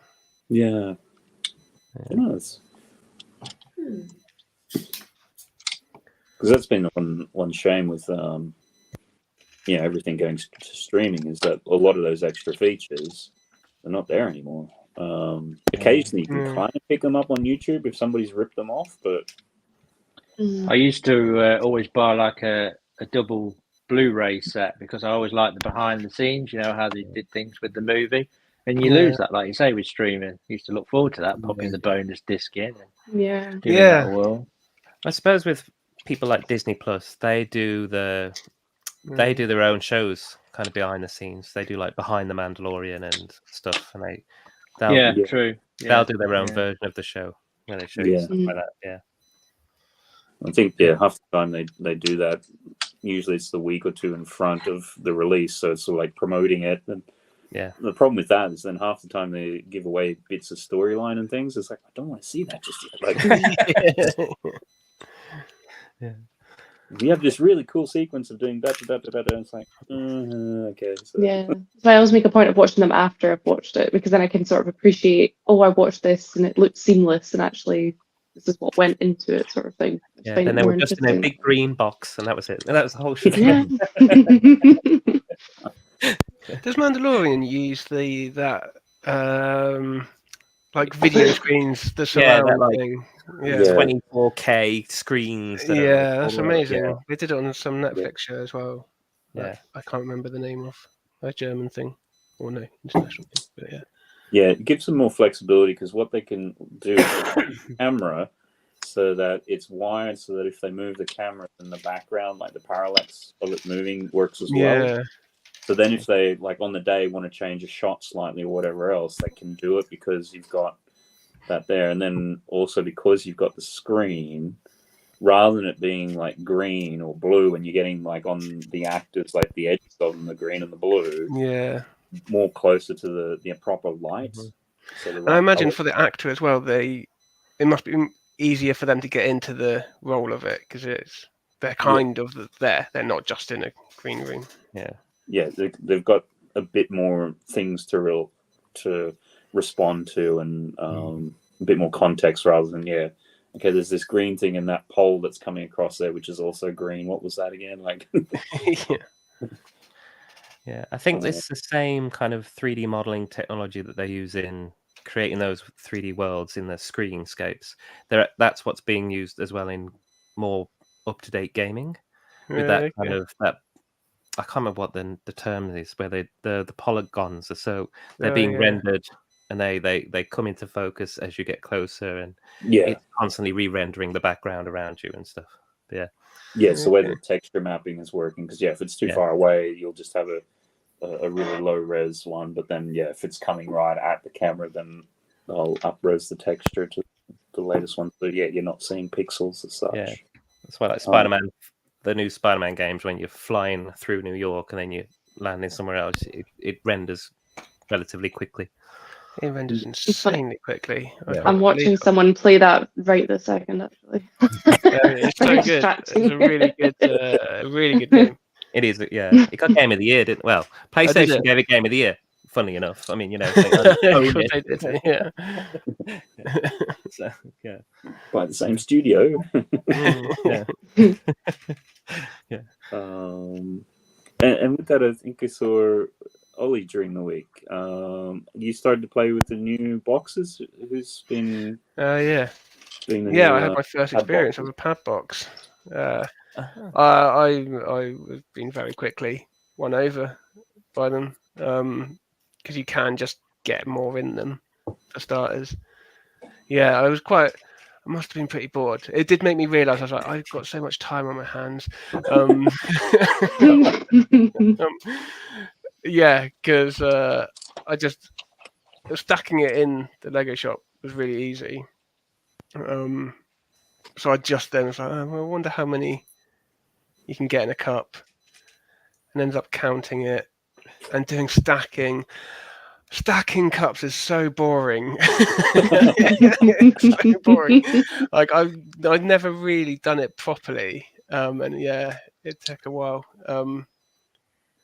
Yeah. Who knows? Because that's been one shame with everything going to streaming is that a lot of those extra features are not there anymore. Occasionally you can kind of pick them up on YouTube if somebody's ripped them off, but I used to always buy like a double Blu-ray set because I always liked the behind the scenes, how they did things with the movie, and you lose that, like you say, with streaming. I used to look forward to that, popping the bonus disc in and giving that a whirl. I suppose with people like Disney Plus, they do their own shows kind of behind the scenes. They do like Behind the Mandalorian and stuff, and they'll true. They'll do their own version of the show where they show you stuff like that. Yeah. I think half the time they do that. Usually it's the week or two in front of the release, so it's sort of like promoting it. And the problem with that is then half the time they give away bits of storyline and things. It's like, I don't want to see that just yet. Like, we have this really cool sequence of doing that. It's like, okay. So. Yeah, so I always make a point of watching them after I've watched it, because then I can sort of appreciate, I watched this and it looked seamless, and actually this is what went into it, sort of thing. Yeah, and they were just in a big green box, and that was it. And that was the whole show. Yeah. Does Mandalorian use that like video screens, the surround thing? Yeah, 24K screens. Yeah, that's amazing. They did it on some Netflix show as well. Yeah, I can't remember the name of a German thing, or no, international thing, but yeah. Yeah, it gives them more flexibility because what they can do is the camera so that it's wired so that if they move the camera in the background, like the parallax of it moving works as well. Yeah. So then if they, like on the day, want to change a shot slightly or whatever else, they can do it because you've got that there. And then also because you've got the screen, rather than it being like green or blue and you're getting like on the actors, like the edges of them, the green and the blue. Yeah. More closer to the proper light. So and I imagine for the actor as well, it must be easier for them to get into the role of it because they're kind of there. They're not just in a green room. Yeah, they've got a bit more things to respond to and a bit more context rather than okay, there's this green thing in that pole that's coming across there, which is also green. What was that again? Like. Yeah, I think it's the same kind of 3D modeling technology that they use in creating those 3D worlds in the screenscapes. That's what's being used as well in more up-to-date gaming. With that kind of I can't remember what the term is, where the polygons are they're being rendered and they come into focus as you get closer, and it's constantly re-rendering the background around you and stuff. But Yes, the way the texture mapping is working, because if it's too far away, you'll just have a really low res one. But then if it's coming right at the camera, then I'll up-res the texture to the latest one. So you're not seeing pixels as such. Yeah, that's why like Spider-Man, the new Spider-Man games, when you're flying through New York and then you land in somewhere else, it renders relatively quickly. It renders insanely quickly. I'm watching someone play that right this second, actually. It's so good. It's a really good game. It is, It got Game of the Year, didn't? Well, PlayStation gave it Game of the Year. Funnily enough, I mean, So, by the same studio. And with that, I think I saw Ollie during the week. You started to play with the new boxes. Who's been? Yeah. Been the Yeah, new, I had my first experience of a pad box. I've been very quickly won over by them because you can just get more in them for starters. Yeah, I must have been pretty bored. It did make me realise I was like, I've got so much time on my hands. Yeah, because stacking it in the Lego shop was really easy. So I just then was like, I wonder how many you can get in a cup, and ended up counting it and doing stacking. Stacking cups is so boring. It's so boring. Like I've never really done it properly, and yeah, it took a while.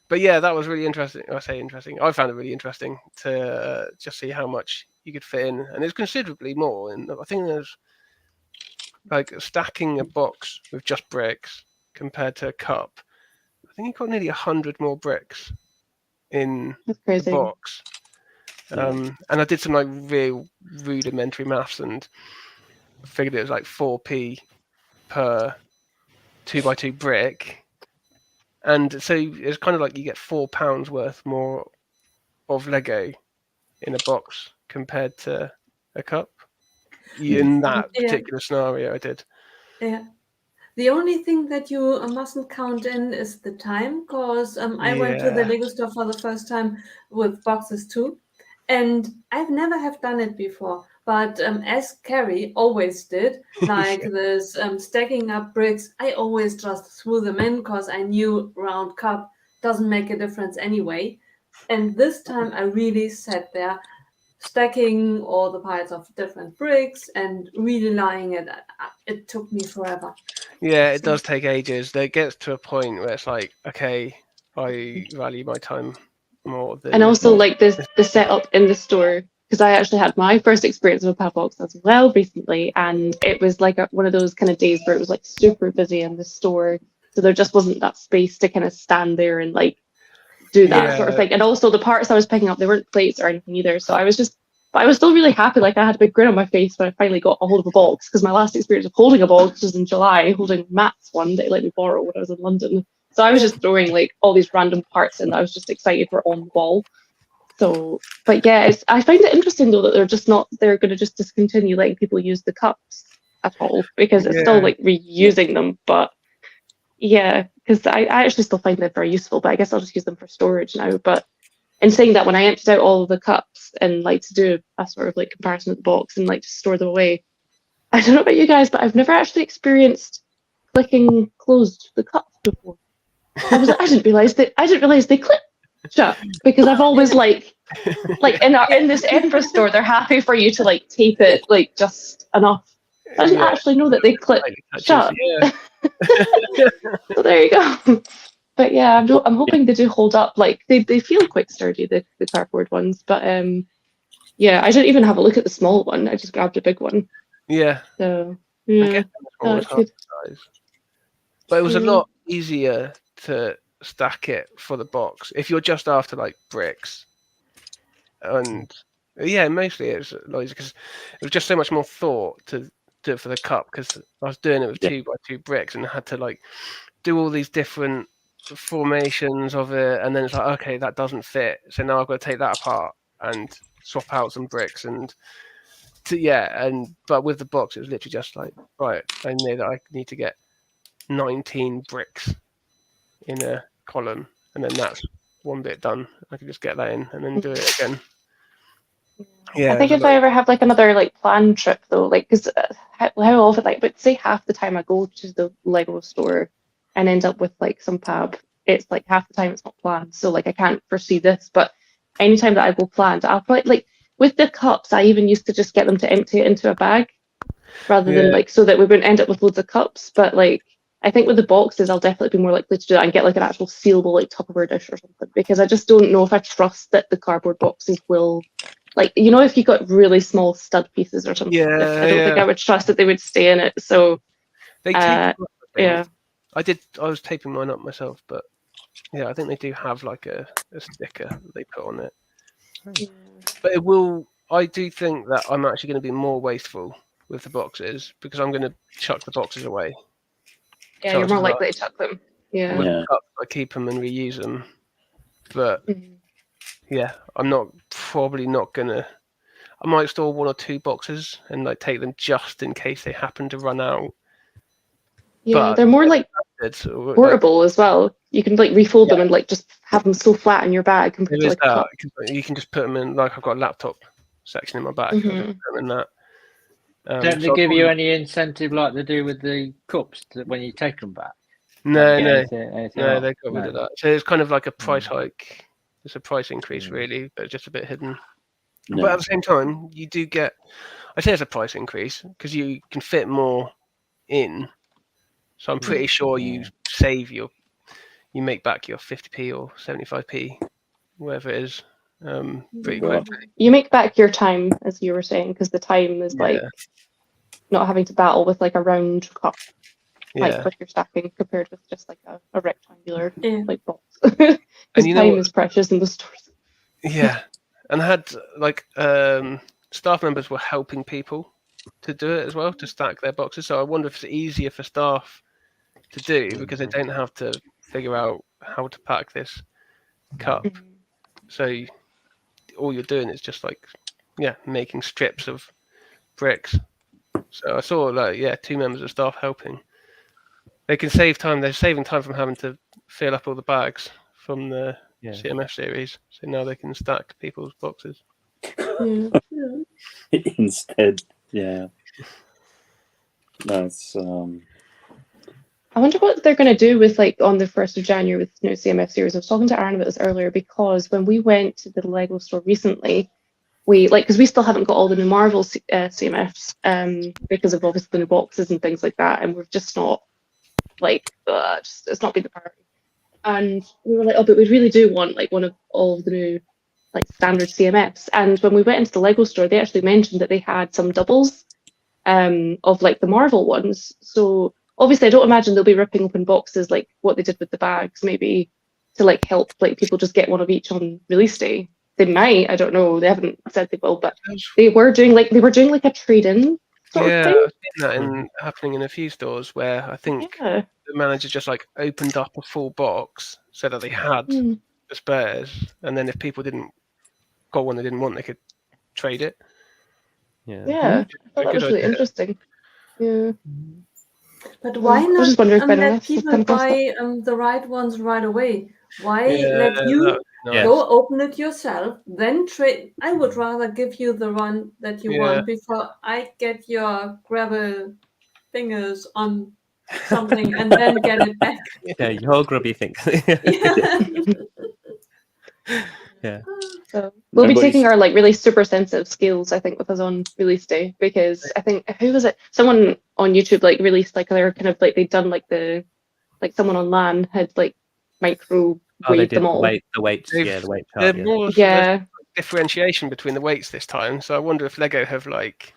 But yeah, that was really interesting. I say interesting. I found it really interesting to just see how much you could fit in, and it's considerably more. And I think there's like stacking a box with just bricks compared to a cup. I think you got nearly 100 more bricks in the box. And I did some like real rudimentary maths and figured it was like 4p per 2x2 brick. And so it's kind of like you get £4 worth more of Lego in a box compared to a cup. In that particular scenario, I did. Yeah. The only thing that you mustn't count in is the time, because I went to the Lego store for the first time with boxes too. And I've never have done it before, but as Carrie always did, like this stacking up bricks, I always just threw them in because I knew round cup doesn't make a difference anyway. And this time I really sat there stacking all the piles of different bricks and really lying it. It took me forever. Yeah, it does take ages. It gets to a point where it's like, okay, I value my time more than. And also, like the setup in the store, because I actually had my first experience with a pad box as well recently, and it was like one of those kind of days where it was like super busy in the store, so there just wasn't that space to kind of stand there and like do that sort of thing. And also the parts I was picking up, they weren't plates or anything either, so I was still really happy. Like I had a big grin on my face when I finally got a hold of a box, because my last experience of holding a box was in July, holding Matt's one that he let me borrow when I was in London. So I was just throwing like all these random parts in that I was just excited were on the wall. So, but yeah, I find it interesting though that they're going to just discontinue letting people use the cups at all, because it's still like reusing them. But yeah, because I actually still find them very useful, but I guess I'll just use them for storage now. But in saying that, when I emptied out all of the cups and like to do a sort of like comparison of the box and like to store them away, I don't know about you guys, but I've never actually experienced clicking closed the cups before. I didn't realize they clip shut, because I've always like in this Edinburgh store, they're happy for you to like tape it like just enough. I didn't actually know that they clip shut. So there you go. But yeah, I'm hoping they do hold up. Like they feel quite sturdy, the cardboard ones. But yeah, I didn't even have a look at the small one. I just grabbed a big one. Yeah. So yeah, but it was a lot easier to stack it for the box if you're just after like bricks. And yeah, mostly it was like, because it was just so much more thought to do it for the cup, because I was doing it with 2x2 bricks and I had to like do all these different formations of it, and then it's like, okay, that doesn't fit, so now I've got to take that apart and swap out some bricks but with the box it was literally just like, right, I know that I need to get 19 bricks in a column, and then that's one bit done. I can just get that in and then do it again. Yeah, I think if I ever have like another like planned trip though, like because how often, like, but say half the time I go to the Lego store and end up with like some pab, it's like half the time it's not planned, so like I can't foresee this. But anytime that I go planned, I'll probably like with the cups, I even used to just get them to empty it into a bag rather than like, so that we wouldn't end up with loads of cups. But like I think with the boxes, I'll definitely be more likely to do that and get like an actual sealable like Tupperware dish or something, because I just don't know if I trust that the cardboard boxes will, like, you know, if you got really small stud pieces or something, I don't think I would trust that they would stay in it. So they tape I was taping mine up myself, but I think they do have like a sticker they put on it. But it will. I do think that I'm actually going to be more wasteful with the boxes because I'm going to chuck the boxes away. Yeah, you're more likely to chuck them. Yeah. With the cups, I keep them and reuse them. But I'm probably not gonna. I might store 1 or 2 boxes and like take them just in case they happen to run out. Yeah, they're more like portable as well. You can like refold them and like just have them so flat in your bag compared to like a cup. You can just put them in. Like I've got a laptop section in my bag. Put them in that. Don't they give you any incentive like they do with the cups when you take them back? No, anything they got rid of that. So it's kind of like a price hike. It's a price increase, really, but just a bit hidden. No. But at the same time, you do get. I say it's a price increase because you can fit more in. So I'm pretty sure you make back your 50p or 75p, whatever it is, pretty quickly. You make back your time, as you were saying, because the time is like not having to battle with like a round cup, like with your stacking, compared with just like a rectangular like box. Because time is precious in the stores. Yeah, and I had like staff members were helping people to do it as well, to stack their boxes. So I wonder if it's easier for staff to do because they don't have to figure out how to pack this cup. So all you're doing is just like making strips of bricks. So I saw like 2 members of staff helping. They can save time. They're saving time from having to fill up all the bags from the CMF series. So now they can stack people's boxes. Instead, that's. I wonder what they're going to do with like on the 1st of January with the new CMF series. I was talking to Aaron about this earlier because when we went to the Lego store recently, because we still haven't got all the new Marvel CMFs because of obviously the new boxes and things like that, and we've just not it's not been the priority. And we were like, but we really do want like one of all of the new like standard CMFs. And when we went into the Lego store, they actually mentioned that they had some doubles of like the Marvel ones. So obviously, I don't imagine they'll be ripping open boxes like what they did with the bags, maybe to like help like people just get one of each on release day. They might, I don't know. They haven't said they will, but they were doing like a trade-in sort of thing. I've seen that happening in a few stores where I think the manager just like opened up a full box so that they had the spares, and then if people got one they didn't want, they could trade it. I thought that was really interesting. Yeah. But why not just wondering if let people buy the right ones right away? Why let you go open it yourself, then trade? I would rather give you the one that you want before I get your gravel fingers on something and then get it back. Yeah, your grubby things. Yeah. So we'll be taking our like really super sensitive skills, I think, with us on release day, because I think who was it? Someone on YouTube like released like they're kind of like they'd done like someone on LAN had like micro weighed them all. The weights, the weight chart. There's differentiation between the weights this time, so I wonder if Lego have like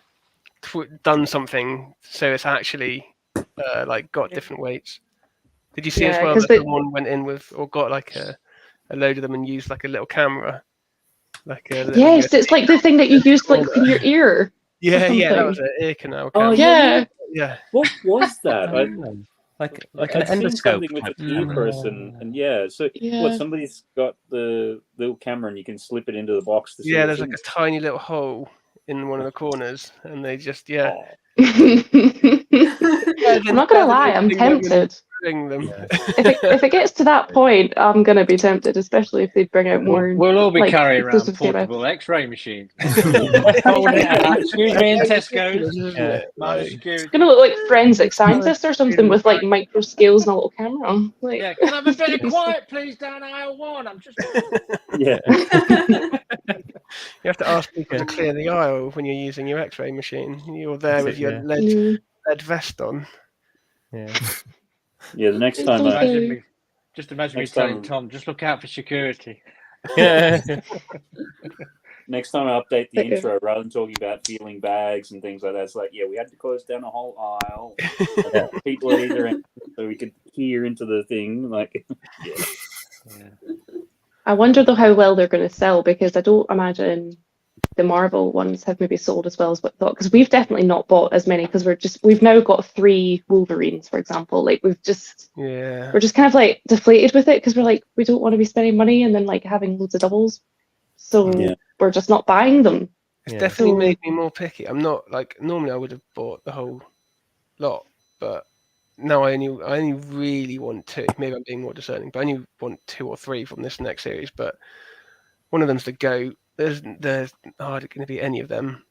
done something so it's actually like got different weights. Did you see as well that someone went in with or got like a load of them and used like a little camera? Yes, it's like the thing that you use like in your ear. Yeah, that was an ear canal. Oh yeah. What was that? like I've an seen endoscope something with an ear person, and what somebody's got the little camera and you can slip it into the box. To see there's like a tiny little hole in one of the corners, and they just I'm not gonna lie, I'm tempted. If it gets to that point, I'm gonna be tempted, especially if they bring out more. We'll all be carrying around portable X-ray machines. Excuse me, in Tesco's. It's gonna look like forensic scientists or something with like micro scales and a little camera. Like... Yeah, can I have a bit of quiet, please, down aisle 1? I'm just. You have to ask people to clear the aisle when you're using your X-ray machine. You're there with your lead vest on. Yeah, the next time. Imagine me telling Tom, just look out for security. Next time I update the intro, rather than talking about feeling bags and things like that, it's like, we had to close down a whole aisle. People at either end, so we could hear into the thing. Like, I wonder though how well they're going to sell, because I don't imagine the Marvel ones have maybe sold as well as what thought. Because we've definitely not bought as many, because we've now got 3 Wolverines, for example. Like we're just kind of like deflated with it, because we're like, we don't want to be spending money and then like having loads of doubles, so we're just not buying them. It's definitely made me more picky. I'm not like, normally I would have bought the whole lot, but now I only really want 2. Maybe I'm being more discerning, but I only want 2 or 3 from this next series. But one of them's the GOAT. There's hardly going to be any of them.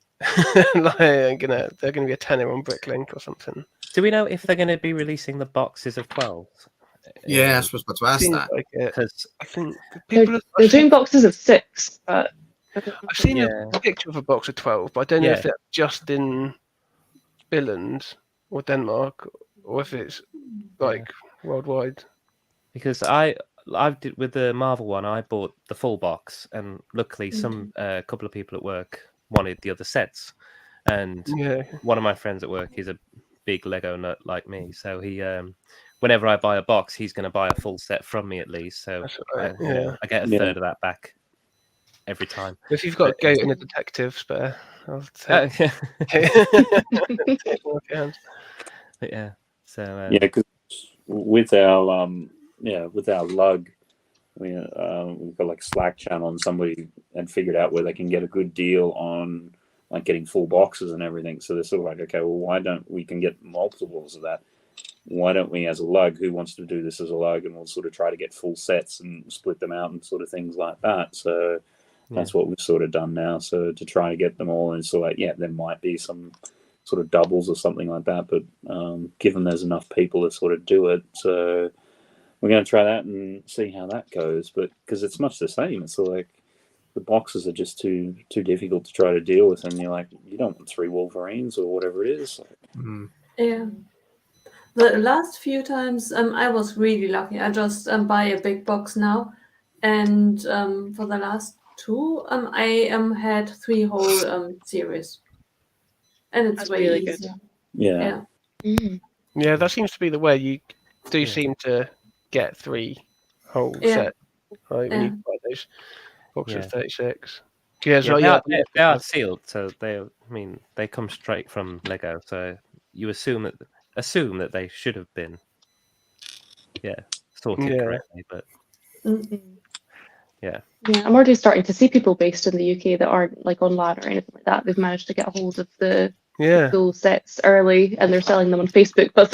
Like, they're going to be a tenner on Bricklink or something. Do we know if they're going to be releasing the boxes of 12? Yeah, I was about to ask that. Because I think they're doing boxes of 6. But I've seen a picture of a box of 12, but I don't know if that's just in Finland or Denmark, or if it's like worldwide. Because I did with the Marvel one, I bought the full box, and luckily a couple of people at work wanted the other sets, and one of my friends at work is a big Lego nut like me, so he whenever I buy a box, he's going to buy a full set from me at least, so I get a third of that back every time. If you've got a goat and a detective spare, I'll take yeah. So because with our lug, we've got like a Slack channel, and somebody had figured out where they can get a good deal on like getting full boxes and everything. So they're sort of like, okay, well, why don't we can get multiples of that? Why don't we, as a lug, who wants to do this as a lug, and we'll sort of try to get full sets and split them out and sort of things like that. So that's what we've sort of done now. So to try to get them all, and so like, there might be some sort of doubles or something like that, but given there's enough people to sort of do it, so we're going to try that and see how that goes. But because it's much the same, it's like the boxes are just too difficult to try to deal with, and you're like, you don't want 3 Wolverines or whatever it is. Yeah. The last few times I was really lucky. I just buy a big box now, and for the last 2 I had 3 whole series, and it's way really easier. good. Yeah, that seems to be the way. You do seem to get 3 whole sets, right? When you buy those boxes of 36. They are sealed, so they come straight from Lego. So you assume that they should have been, sorted correctly. But I'm already starting to see people based in the UK that aren't like on LAN or anything like that. They've managed to get a hold of the full sets early, and they're selling them on Facebook. But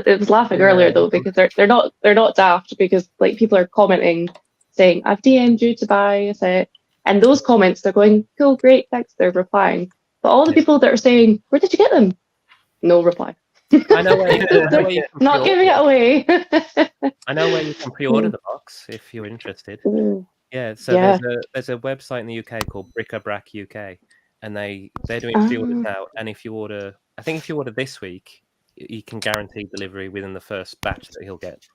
it was laughing earlier though, because they're not daft, because like people are commenting saying, I've DM'd you to buy a set, and those comments, they're going, cool, great, thanks, they're replying. But all the people that are saying, where did you get them? No reply. I know where you can not giving it away. I know where you can pre-order the box if you're interested. Yeah, so there's a website in the UK called Bric-a-Brac UK, and they're doing pre-orders now. And if you order this week, you can guarantee delivery within the first batch that he'll get.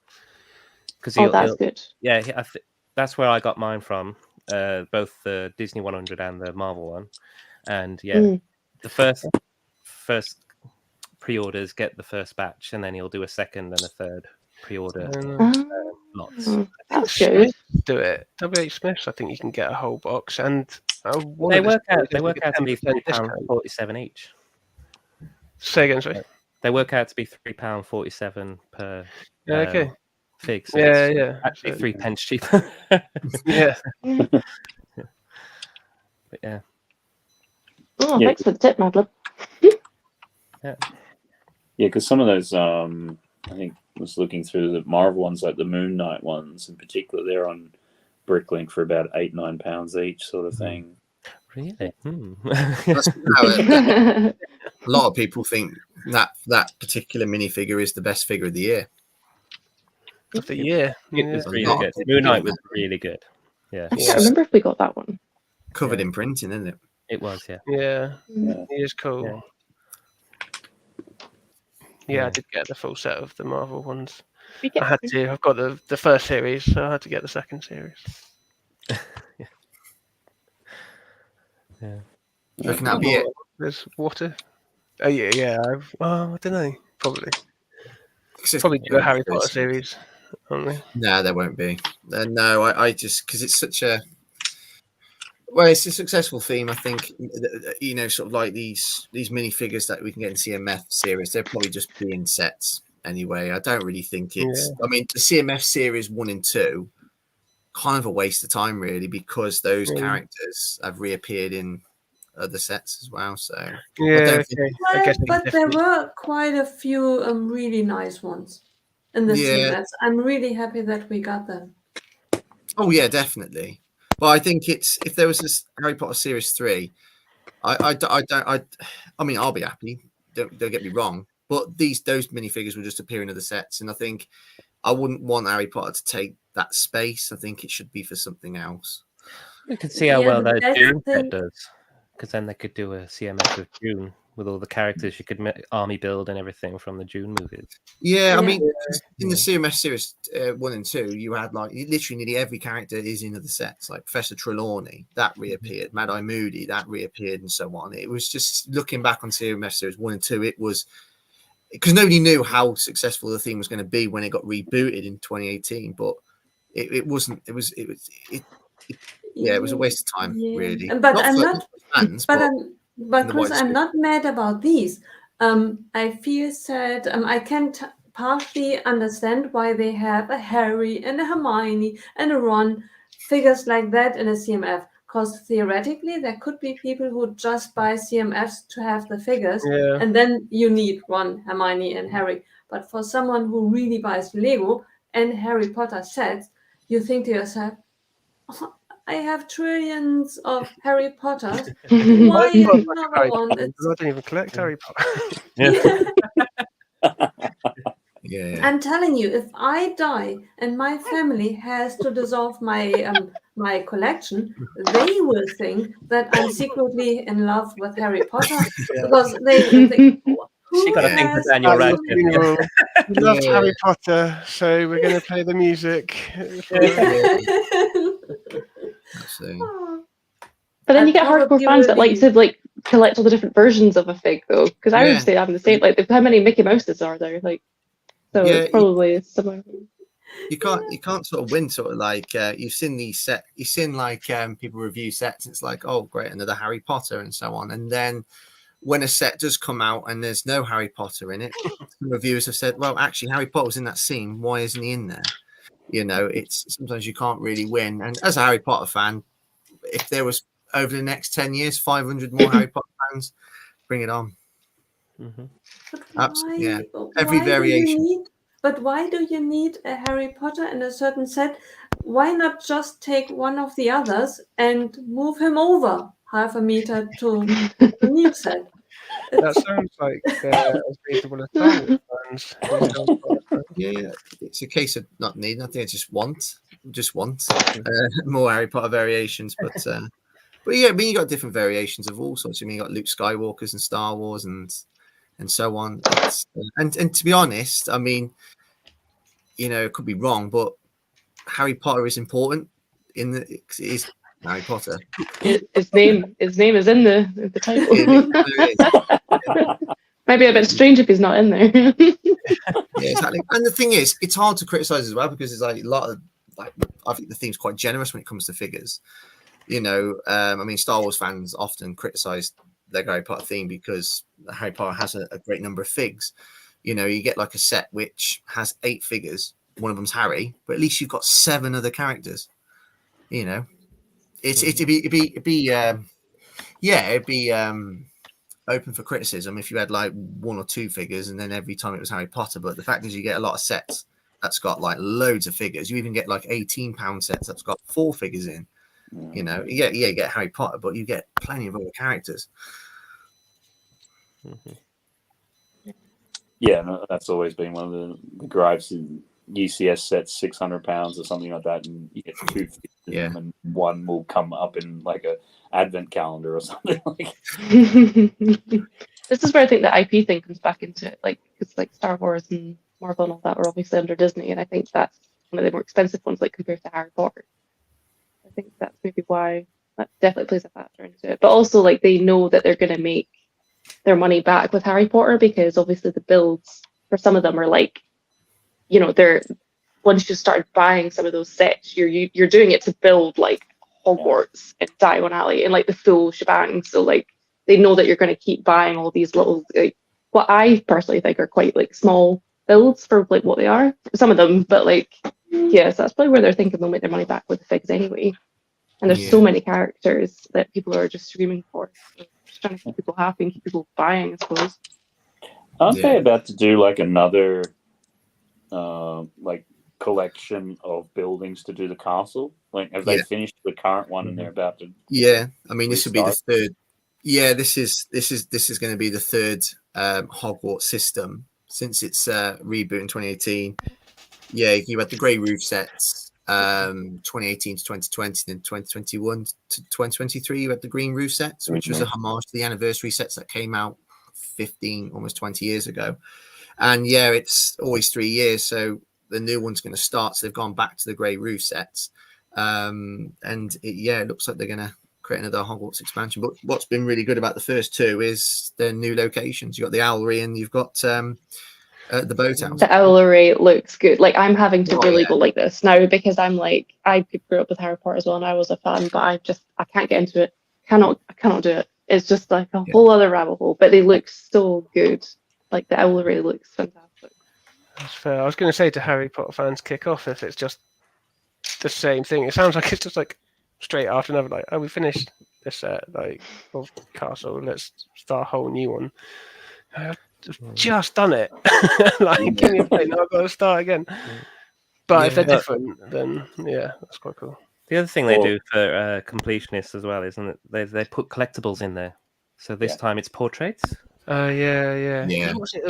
That's good. Yeah, that's where I got mine from, both the Disney 100 and the Marvel one. And the first pre-orders get the first batch, and then he'll do a second and a third pre-order lots. That's good. Do it. WH Smiths, I think you can get a whole box, and they work out to be £3.47 each. Say again, sorry. They work out to be £3.47 per fig. So actually 3 pence cheaper. But thanks for the tip, Madeline. Because some of those, I think I was looking through the Marvel ones, like the Moon Knight ones in particular, they're on Bricklink for about £8-9 each, sort of thing. Really? That's a lot of people think that particular minifigure is the best figure of the year. Of the year, it was really good. Moon Knight was really good. Yeah, I can't remember if we got that one. Covered in printing, isn't it? It was, yeah. It is cool. Yeah, I did get the full set of the Marvel ones. I had to. I've got the first series, so I had to get the second series. Do you reckon that'll be it? There's water. Oh yeah. I don't know. Probably do a Harry Potter series. aren't they? No, there won't be. No, I just because it's such a it's a successful theme. I think sort of like these minifigures that we can get in CMF series. They're probably just being sets anyway. I don't really think it's. I mean, the CMF series 1 and 2, kind of a waste of time really, because those characters have reappeared in other sets as well. So but there were quite a few really nice ones in the CMS. I'm really happy that we got them. Oh yeah, definitely. But I think it's if there was this Harry Potter series 3, I mean I'll be happy. Don't get me wrong. But those minifigures will just appear in other sets, and I think I wouldn't want Harry Potter to take that space. I think it should be for something else. We can see how well that June set does, because then they could do a CMS with June with all the characters you could army build and everything from the June movies. Yeah, I mean, in the CMS series 1 and 2, you had like literally nearly every character is in other sets, like Professor Trelawney, that reappeared, Mad-Eye Moody, that reappeared, and so on. It was just looking back on CMS series 1 and 2, it was because nobody knew how successful the theme was going to be when it got rebooted in 2018, but it wasn't. It was a waste of time, really. But Chris, I'm not mad about these. I feel sad. I can partly understand why they have a Harry and a Hermione and a Ron, figures like that in a CMF. Because theoretically, there could be people who just buy CMFs to have the figures, and then you need Ron, Hermione, and Harry. But for someone who really buys Lego and Harry Potter sets, you think to yourself, oh, I have trillions of Harry Potters. Why another one? I don't even collect Harry Potter. I'm telling you, if I die and my family has to dissolve my my collection, they will think that I'm secretly in love with Harry Potter because they think. She got to think of Daniel Radcliffe. We love Harry Potter, so we're going to play the music. But then you get hardcore fans that like to like collect all the different versions of a fig, though, because I would say having the same. Like, how many Mickey Mouses are there? Like, so it's probably similar. You can't sort of win. Sort of like you've seen like people review sets. It's like, oh great, another Harry Potter and so on. And then when a set does come out and there's no Harry Potter in it, some reviewers have said, well, actually Harry Potter was in that scene. Why isn't he in there? You know, it's sometimes you can't really win. And as a Harry Potter fan, if there was over the next 10 years, 500 more Harry Potter fans, bring it on. Absolutely, yeah. Every variation. But why do you need a Harry Potter in a certain set? Why not just take one of the others and move him over half a meter to the new set? That sounds like as reasonable as fans. Yeah, it's a case of not needing. I think I just want more Harry Potter variations. But yeah, I mean, you got different variations of all sorts. I mean, you got Luke Skywalker's and Star Wars and so on. And to be honest, I mean, you know, it could be wrong, but Harry Potter is important it is Harry Potter. His name is in the title. Maybe a bit strange if he's not in there. Yeah, exactly. And the thing is, it's hard to criticize as well because there's like a lot of I think the theme's quite generous when it comes to figures. You know, I mean, Star Wars fans often criticize Lego Harry Potter theme because Harry Potter has a great number of figs. You know, you get like a set which has 8 figures. One of them's Harry, but at least you've got 7 other characters. You know, it'd be open for criticism if you had like 1 or 2 figures and then every time it was Harry Potter. But the fact is, you get a lot of sets that's got like loads of figures. You even get like £18 sets that's got 4 figures in. You know, you get Harry Potter, but you get plenty of other characters. Yeah, no, that's always been one of the gripes. In UCS sets £600 or something like that, and you get 2 figures and one will come up in like a advent calendar or something like. This is where I think the IP thing comes back into it. Like, it's like Star Wars and Marvel and all that were obviously under Disney, and I think that's one of the more expensive ones, like compared to Harry Potter. I think that's maybe why that definitely plays a factor into it. But also, like, they know that they're going to make their money back with Harry Potter because obviously the builds for some of them are like, you know, they're once you started buying some of those sets, you're doing it to build like Hogwarts and Diagon Alley and like the full shebang. So like they know that you're going to keep buying all these little, like, what I personally think are quite like small builds for like what they are. Some of them, but like yeah, so that's probably where they're thinking they'll make their money back with the figs anyway. And there's so many characters that people are just screaming for. So just trying to keep people happy and keep people buying, I suppose. Aren't they about to do like another like collection of buildings to do the castle? Like, have they finished the current one and they're about to? Yeah, I mean, this will be the third. Yeah, this is going to be the third Hogwarts system since its reboot in 2018. Yeah, you had the grey roof sets, 2018 to 2020, then 2021 to 2023. You had the green roof sets, which was a homage to the anniversary sets that came out 15, almost 20 years ago. And yeah, it's always 3 years, so the new one's going to start. So they've gone back to the grey roof sets, and it looks like they're going to create another Hogwarts expansion. But what's been really good about the first two is the new locations. You've got the Owlery and you've got the boathouse. The Owlery looks good. Like, I'm having to really go like this now because I'm like, I grew up with Harry Potter as well and I was a fan, but I can't get into it. I cannot do it. It's just like a whole other rabbit hole, but they look so good. Like, the Owlery looks fantastic. That's fair. I was going to say to Harry Potter fans, kick off if it's just the same thing. It sounds like it's just like straight after another, like, oh, we finished this set, like, of Castle, let's start a whole new one. I've just done it. Like, give me a break, now I've got to start again. But if they're different, then yeah, that's quite cool. The other thing they do for completionists as well, isn't it? They put collectibles in there. So this time it's portraits. Yeah. What was it?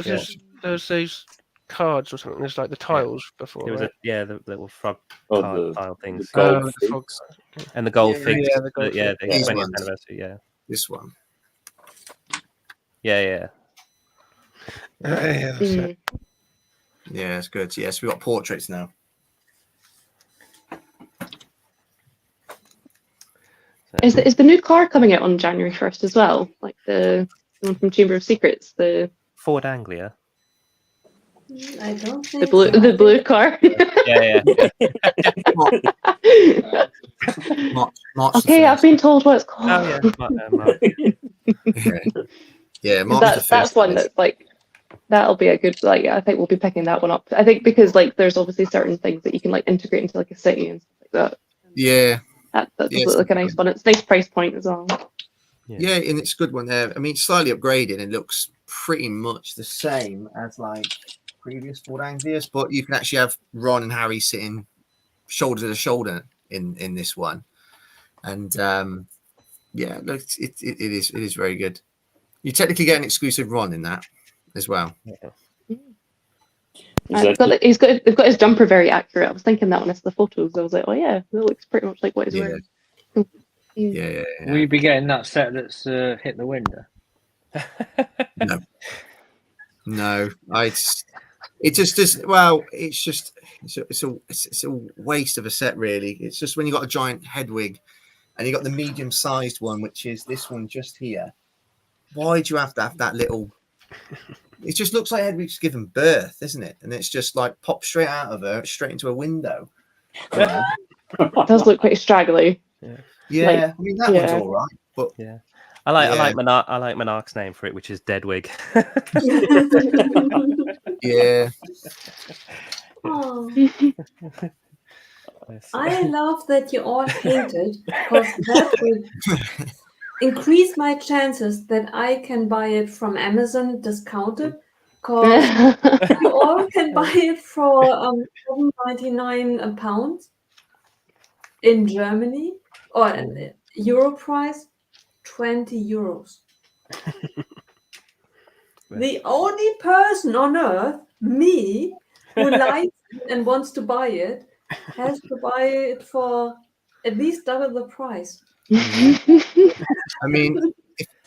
There was those cards or something. There's like the tiles before. There was the little frog tile things. Gold frogs. And the gold figs. Yeah, the gold the 20th ones. anniversary. Yeah. This one. Yeah. That's it. Yeah, it's good. Yes, we've got portraits now. Is the new car coming out on January 1st as well? Like the one from Chamber of Secrets, the Ford Anglia. I don't think the blue car. Yeah. March Okay, I've been told what it's called. Oh yeah. That's one that's like, that'll be a good, like, I think we'll be picking that one up. I think because like there's obviously certain things that you can like integrate into like a city and stuff like that. Yeah. That does look like a nice one. It's a nice price point as well. Yeah, and it's a good one there. I mean, it's slightly upgraded and looks pretty much the same as like previous Ford Anglias, but you can actually have Ron and Harry sitting shoulder to shoulder in this one. And look, it is very good. You technically get an exclusive Ron in that as well. They've got his jumper very accurate. I was thinking that when I saw the photos, I was like, oh yeah, that looks pretty much like what he's wearing. Yeah. Will you be getting that set that's hit the window? No. It's a waste of a set, really. It's just when you got a giant Hedwig and you got the medium-sized one, which is this one just here. Why do you have to have that little? It just looks like Hedwig's given birth, isn't it? And it's just like popped straight out of her, straight into a window. It does look quite straggly. Yeah, Like, I mean that one's all right, but yeah. I like Monarch's name for it, which is Deadwig. Yeah. Oh. I love that you all painted because that will increase my chances that I can buy it from Amazon discounted. Because you all can buy it for £7.99 pounds in Germany, or euro price €20. The only person on earth, me, who likes it and wants to buy it, has to buy it for at least double the price. I mean,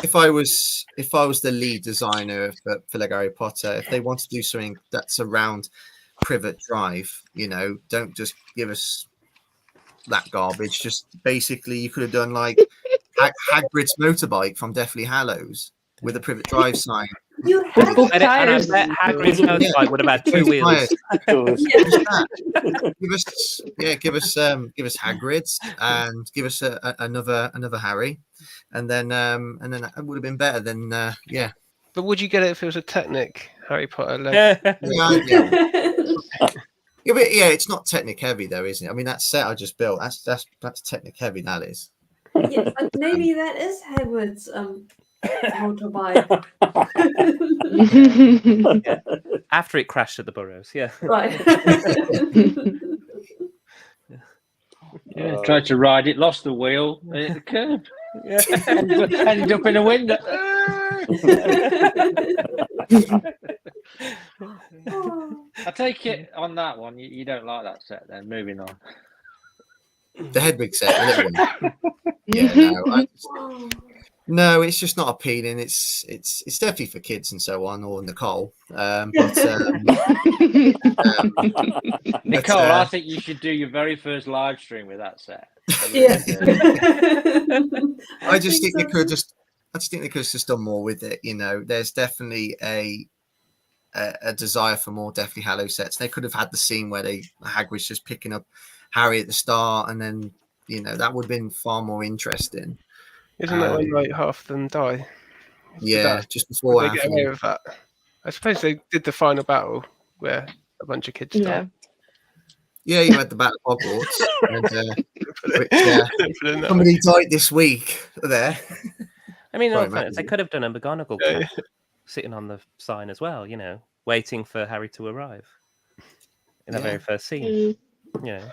if I was the lead designer for Lego Harry Potter, if they want to do something that's around Privet Drive, don't just give us that garbage. Just basically, you could have done like Hagrid's motorbike from Deathly Hallows with a Privet Drive sign You With have both And I tires. bet Hagrid's motorbike would have had 2 wheels. Give us Hagrid's and give us another Harry, and then it would have been better than yeah. But would you get it if it was a Technic Harry Potter leg? Yeah, but it's not Technic heavy though, isn't it? I mean, that set I just built, that's Technic heavy. That is. Yeah, but maybe that is Hagrid's motorbike. Yeah. After it crashed at the Burrows, yeah. Right. Yeah, tried to ride it, lost the wheel, and hit the curb. Yeah. Ended up in a window. I take it on that one. You don't like that set, then. Moving on. The Hedwig set, the little one. Yeah, no, it's just not appealing. It's definitely for kids and so on, or Nicole. Nicole, I think you should do your very first live stream with that set. Yeah. I just think they could have just done more with it. You know, there's definitely a desire for more Deathly Hallows sets. They could have had the scene where Hagrid's just picking up Harry at the start, and then that would have been far more interesting. Isn't that when like half of them die? Yeah, just before. They get away with that. I suppose they did the final battle where a bunch of kids died. Yeah, you had the Battle of Hogwarts. And, somebody died this week there. I mean, they could have done a McGonagall sitting on the sign as well, waiting for Harry to arrive in the very first scene. Yeah.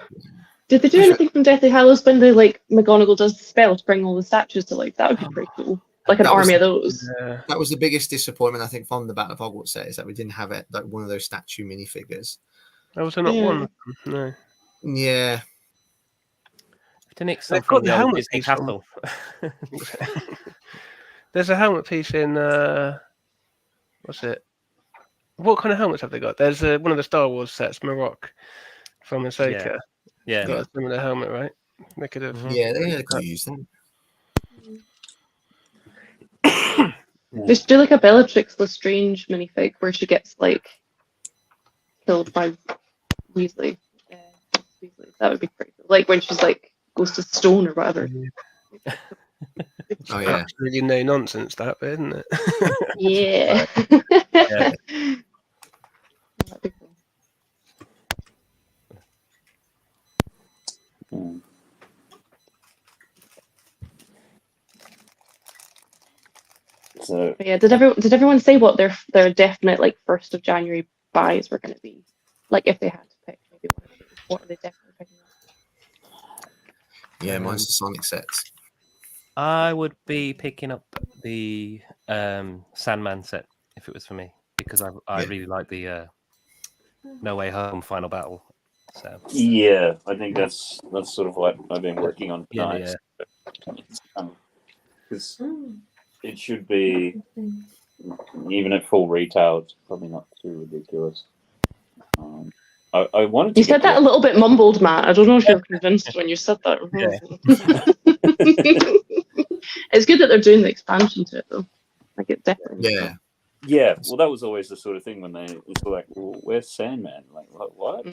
Did they do anything from Deathly Hallows when McGonagall does the spell to bring all the statues to life? That would be pretty cool. Like an army of those. That was the biggest disappointment, I think, from the Battle of Hogwarts set, is that we didn't have it like one of those statue minifigures. There was not one. No. Yeah. To nick something from the helmet piece castle. There's a helmet piece in what's it? What kind of helmets have they got? There's one of the Star Wars sets, Marok from Ahsoka. Yeah. Got a similar helmet, right? They could have. Yeah, they could have used them. They should do like a Bellatrix Lestrange minifig where she gets killed by Weasley. That would be pretty cool. Like when she's goes to stone or whatever. Oh yeah, that's really no nonsense, that bit, isn't it? Yeah. That'd be cool. So but yeah, did everyone say what their definite 1st of January buys were going to be? If they had to pick, maybe what are they definitely picking up? Yeah, mine's the Sonic sets. I would be picking up the Sandman set if it was for me, because I really like the No Way Home final battle. So yeah, I think that's sort of what I've been working on tonight. Because it should be, even at full retail, it's probably not too ridiculous. I wanted to. You said that a little bit mumbled, Matt. I don't know if you're convinced when you said that. It's good that they're doing the expansion to it, though. It definitely. Yeah. Yeah. Well, that was always the sort of thing when it's like, well, where's Sandman? What?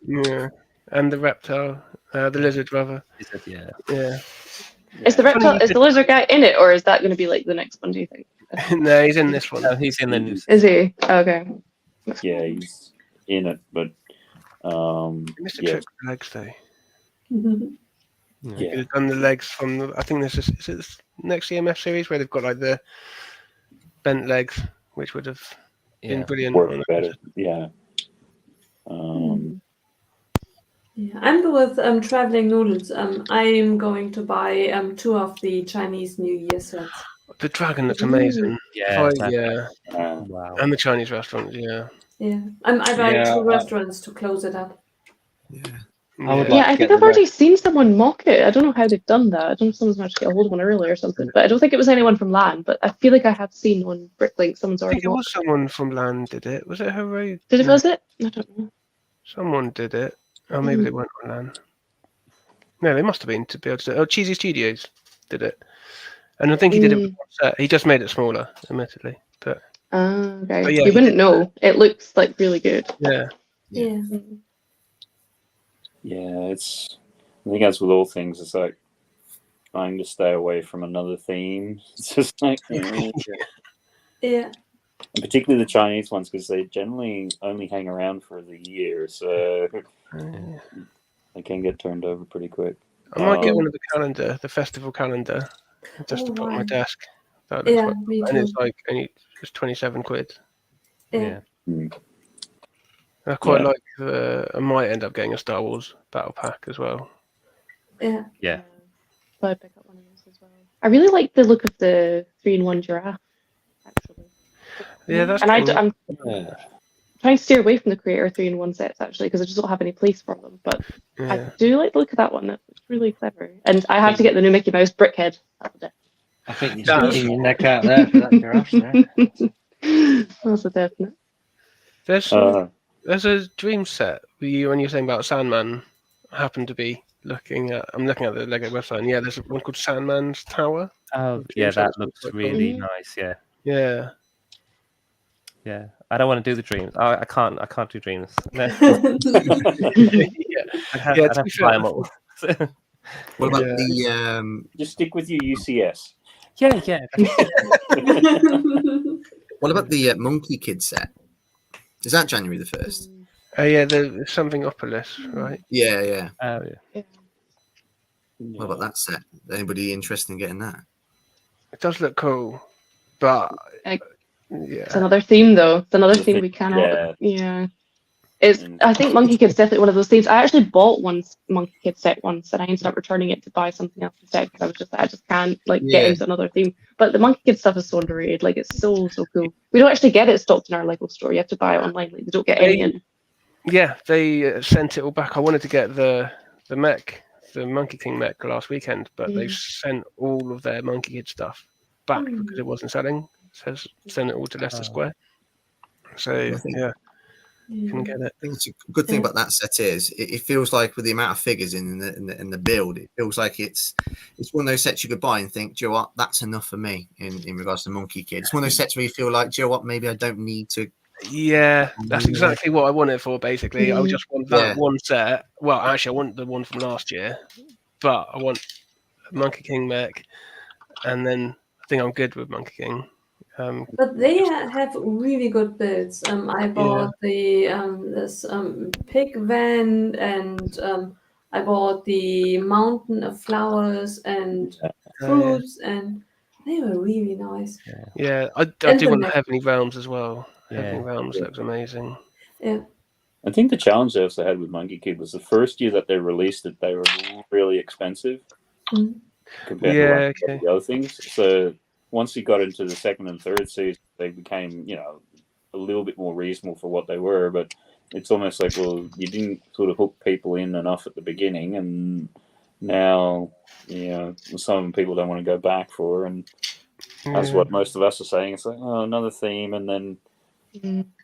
Yeah. And the reptile, the lizard, rather. Yeah. Yeah. Is the reptile? Is the lizard guy in it, or is that going to be the next one? Do you think? No, he's in this one. No, he's in the new. Is he? Okay. Yeah, he's in it, but Missed a trick with the legs though. Yeah. He's done the legs from I think this is it this next EMF series where they've got the bent legs, which would have been brilliant. Worked better. Yeah. Yeah, I'm with Traveling Noodles. I'm going to buy 2 of the Chinese New Year sets. The dragon looks amazing. Yeah. Wow. And the Chinese restaurant, yeah. Yeah, I buy 2 restaurants to close it up. I think I've already seen someone mock it. I don't know how they've done that. I don't know if someone's managed to get a hold of one earlier or something. But I don't think it was anyone from LAN. But I feel like I have seen one. Someone's already. I think it was someone from LAN did it. Was it Hooray? Was it? I don't know. Someone did it. Or maybe they weren't on LAN. No, they must have been to be able to do it. Cheesy Studios did it. And I think he did it with one set. He just made it smaller, admittedly. But Okay. But yeah, You wouldn't know. It looks like really good. yeah. Yeah. Yeah, it's. I think as with all things, it's like trying to stay away from another theme. It's just like, Yeah. and particularly the Chinese ones, because they generally only hang around for the year, so they can get turned over pretty quick. I might get one of the calendar, the festival calendar, just to put on my desk. That looks quite me cool. too. And it's like only just 27 quid. Yeah. I quite like the. I might end up getting a Star Wars battle pack as well. Yeah. Yeah. So I'd pick up one of those as well. I really like the look of the 3-in-1 giraffe, actually. Yeah, that's. And cool. I'm trying to steer away from the creator 3-in-1 sets actually because I just don't have any place for them. But I do like the look of that one. That's really clever. And I have to get the new Mickey Mouse brickhead. I think you're sticking your neck out there for that giraffe there. That's a definite. There's a dream set when you're saying about Sandman. I happen to be looking at. I'm looking at the Lego website. And yeah, there's one called Sandman's Tower. Oh, yeah, that looks really nice. Yeah. Yeah. Yeah. I don't want to do the dreams. I can't do dreams. No. I'd have to buy them all. What about the just stick with your UCS? Yeah. What about the Monkey Kid set? Is that January the 1st? Yeah, there's something Opolis, right? Yeah. Oh yeah. What about that set? Anybody interested in getting that? It does look cool, but It's another theme though. It's another theme we cannot. Yeah. I think Monkey Kid's definitely one of those themes. I actually bought one Monkey Kid set once, and I ended up returning it to buy something else instead because I just can't get into another theme. But the Monkey Kid stuff is so underrated. Like it's so cool. We don't actually get it stocked in our Lego store. You have to buy it online. Like, they don't get any in. Yeah, they sent it all back. I wanted to get the mech, the Monkey King mech last weekend, but they sent all of their Monkey Kid stuff back because it wasn't selling. It says send it all to Leicester Square. So you can get it. I think it's a good thing about that set is it feels like with the amount of figures in the build, it feels like it's one of those sets you could buy and think, do you know what, that's enough for me in regards to Monkey Kid. It's one of those sets where you feel like, do you know what, maybe I don't need to. Yeah, that's exactly what I want it for. Basically, I just want that one set. Well, actually, I want the one from last year, but I want Monkey King mech, and then I think I'm good with Monkey King. But they have really good builds. I bought this pig van, and I bought the mountain of flowers and fruits, and they were really nice. Yeah, I do want the Heavenly Realms as well. Heavenly Realms looks amazing. Yeah. I think the challenge they also had with Monkey Kid was the first year that they released it, they were really expensive compared to the other things. So once you got into the second and third season, they became, a little bit more reasonable for what they were. But it's almost like, well, you didn't sort of hook people in enough at the beginning, and now, some people don't want to go back for, and that's what most of us are saying. It's like, oh, another theme, and then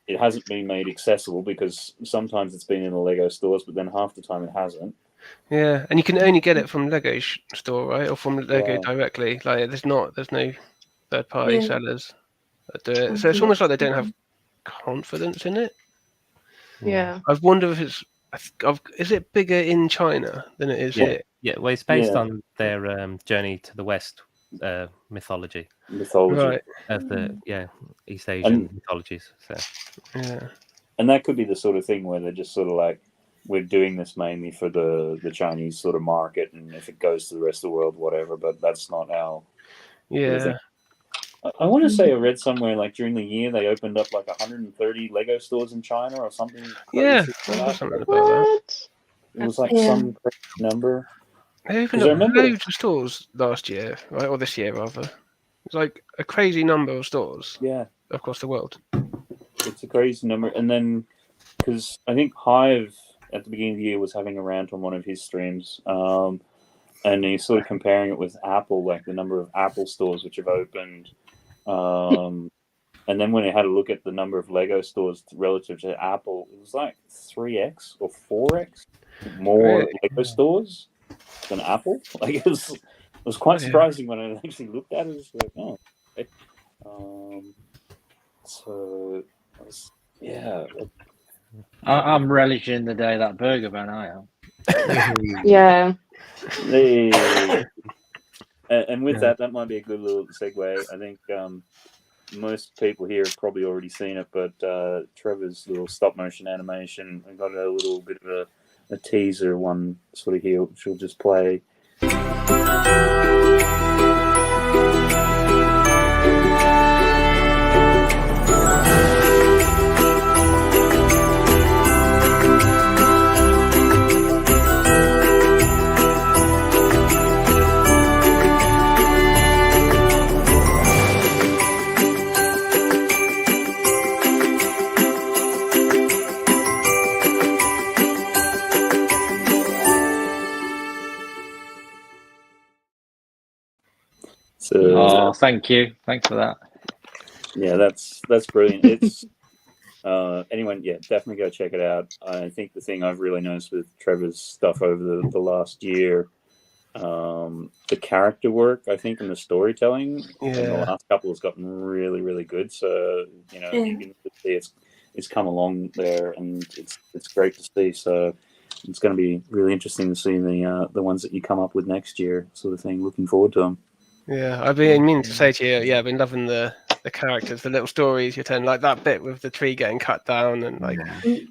it hasn't been made accessible because sometimes it's been in the Lego stores, but then half the time it hasn't. Yeah, and you can only get it from Lego store, right, or from Lego directly. Like, there's no third-party sellers that do it. So it's almost like they don't have confidence in it. Yeah. I wonder if it's. Is it bigger in China than it is here? Yeah, well, it's based on their journey to the West mythology. Right. Of the East Asian mythologies. So and that could be the sort of thing where they're just sort of like, we're doing this mainly for the Chinese sort of market, and if it goes to the rest of the world, whatever. But that's not how. Yeah. I want to say I read somewhere like during the year they opened up like 130 Lego stores in China or something. Yeah, something about that. It was like some crazy number. They opened up loads of stores last year, right, or this year rather. It's like a crazy number of stores. Yeah, across the world. It's a crazy number, and then because I think Hive at the beginning of the year was having a rant on one of his streams. And he's sort of comparing it with Apple, like the number of Apple stores which have opened. And then when he had a look at the number of Lego stores relative to Apple, it was like 3x or 4x more Lego stores than Apple. Like it was quite surprising when I actually looked at it. It was like, oh, okay. So, yeah. I'm relishing the day that burger van. I am. Yeah. And with that might be a good little segue. I think most people here have probably already seen it, but Trevor's little stop motion animation, I got a little bit of a teaser one sort of here, which we'll just play. So, thank you. Thanks for that. Yeah, that's brilliant. It's anyone, definitely go check it out. I think the thing I've really noticed with Trevor's stuff over the last year, the character work, I think, and the storytelling in the last couple has gotten really, really good. So you can see it's come along there, and it's great to see. So it's going to be really interesting to see the ones that you come up with next year, sort of thing. Looking forward to them. Yeah, I've been meaning to say to you, I've been loving the characters, the little stories you're telling, like that bit with the tree getting cut down and like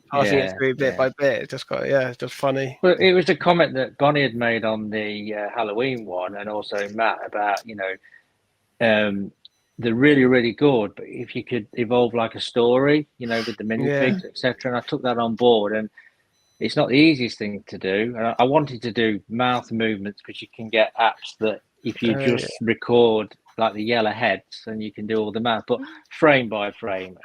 passing it through bit by bit. It just it's just funny. Well, it was a comment that Bonnie had made on the Halloween one, and also Matt about they're really, really good, but if you could evolve like a story, with the minifigs, etc. And I took that on board, and it's not the easiest thing to do. And I wanted to do mouth movements because you can get apps that if you just record like the yellow heads, and you can do all the math, but frame by frame.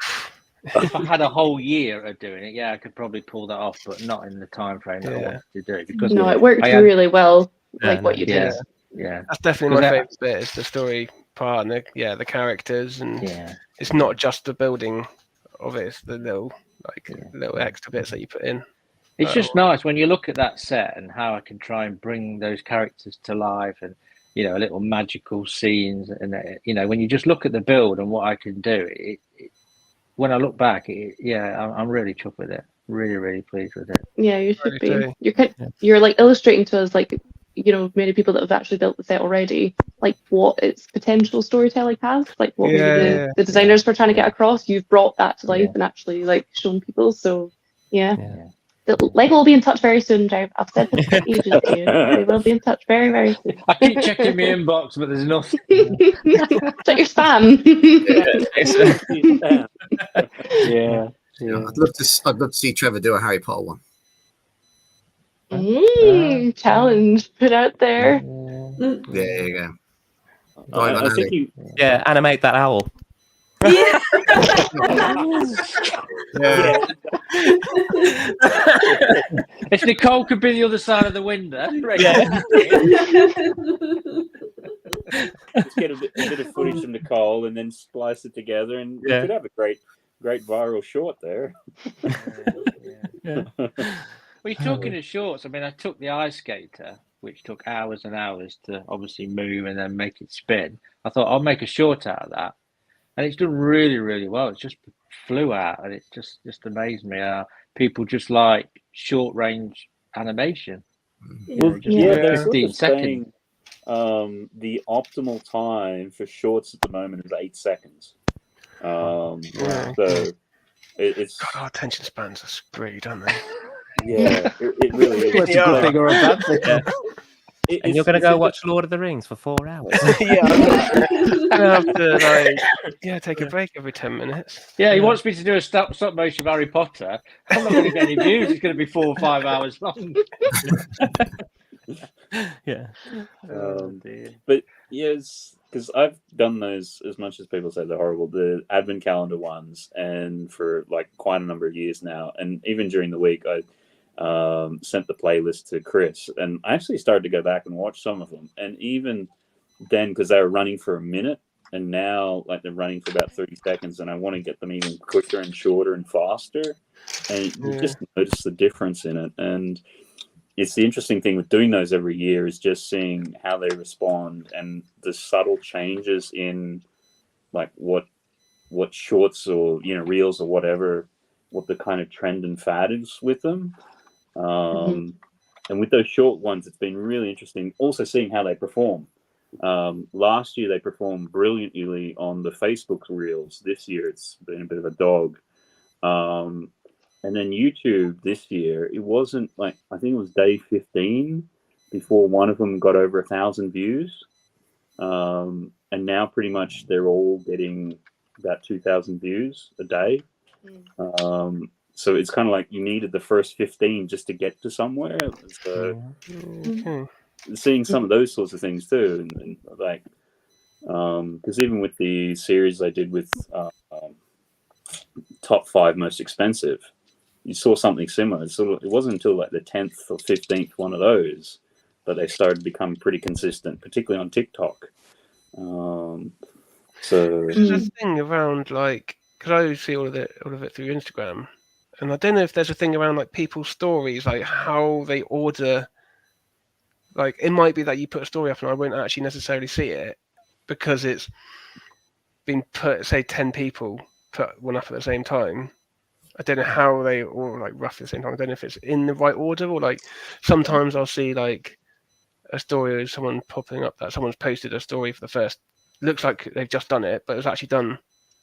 If I had a whole year of doing it, I could probably pull that off, but not in the time frame that I wanted to do. Because it worked really well, what you did. Yeah, that's definitely my favourite bit. Is the story part and the characters, and it's not just the building of it; it's the little extra bits that you put in. It's just nice when you look at that set and how I can try and bring those characters to life, and little magical scenes, and when you just look at the build and what I can do, when I look back, I'm really chuffed with it. Really, really pleased with it. Yeah, you should be. You're like illustrating to us, like many people that have actually built the set already, like what its potential storytelling has, like what maybe the designers were trying to get across. You've brought that to life and actually like shown people. So the Lego will be in touch very soon, Dave. I've said this for ages to you. They will be in touch very, very soon. I keep checking my inbox, but there's nothing. Check your spam. I'd love to see Trevor do a Harry Potter one. Challenge put out there. There you go. I think animate that owl. If Nicole could be the other side of the window, Just get a bit of footage from Nicole and then splice it together, and you could have a great viral short there. Well, you're talking of shorts. I mean, I took the ice skater, which took hours and hours to obviously move and then make it spin. I thought I'll make a short out of that. And it's done really, really well. It just flew out, and it just amazed me how people just like short range animation. They're 15 seconds. The optimal time for shorts at the moment is 8 seconds. So it's our attention spans are screwed, don't they? Yeah, it really is. It's a good thing or a bad thing. And you're going to go watch Lord of the Rings for 4 hours. I'm gonna have to take a break every 10 minutes. Yeah, he wants me to do a stop motion of Harry Potter. I'm not going to get any views. It's going to be 4 or 5 hours long. But yes, because I've done those, as much as people say they're horrible, the advent calendar ones, and for like quite a number of years now, and even during the week I sent the playlist to Chris, and I actually started to go back and watch some of them, and even then, because they were running for a minute, and now like they're running for about 30 seconds, and I want to get them even quicker and shorter and faster, and you just notice the difference in it. And it's the interesting thing with doing those every year is just seeing how they respond and the subtle changes in like what what shorts or reels or whatever, what the kind of trend and fad is with them. And with those short ones, it's been really interesting also seeing how they perform. Last year they performed brilliantly on the Facebook reels. This year it's been a bit of a dog. And then YouTube this year, it wasn't like, I think it was day 15 before one of them got over 1,000 views. And now pretty much they're all getting about 2,000 views a day. So it's kind of like you needed the first 15 just to get to somewhere. So seeing some of those sorts of things too, and like, because even with the series I did with top 5 most expensive, you saw something similar. So it wasn't until like the 10th or 15th one of those that they started to become pretty consistent, particularly on TikTok. So there's a thing around, like, because I see all of it through Instagram, and I don't know if there's a thing around like people's stories, like how they order. Like, it might be that you put a story up and I won't actually necessarily see it because it's been put, say 10 people put one up at the same time. I don't know how they all like roughly the same time. I don't know if it's in the right order, or like sometimes I'll see like a story of someone popping up that someone's posted a story for the first, looks like they've just done it, but it was actually done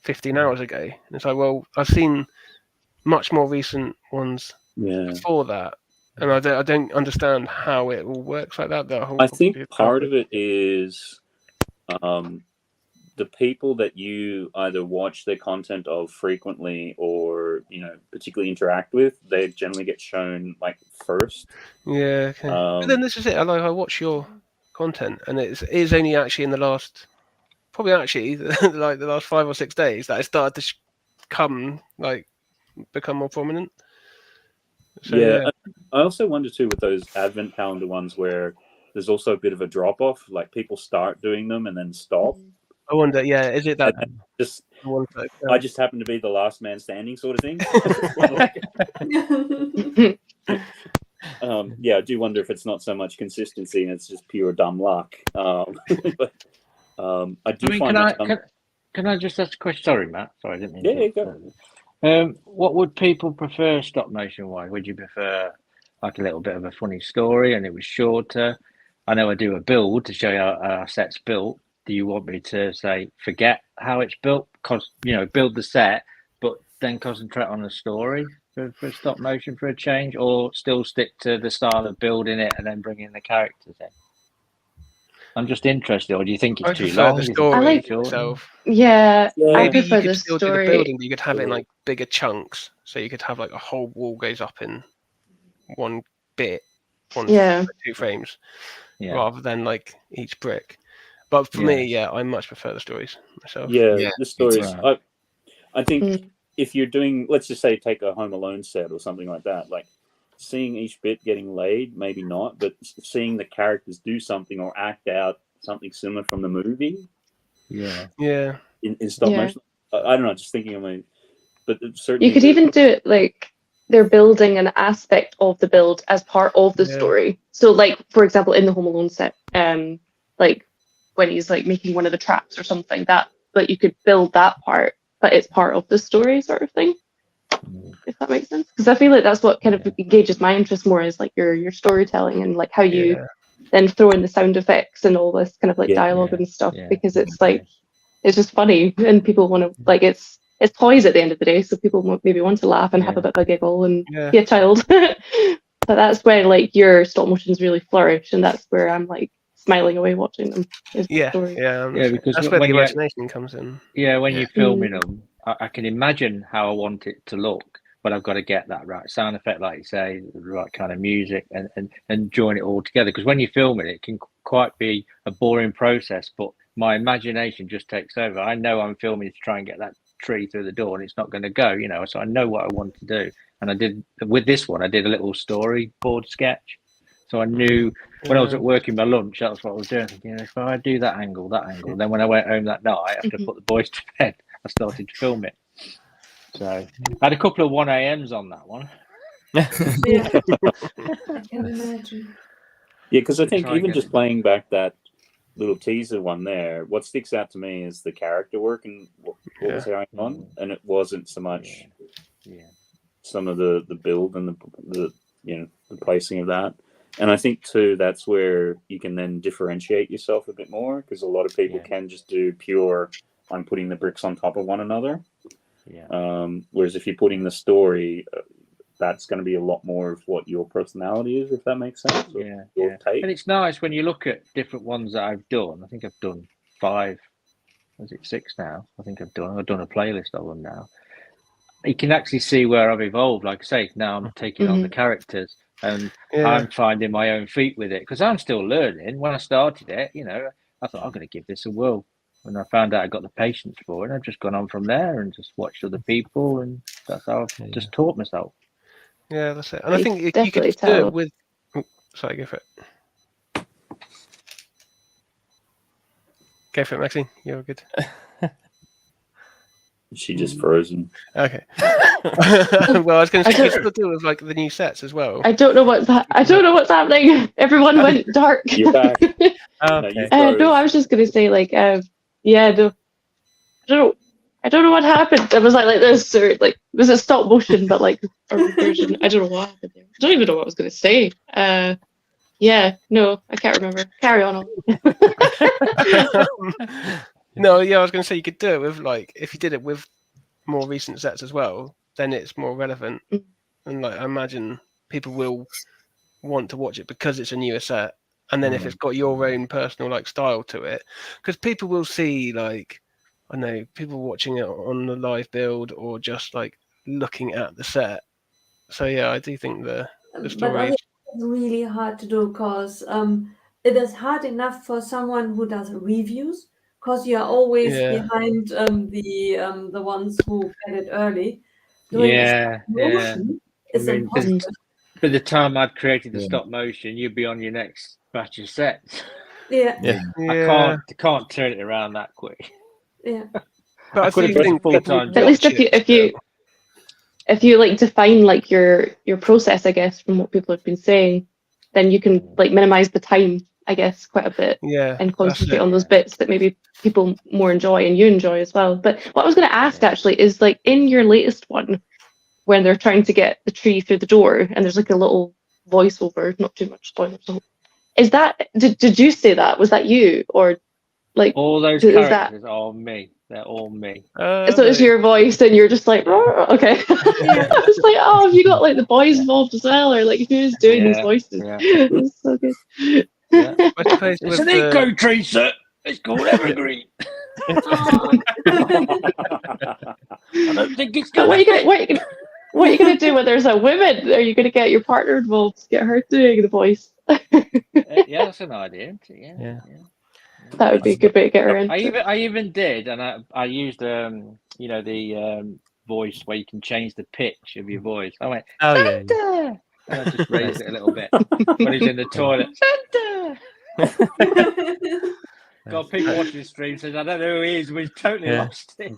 15 hours ago. And it's like, well, I've seen much more recent ones before that. And I don't understand how it all works like that. I think part of it is the people that you either watch their content of frequently or particularly interact with, they generally get shown like first. Yeah. Okay. But then this is it. I watch your content, and it is only actually in the last, probably actually like the last 5 or 6 days that it started to become more prominent. So, yeah. I also wonder too with those advent calendar ones where there's also a bit of a drop off, like people start doing them and then stop. I wonder, is it that I just happen to be the last man standing sort of thing? I do wonder if it's not so much consistency and it's just pure dumb luck. But I do find can I just ask a question? Sorry, Matt. Sorry, I didn't mean to. Go. What would people prefer stop motion wise? Would you prefer like a little bit of a funny story and it was shorter? I know I do a build to show you how our set's built. Do you want me to say forget how it's built, build the set, but then concentrate on the story for stop motion for a change, or still stick to the style of building it and then bringing the characters in? I'm just interested, or do you think it's too long? The story I like itself. I Maybe prefer you could the still story. do the building, but you could have it in like bigger chunks. So you could have like a whole wall goes up in one bit, 2 frames, rather than like each brick. But for me, I much prefer the stories myself. The stories. I think if you're doing, let's just say, take a Home Alone set or something like that, like seeing each bit getting laid, maybe not, but seeing the characters do something or act out something similar from the movie. In stop motion. I don't know, just thinking of but certainly you could even do it like they're building an aspect of the build as part of the story. So like, for example, in the Home Alone set, like when he's like making one of the traps or something, that you could build that part, but it's part of the story sort of thing. If that makes sense, because I feel like that's what kind of engages my interest more, is like your storytelling and like how you then throw in the sound effects and all this kind of like dialogue and stuff, because it's like it's just funny and people want to like it's toys at the end of the day, so people maybe want to laugh and have a bit of a giggle and be a child. But that's where like your stop motions really flourish, and that's where I'm like smiling away watching them. Because that's where the imagination comes in. When you're filming them, I can imagine how I want it to look, but I've got to get that right sound effect, like you say, the right kind of music, and join it all together. Because when you're filming it can quite be a boring process, but my imagination just takes over. I know I'm filming to try and get that tree through the door, and it's not going to go, so I know what I want to do. And I did with this one, I did a little storyboard sketch. So I knew when I was at work in my lunch, that's what I was doing. Thinking, if I do that angle. Then when I went home that night, after I put the boys to bed, I started to film it. So I had a couple of 1 a.m.s on that one. I can imagine. Yeah, because I think even just playing back that little teaser one there. What sticks out to me is the character work and what was going on, and it wasn't so much some of the build and the the placing of that. And I think too that's where you can then differentiate yourself a bit more, because a lot of people can just do pure I'm putting the bricks on top of one another. Whereas if you're putting the story, that's going to be a lot more of what your personality is, if that makes sense. Your take. And it's nice when you look at different ones that I've done. I think I've done 5. Is it 6 now? I think I've done a playlist of them now. You can actually see where I've evolved. Like I say, now I'm taking on the characters, and I'm finding my own feet with it, because I'm still learning. When I started it, I thought I'm going to give this a whirl. When I found out I got the patience for it, I've just gone on from there and just watched other people, and that's how I've just taught myself. Yeah, that's it. And I think you could do it with. Oh, sorry, go for it. Go for it, Maxine. You're good. She just frozen. Okay. Well, I was going to say, you could do with like the new sets as well. I don't know what's happening. Everyone went dark. You're back. Okay. No, I was just going to say like, I don't know what happened. It was like this, or like, was it stop motion, but like a version? I don't know what happened there. I don't even know what I was going to say. No, I can't remember. Carry on. No, I was going to say you could do it with like, if you did it with more recent sets as well, then it's more relevant. And like, I imagine people will want to watch it because it's a newer set. And then if it's got your own personal like style to it, because people will see like, I know people watching it on the live build or just like looking at the set. So yeah, I do think the story. But I think it's really hard to do, because it is hard enough for someone who does reviews, because you're always behind the ones who get it early. Doing stop motion is impossible. By the time I'd created the stop motion, you'd be on your next batch of sets. I can't turn it around that quick. But I do think at least if you like define like your process, I guess, from what people have been saying, then you can like minimize the time, I guess, quite a bit, and concentrate on those bits that maybe people more enjoy and you enjoy as well. But what I was going to ask actually is, like, in your latest one, when they're trying to get the tree through the door and there's like a little voiceover, not too much spoilers, is that did you say that? Was that you, or like all those characters are me? They're all me. So it's your voice, and you're just like, okay. I was like, oh, have you got like the boys involved as well, or like who's doing these voices? It's so good. It's an eco tree, sir. It's called evergreen. I don't think it's good. What are you gonna do when there's a woman? Are you gonna get your partner involved to get her doing the voice? Yeah, that's an idea. Yeah. That would be a good way to get her in. I even did, and I used the voice where you can change the pitch of your voice. I went, Santa! And I just raised it a little bit when he's in the toilet. Santa! Got people watching the stream says, I don't know who he is, but he's totally lost it.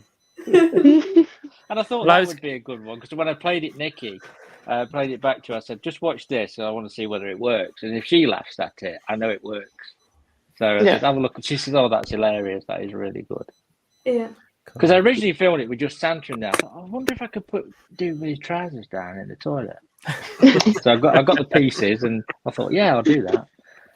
And I thought that would be a good one, because when I played it, Nikki played it back to her, I said, just watch this, and I want to see whether it works. And if she laughs at it, I know it works. So I said, have a look. And she says, oh, that's hilarious. That is really good. Yeah. Because I originally filmed it with just Santa in there. I thought, I wonder if I could do his trousers down in the toilet. So I got the pieces, and I thought, yeah, I'll do that.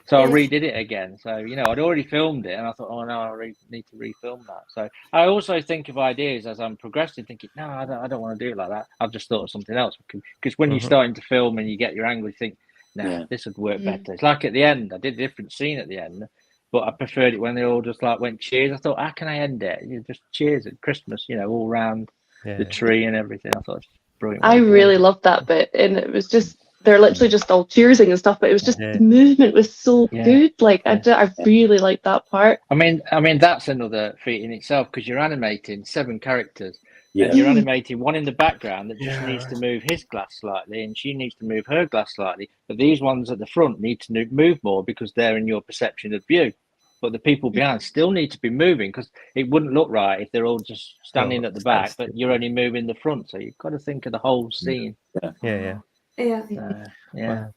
So I redid it again. So, I'd already filmed it, and I thought, oh, no, I need to refilm that. So I also think of ideas as I'm progressing, thinking, no, I don't want to do it like that. I've just thought of something else. Because when you're starting to film and you get your angle, you think, no, this would work better. It's like at the end, I did a different scene at the end, but I preferred it when they all just like went cheers. I thought, how can I end it? Just cheers at Christmas, all around the tree and everything. I thought it was brilliant. I really loved that bit, and it was just, they're literally just all cheersing and stuff, but it was just the movement was so good. Like I really liked that part. I mean that's another feat in itself, because you're animating 7 characters. And you're animating one in the background that just needs to move his glass slightly, and she needs to move her glass slightly. But these ones at the front need to move more because they're in your perception of view. But the people behind still need to be moving, because it wouldn't look right if they're all just standing at the back, but you're only moving the front. So you've got to think of the whole scene. Yeah. Wow.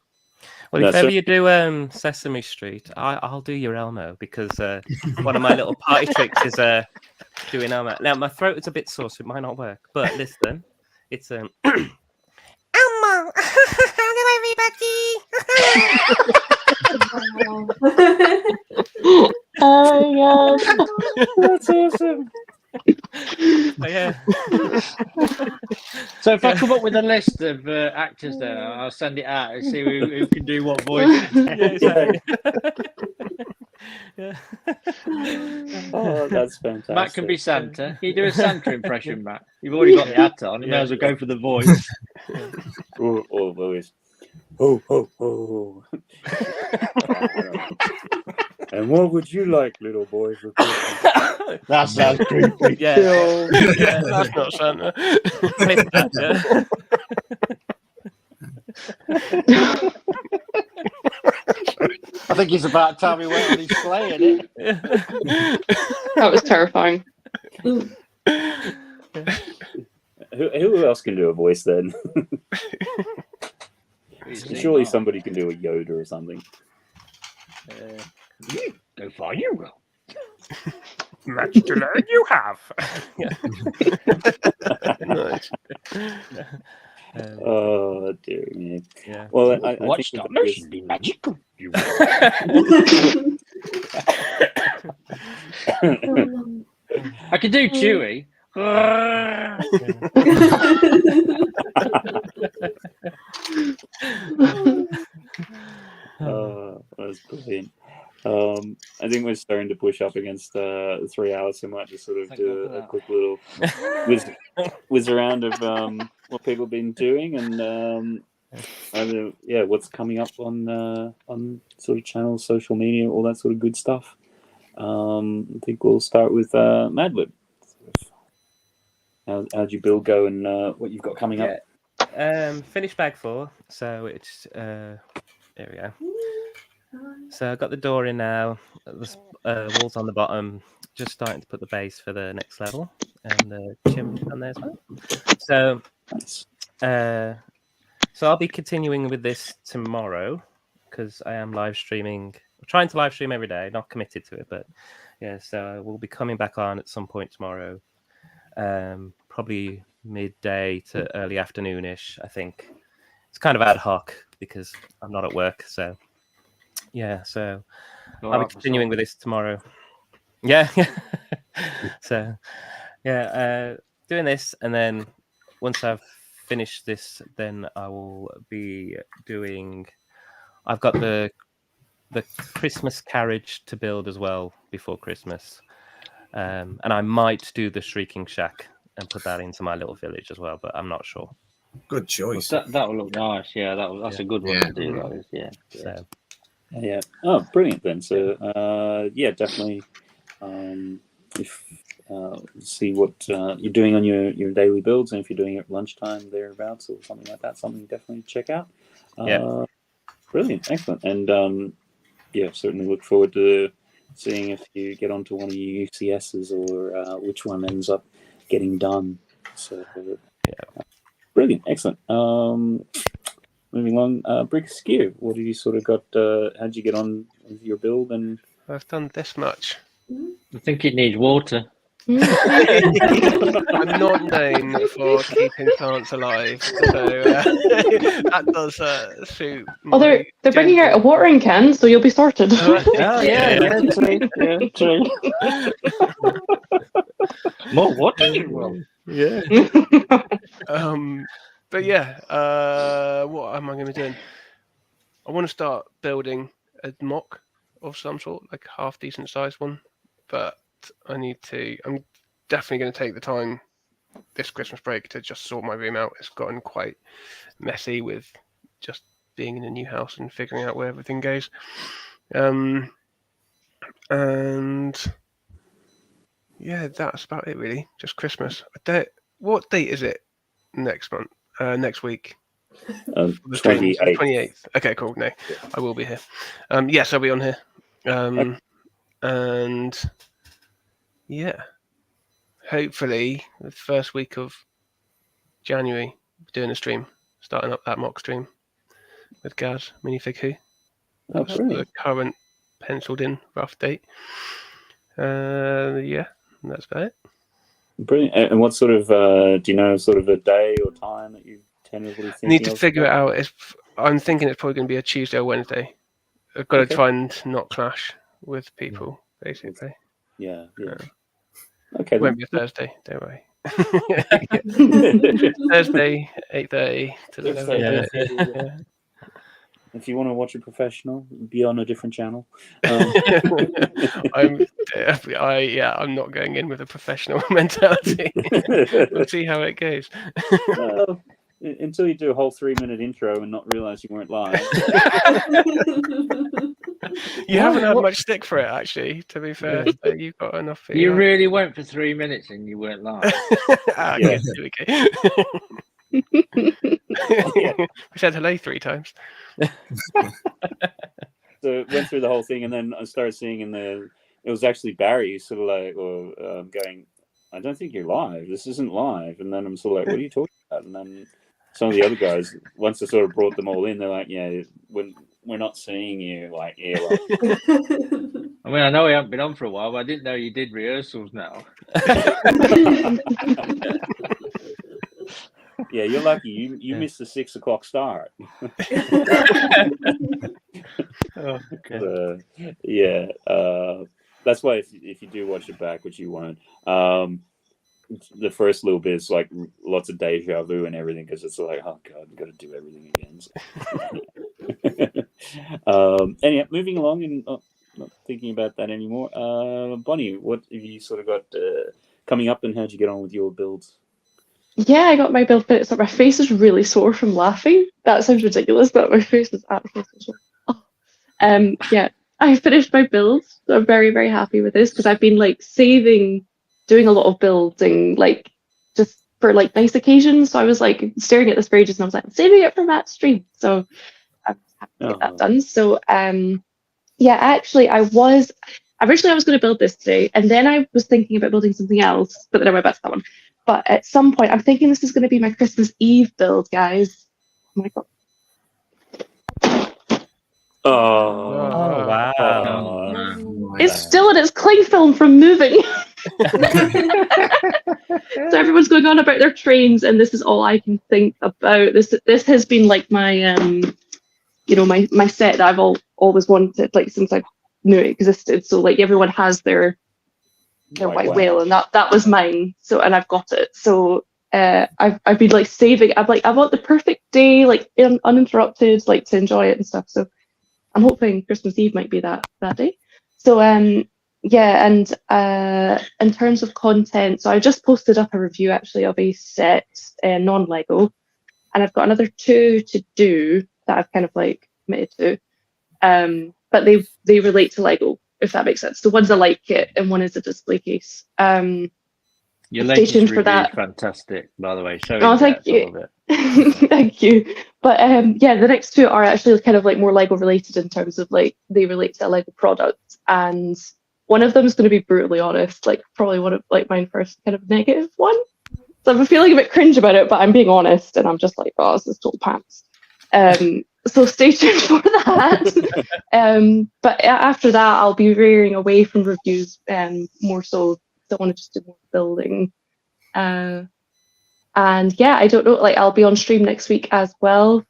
Well, if ever you do Sesame Street, I'll do your Elmo, because one of my little party tricks is doing Elmo. Now, my throat is a bit sore, so it might not work. But listen, it's Elmo. Hello, everybody. Oh my god, that's awesome. Yeah. So if I come up with a list of actors there, I'll send it out and see who can do what voice. Yeah. Oh, that's fantastic. Matt can be Santa. Can you do a Santa impression, Matt? You've already got the hat on. You may as well go for the voice. Or voice. Ho, ho, ho. And what would you like, little boy, for Christmas? That sounds creepy. Yeah, that's not Santa. I think it's about time we went on his play, isn't it? that was terrifying. Who else can do a voice then? Surely somebody can do a Yoda or something. Go far, you will. Much to learn you have. Nice. Oh dear me. Yeah. Well, I watch think that should be magical. You I could do Chewy. Oh, that's brilliant. I think we're starting to push up against 3 hours, so I might just sort of do a quick little whiz around of what people have been doing and what's coming up on sort of channels, social media, all that sort of good stuff. I think we'll start with Madwood. How'd your build go and what you've got coming up? Finished bag 4, so it's there we go. So I got the door in now. The walls on the bottom. Just starting to put the base for the next level, and the chimney on there as well. So, so I'll be continuing with this tomorrow because I am live streaming. I'm trying to live stream every day. Not committed to it, but yeah. So we'll be coming back on at some point tomorrow. Probably midday to early afternoon-ish. I think it's kind of ad hoc because I'm not at work, so. Yeah, so I'll be continuing with this tomorrow. Yeah. So, yeah, doing this, and then once I've finished this, then I will be doing. I've got the Christmas carriage to build as well before Christmas, and I might do the Shrieking Shack and put that into my little village as well, but I'm not sure. Good choice. Well, that will look nice. Yeah, that's a good one to do. That is, yeah. So. Yeah. Oh, brilliant then. So, yeah, definitely. If see what you're doing on your daily builds, and if you're doing it at lunchtime thereabouts or something like that, something definitely check out. Yeah. Brilliant, excellent, and yeah, certainly look forward to seeing if you get onto one of your UCSs or which one ends up getting done. So, yeah, brilliant, excellent. Moving on, Brick Skew, what have you sort of got? How'd you get on with your build? And I've done this much. I think it needs water. I'm not known for keeping plants alive, so that does suit. Oh, they're bringing out a watering can, so you'll be sorted. Oh yeah, true. More water, you will. Yeah. But yeah, what am I going to be doing? I want to start building a mock of some sort, like a half decent sized one. But I'm definitely going to take the time this Christmas break to just sort my room out. It's gotten quite messy with just being in a new house and figuring out where everything goes. And yeah, that's about it really. Just Christmas. What date is it next month? Next week? 28th. 28th. Okay, cool. No, I will be here. Yes, I'll be on here. And yeah, hopefully the first week of January, doing a stream, starting up that mock stream. with Gaz Minifig Who. That's the current penciled in rough date. Yeah, that's about it. Brilliant. And what sort of do you know sort of a day or time that you tentatively thinking need to of? figure it out. I'm thinking it's probably going to be a Tuesday or Wednesday. I've got to try and not clash with people, basically. Yeah. Okay. It won't be a Thursday, don't worry. Thursday, 8:30 to 11. Yeah. If you want to watch a professional, be on a different channel. I'm not going in with a professional mentality. We'll see how it goes. Until you do a whole 3-minute intro and not realize you weren't live. You haven't had much stick for it, actually, to be fair. So you've got enough. You really went for 3 minutes and you weren't live. Okay. We said hello 3 times. So went through the whole thing, and then I started seeing it was actually Barry sort of like going, I don't think you're live. This isn't live. And then I'm sort of like, what are you talking about? And then some of the other guys, once I sort of brought them all in, they're like, yeah, we're not seeing you like here. I mean, I know we haven't been on for a while, but I didn't know you did rehearsals now. Yeah, you're lucky. You missed the 6 o'clock start. That's why if you do watch it back, which you won't, the first little bit is like lots of deja vu and everything, because it's like, oh god, we've got to do everything again. Anyway, moving along and not thinking about that anymore. Bonnie, what have you sort of got coming up, and how'd you get on with your builds? Yeah, I got my build finished. My face is really sore from laughing. That sounds ridiculous, but my face is absolutely sore. Yeah, I finished my build, so I'm very, very happy with this, because I've been like doing a lot of building, like just for like nice occasions. So I was like staring at this for ages, and I was like, I'm saving it for Matt's stream. So I'm happy to get that done. So yeah, actually, originally I was going to build this today, and then I was thinking about building something else, but then I went back to that one. But at some point, I'm thinking this is going to be my Christmas Eve build, guys. Oh my god. Oh wow. It's still in its cling film from moving. So everyone's going on about their trains, and this is all I can think about. This has been like my my set that I've always wanted, like since I knew it existed. So like everyone has their white whale, and that was mine. So, and I've got it. So I've been like saving. I want the perfect day, like uninterrupted, like to enjoy it and stuff. So I'm hoping Christmas Eve might be that day. So yeah, and in terms of content, so I just posted up a review actually of a set non-Lego, and I've got another 2 to do that I've kind of like committed to, but they relate to Lego, if that makes sense. So one's a light kit and one is a display case. Your latest review is fantastic, by the way. So thank you. Thank you. But yeah, the next 2 are actually kind of like more Lego related in terms of like they relate to a Lego product, and one of them is going to be brutally honest, like probably one of like my first kind of negative one. So I'm feeling a bit cringe about it, but I'm being honest, and I'm just like, oh, this is total pants. So stay tuned for that. But after that, I'll be veering away from reviews more so. I want to just do more building. And yeah, I don't know, like I'll be on stream next week as well,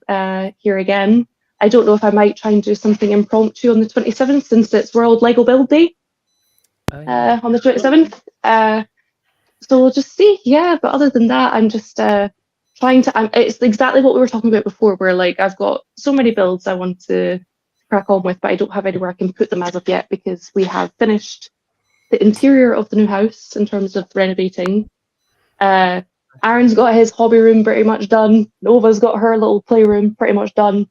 here again. I don't know if I might try and do something impromptu on the 27th, since it's World Lego Build Day on the 27th. So we'll just see, yeah. But other than that, I'm just trying to, it's exactly what we were talking about before, where like I've got so many builds I want to crack on with, but I don't have anywhere I can put them as of yet, because we have finished the interior of the new house in terms of renovating. Aaron's got his hobby room pretty much done. Nova's got her little playroom pretty much done,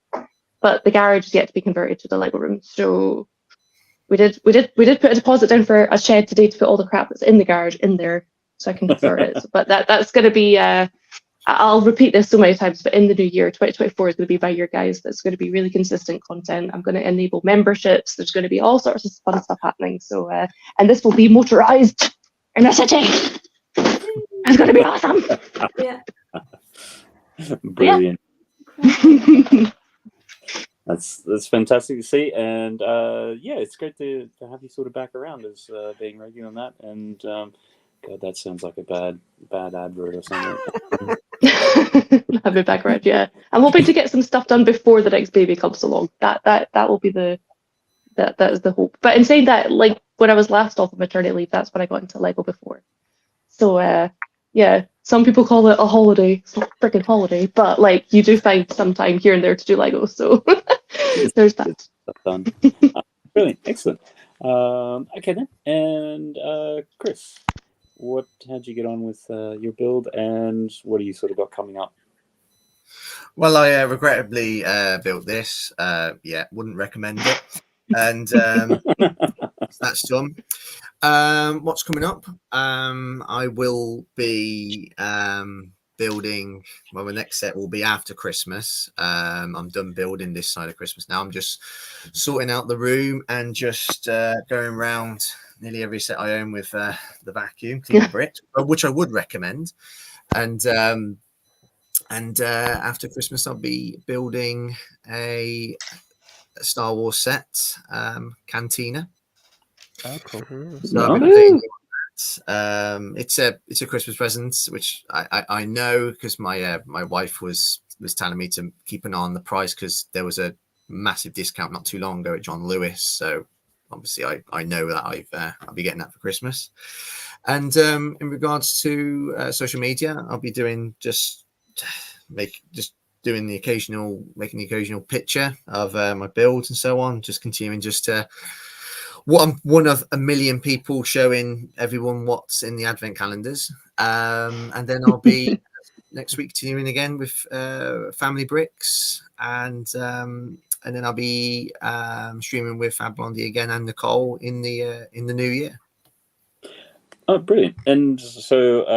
but the garage is yet to be converted to the Lego room. So we did put a deposit down for a shed today to put all the crap that's in the garage in there, so I can convert it. But that's going to be I'll repeat this so many times, but in the new year, 2024 is going to be my year, guys. That's going to be really consistent content. I'm going to enable memberships. There's going to be all sorts of fun stuff happening. So, and this will be motorized in a city. It's going to be awesome. Yeah. Brilliant. That's fantastic to see, and it's great to have you sort of back around as being regular on that. And God, that sounds like a bad advert or something. Have it back around, yeah. I'm hoping to get some stuff done before the next baby comes along. That will be that is the hope. But in saying that, like when I was last off of maternity leave, that's when I got into Lego before. So some people call it a holiday. It's not a freaking holiday, but like you do find some time here and there to do Lego. So there's that. Done. Brilliant, excellent. Okay then, and Chris, how'd you get on with your build, and what do you sort of got coming up? Well, I regrettably built this. Wouldn't recommend it. And that's done. What's coming up? I will be building. Well, the next set will be after Christmas. I'm done building this side of Christmas now. I'm just sorting out the room and just going around nearly every set I own with the vacuum, clean the bricks, which I would recommend. And after Christmas, I'll be building a Star Wars set, Cantina. Oh, cool. So it's a Christmas present, which I know because my wife was telling me to keep an eye on the price because there was a massive discount not too long ago at John Lewis. So obviously I know that I'll be getting that for Christmas. And in regards to social media, I'll be doing doing the occasional picture of my builds and so on, just continuing I'm one of a million people showing everyone what's in the advent calendars. And then I'll be next week continuing again with Family Bricks, and then I'll be streaming with Fab Blondie again and Nicole in the new year. Oh, brilliant. And so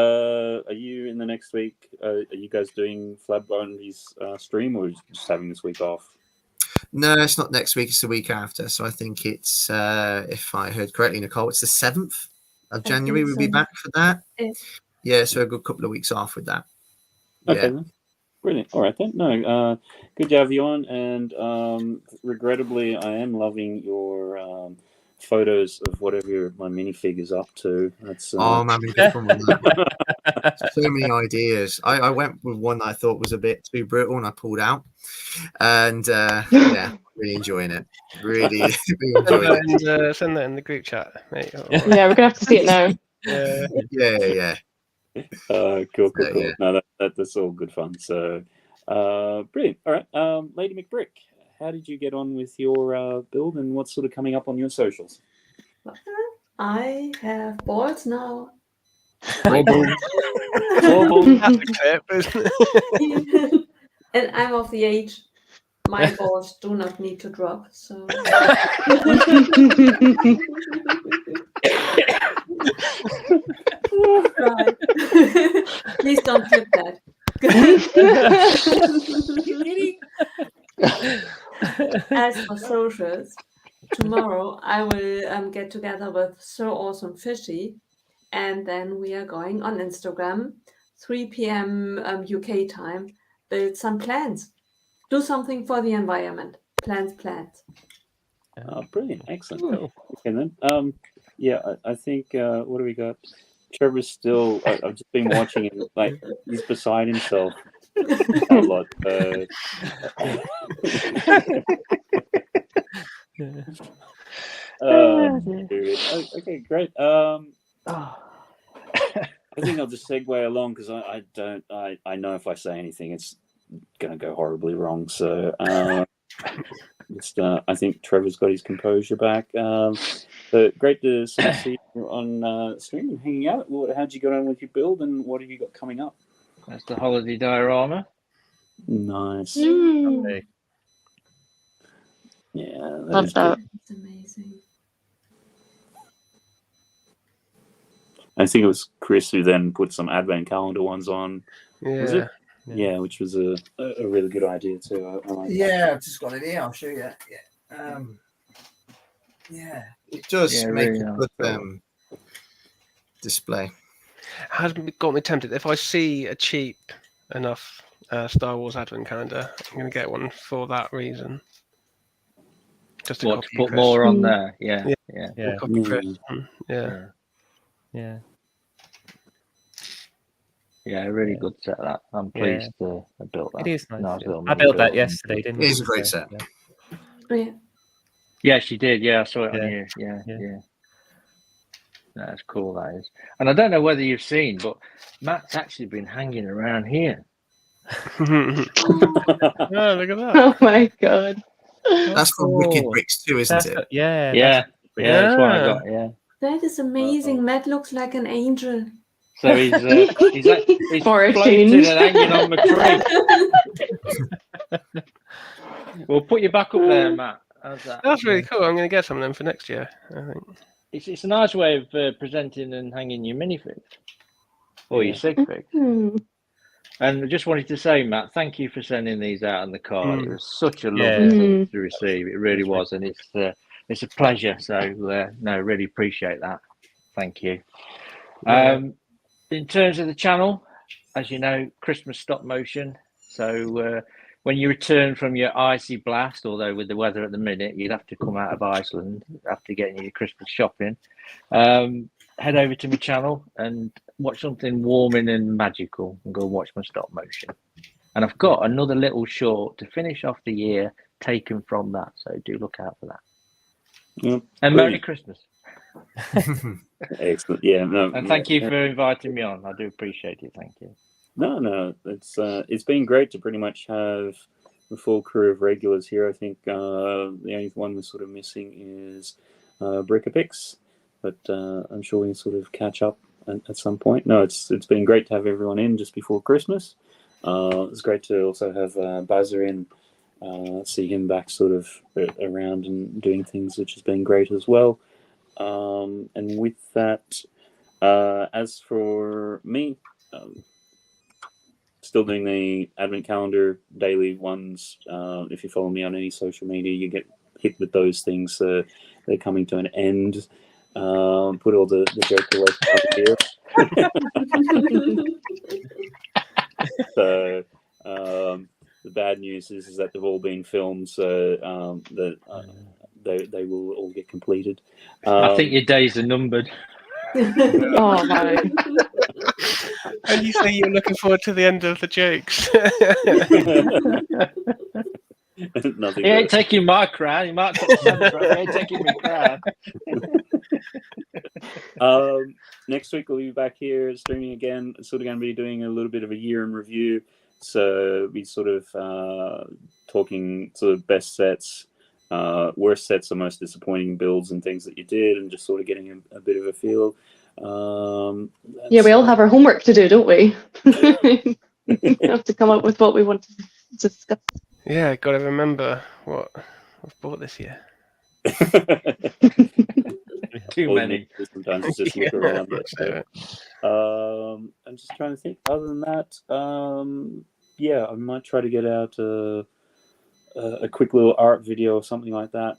are you in the next week? Are you guys doing Fab Blondie's stream, or just having this week off? No, it's not next week. It's the week after. So I think it's, if I heard correctly, Nicole, it's the 7th of January. We'll be back for that. Yeah, so a good couple of weeks off with that. Okay, then. Brilliant. All right, then. No, good to have you on. And regrettably, I am loving your photos of whatever my minifig is up to. That's I'm having a good fun with that. So many ideas. I went with one that I thought was a bit too brutal, and I pulled out. And really enjoying it. Really enjoying it. Send that in the group chat, mate. Yeah, we're gonna have to see it now. Yeah. Cool. Yeah. No, that's all good fun. So, brilliant. All right, Lady McBrick, how did you get on with your build, and what's sort of coming up on your socials? I have balls now. Four balls. And I'm of the age. My balls do not need to drop. So. Right. Please don't flip that. As for socials, tomorrow I will get together with So Awesome Fishy, and then we are going on Instagram, 3 p.m. UK time, build some plants, do something for the environment. Plants. Brilliant, excellent. Cool. Okay then. I think what do we got? Trevor's still. I've just been watching him. Like he's beside himself a lot. Okay, great. I think I'll just segue along because I know if I say anything, it's going to go horribly wrong. So I think Trevor's got his composure back. But great to see you on stream and hanging out. How'd you get on with your build, and what have you got coming up? That's the holiday diorama. Nice. Okay. Yeah, love that. It's amazing. I think it was Chris who then put some advent calendar ones on. Yeah. Was it? Yeah, which was a really good idea too. I like that. I've just got it here. I'll show you. It does make a good display. Has got me tempted. If I see a cheap enough Star Wars advent calendar, I'm going to get one for that reason. Just to What, to put more on there? Yeah. Yeah, really good set that. I'm pleased to have built that. It is nice. Little I built that build. yesterday, didn't I? It is a great set. Yeah, she did. Yeah, I saw it on you. Yeah. That's cool, that is. And I don't know whether you've seen, but Matt's actually been hanging around here. Oh, look at that. Oh my god. That's from Wicked Bricks too, isn't it? Yeah, that's what I got, yeah. That is amazing. Matt looks like an angel. So he's For a floating change. and hanging on the tree. We'll put you back up there, Matt. How's that? That's really cool. I'm going to get some of them for next year, I think. It's a nice way of presenting and hanging your minifigs or your sig figs. And I just wanted to say, Matt, thank you for sending these out on the card. It was such a lovely thing to receive. It really was, and it's a pleasure. So no, really appreciate that. Thank you. In terms of the channel, as you know, Christmas stop motion. So when you return from your icy blast, although with the weather at the minute, you'd have to come out of Iceland after getting your Christmas shopping. Head over to my channel and watch something warming and magical and go watch my stop motion. And I've got another little short to finish off the year taken from that. So do look out for that. Yep. And Merry Christmas. Excellent. Yeah. No. And thank you for inviting me on. I do appreciate it. Thank you. No. It's been great to pretty much have the full crew of regulars here. I think the only one we're sort of missing is Brickapix, but I'm sure we can sort of catch up at some point. No, it's been great to have everyone in just before Christmas. It's great to also have Buzzer in, see him back sort of around and doing things, which has been great as well. And with that, as for me, still doing the advent calendar daily ones. If you follow me on any social media, you get hit with those things. They're coming to an end. Put all the joke away here. So the bad news is that they've all been filmed, so they will all get completed. I think your days are numbered. Oh no. And you say you're looking forward to the end of the jokes. He ain't taking my crown. He might take Sandra. He ain't taking my crown. Next week we'll be back here streaming again. Sort of going to be doing a little bit of a year in review. So we sort of talking sort of best sets, worst sets, or most disappointing builds and things that you did, and just sort of getting a bit of a feel. Yeah, we all have our homework to do, don't we? We have to come up with what we want to discuss. Yeah, got to remember what I've bought this year. Too many. Sometimes it's just look around. I'm just trying to think. Other than that, yeah, I might try to get out a quick little art video or something like that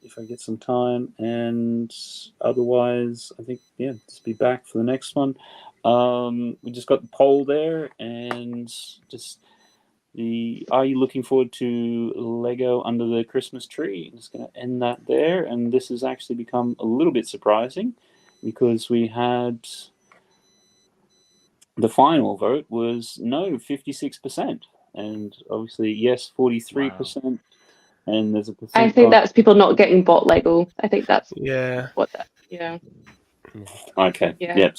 if I get some time. And otherwise, I think, yeah, just be back for the next one. We just got the poll there, and just are you looking forward to Lego under the Christmas tree? I'm just going to end that there. And this has actually become a little bit surprising because we had the final vote was no, 56%. And obviously, yes, 43%. Wow. And there's a percent. I think that's people not getting bought Lego. I think that's what that, Okay. Yeah. Yep.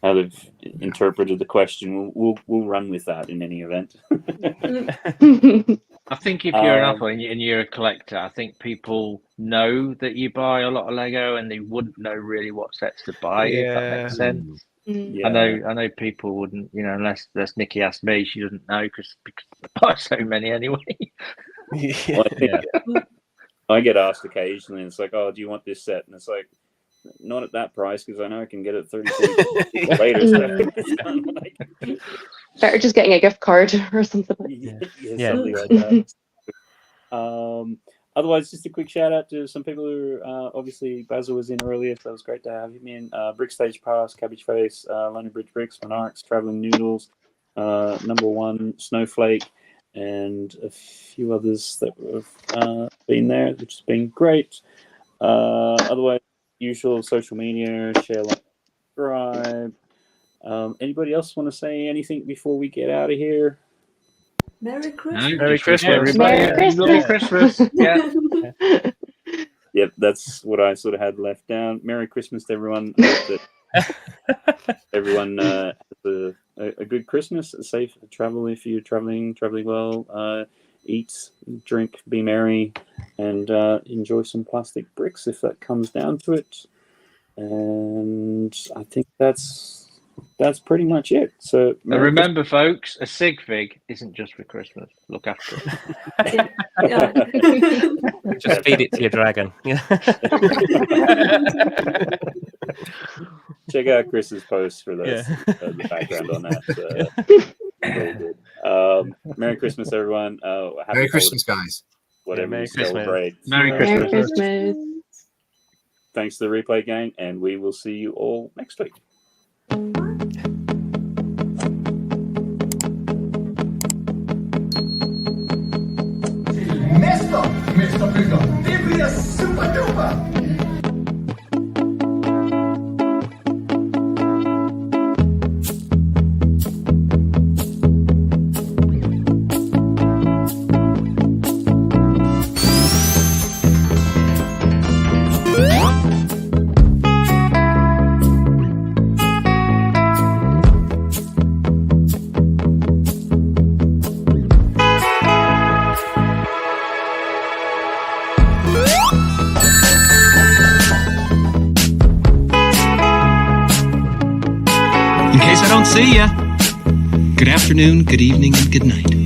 How they've interpreted the question, we'll run with that in any event. I think if you're an Apple and you're a collector, I think people know that you buy a lot of Lego and they wouldn't know really what sets to buy, if that makes sense. Yeah. I know people wouldn't, unless Nikki asked me, she doesn't know because I buy so many anyway. Well, I get asked occasionally, and it's like, oh, do you want this set? And it's like, not at that price, because I know I can get it 30 later. So. Better just getting a gift card or something. Something like that. Otherwise, just a quick shout out to some people who obviously Basil was in earlier, so it was great to have him in. Brick Stage Pass, Cabbage Face, Lonely Bridge Bricks, Monarchs, Traveling Noodles, Number One, Snowflake, and a few others that have been there, which has been great. Otherwise, usual social media, share, like, subscribe. Anybody else want to say anything before we get out of here? Merry Christmas. Merry Christmas, everybody. Merry Christmas. Yeah. Yep, that's what I sort of had left down. Merry Christmas to everyone. I hope that everyone has a good Christmas, a safe travel if you're traveling well. Eat, drink, be merry, and enjoy some plastic bricks if that comes down to it. And I think that's pretty much it. So remember, folks, a sig fig isn't just for Christmas. Look after it. Just feed it to your dragon. Check out Chris's post for this, the background on that. Very good. Merry Christmas, everyone. Merry Christmas, guys. Whatever you celebrate. Merry Christmas. Merry Christmas. Thanks to the replay gang, and we will see you all next week. Mr. Bigger, give me a super duper. See ya. Good afternoon, good evening, and good night.